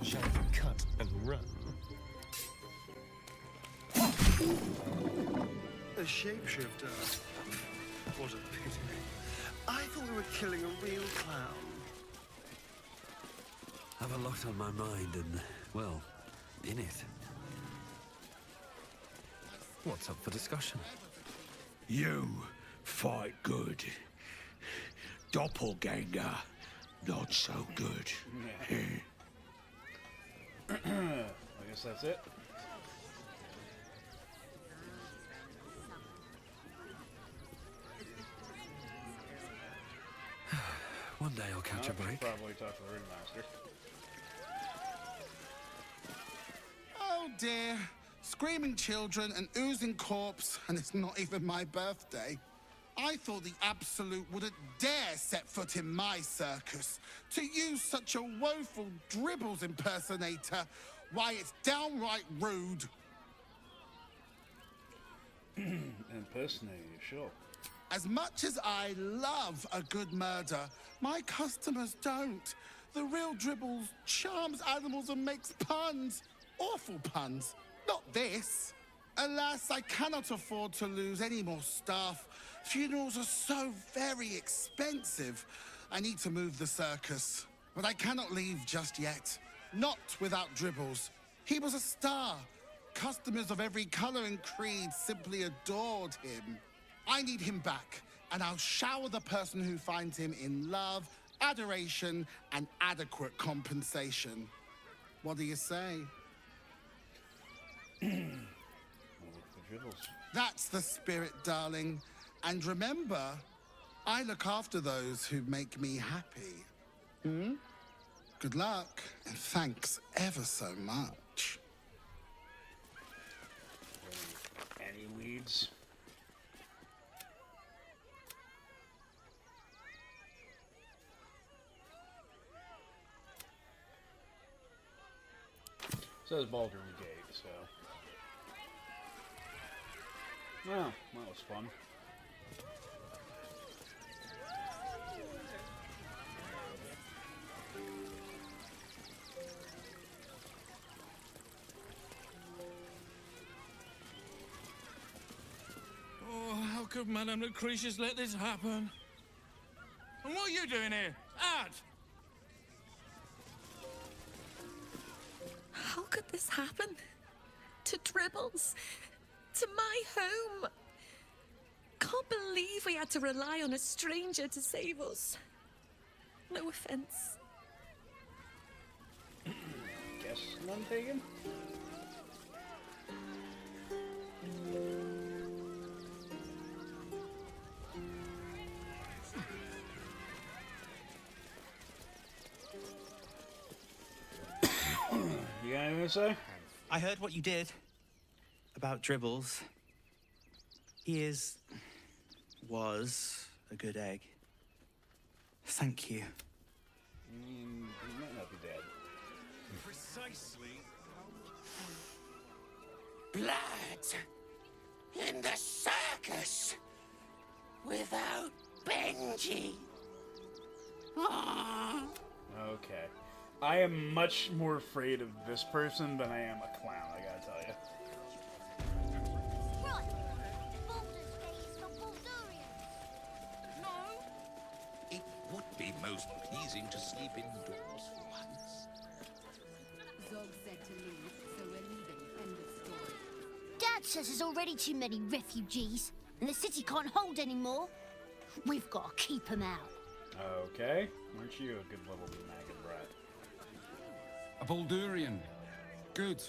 Shall we cut and run? A shapeshifter. What a pity. I thought we were killing a real clown. Have a lot on my mind and, well, in it. What's up for discussion? You fight good. Doppelganger, not so good. I guess that's it. One day I'll catch a break. Probably talk to the ringmaster. Oh dear. Screaming children, an oozing corpse, and it's not even my birthday. I thought the Absolute wouldn't dare set foot in my circus. To use such a woeful Dribbles impersonator, why, it's downright rude. Impersonator, sure. As much as I love a good murder, my customers don't. The real Dribbles charms animals and makes puns. Awful puns. Not this. Alas, I cannot afford to lose any more staff. Funerals are so very expensive. I need to move the circus. But I cannot leave just yet. Not without Dribbles. He was a star. Customers of every color and creed simply adored him. I need him back, and I'll shower the person who finds him in love, adoration, and adequate compensation. What do you say? That's the spirit, darling. And remember, I look after those who make me happy. Hmm? Good luck, and thanks ever so much. Any weeds? Says Baldur Gate, so. Well, that was fun. Oh, how could Madame Lucretius let this happen? And what are you doing here? Ad! How could this happen? To Dribbles? To my home? Can't believe we had to rely on a stranger to save us. No offense. Guess none taken? You got anything to say? I heard what you did about Dribbles. He is was a good egg. Thank you. I mean, he might not be dead. Precisely. Blood in the circus without Benji. Aww. Okay. I am much more afraid of this person than I am a clown, I gotta tell you. Right. Baldur's Gate is for Baldurians. No. It would be most pleasing to sleep indoors for once. Zog said to leave, so we're leaving. End of story. Dad says there's already too many refugees, and the city can't hold any more. We've got to keep them out. Okay. Aren't you a good little maggot brat? A Baldurian. Good.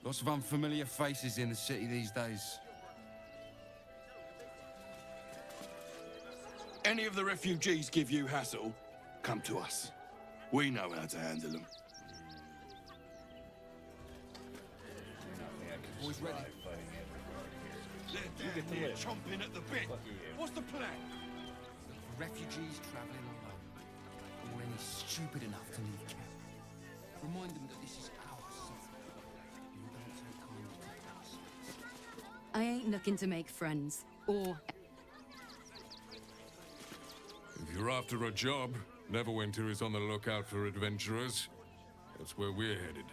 Lots of unfamiliar faces in the city these days. Any of the refugees give you hassle, come to us. We know how to handle them. Boys ready? They're down here chomping at the bit. What's the plan? Refugees travelling alone, or any stupid enough to leave camp. Remind them that this is our city. You don't take kindly to us. I ain't looking to make friends, or... If you're after a job, Neverwinter is on the lookout for adventurers. That's where we're headed.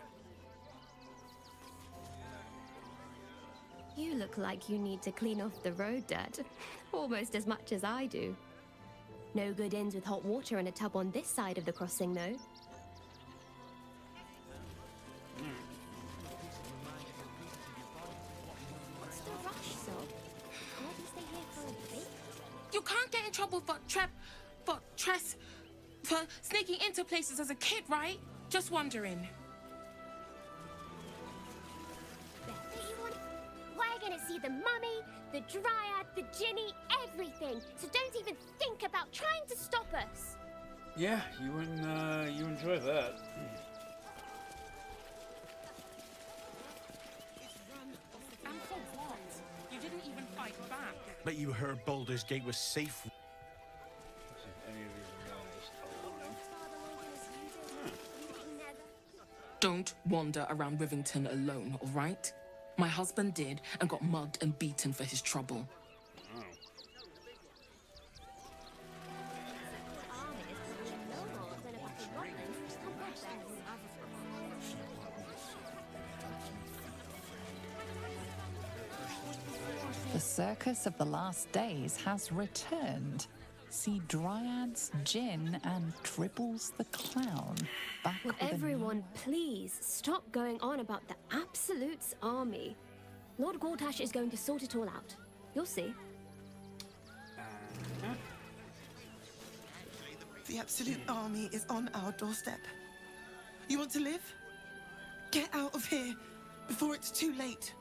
You look like you need to clean off the road, Dad. Almost as much as I do. No good inns with hot water and a tub on this side of the crossing, though. What's the rush, Sob? Can't we stay here for a bit? You can't get in trouble for sneaking into places as a kid, right? Just wondering. We're gonna see the mummy, the dryad, the Ginny, everything. So don't even think about trying to stop us. Yeah, you enjoy that. And for what? You didn't even fight back. But you heard Baldur's Gate was safe. Don't wander around Rivington alone, all right? My husband did and got mugged and beaten for his trouble. The circus of the last days has returned. See Dryads, Jinn, and Tribbles the Clown back Will with a everyone please stop going on about the Absolute's army? Lord Gortash is going to sort it all out. You'll see. The Absolute Army is on our doorstep. You want to live? Get out of here before it's too late.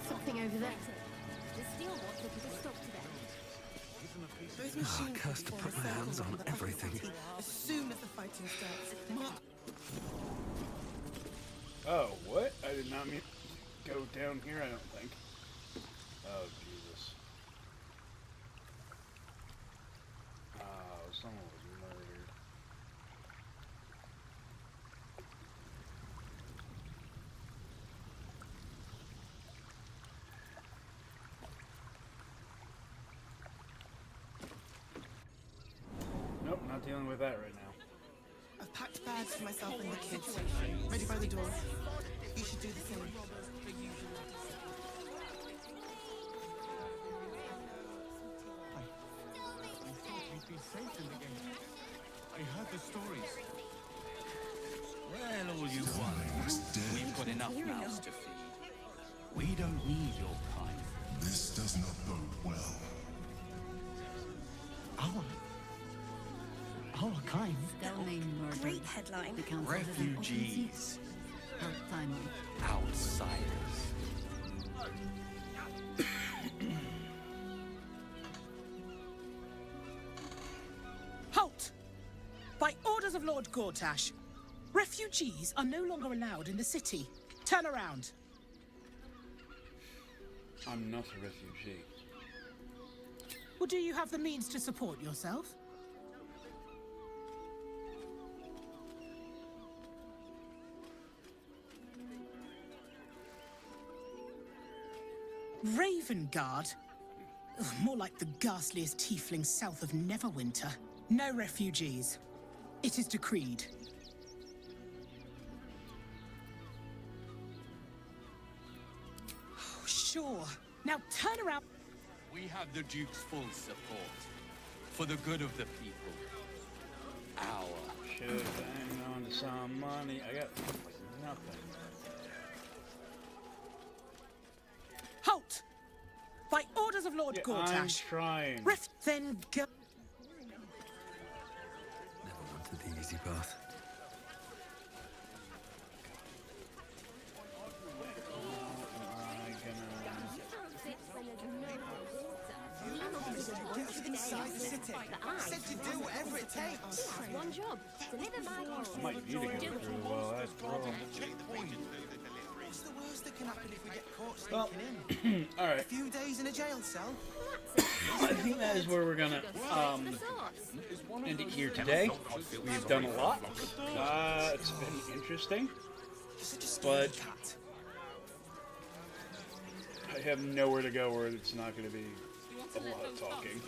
Something over there. The steel wants looking to stop today. Those machines cursed to put my hands on everything. As soon as the fighting starts, Mark. Oh, what? I did not mean to go down here, I don't think. Oh, Jesus. Oh, someone was murdered. Nope, not dealing with that right now. I've packed bags for myself and the kids. Ready by the door. You should do the same. You'd be safe in the game. I heard the stories. Well, all you want. We've got enough mouths to feed. We don't need your kind. This does not bode well. Our kind? Still name murder. Great headline. The council has an Refugees. offensive. Timely. Outsiders. Halt! By orders of Lord Gortash, refugees are no longer allowed in the city. Turn around. I'm not a refugee. Well, do you have the means to support yourself? Ravengard? Ugh, more like the ghastliest tiefling south of Neverwinter. No refugees. It is decreed. Oh, sure. Now turn around. We have the Duke's full support. For the good of the people. Should hang on to some money. I got nothing. Halt! By orders of Lord Yeah, Gortash. I'm trying. Then go. Never wanted the easy path. Inside the city. Said to do whatever it takes. One job. Deliver my I might need to go through well. That's wrong. What's the worst that can happen if we get caught Well, sneaking in? alright. A few days in a jail cell? I think that is where we're gonna end it here today. We've done a lot. It's been interesting, but I have nowhere to go where it's not going to be a lot of talking.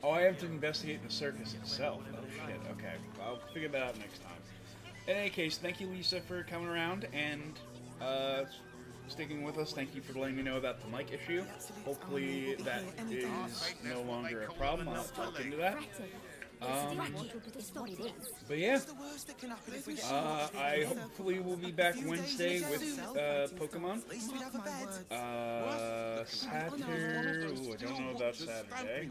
Oh, I have to investigate the circus itself. Oh shit, okay. I'll figure that out next time. In any case, thank you, Lisa, for coming around and sticking with us. Thank you for letting me know about the mic issue. Hopefully that is no longer a problem. I'll look into that. But yeah, I hopefully will be back Wednesday with Pokemon. Saturday, ooh, I don't know about Saturday.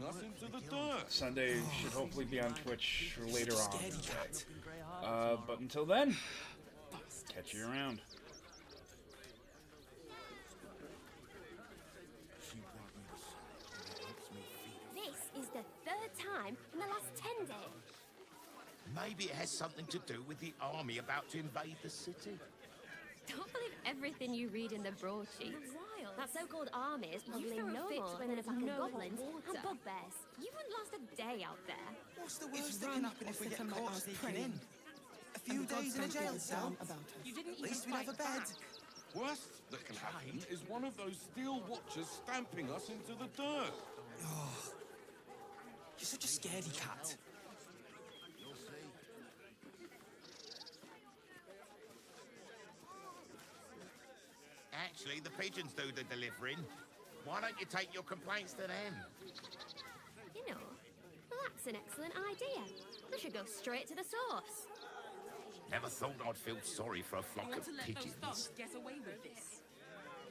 Sunday should hopefully be on Twitch later on today. But until then, catch you around. This is the third time in the last 10 days. Maybe it has something to do with the army about to invade the city. Don't believe everything you read in the broadsheets. That so-called army is probably no more than a pack of goblins and bugbears. You wouldn't last a day out there. What's the worst that can happen if we get caught sneaking in? A few days in a jail cell? At least we'd have a bed. Worst that can happen is one of those steel watchers stamping us into the dirt. Oh, you're such a scaredy cat. Actually, the pigeons do the delivering. Why don't you take your complaints to them? You know, that's an excellent idea. I should go straight to the source. Never thought I'd feel sorry for a flock of pigeons. Get away with this.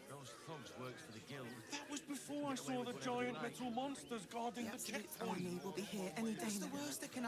Those thugs worked for the guild. That was before I saw the giant metal monsters guarding the checkpoint. Army will be here any day. What's the worst that can happen?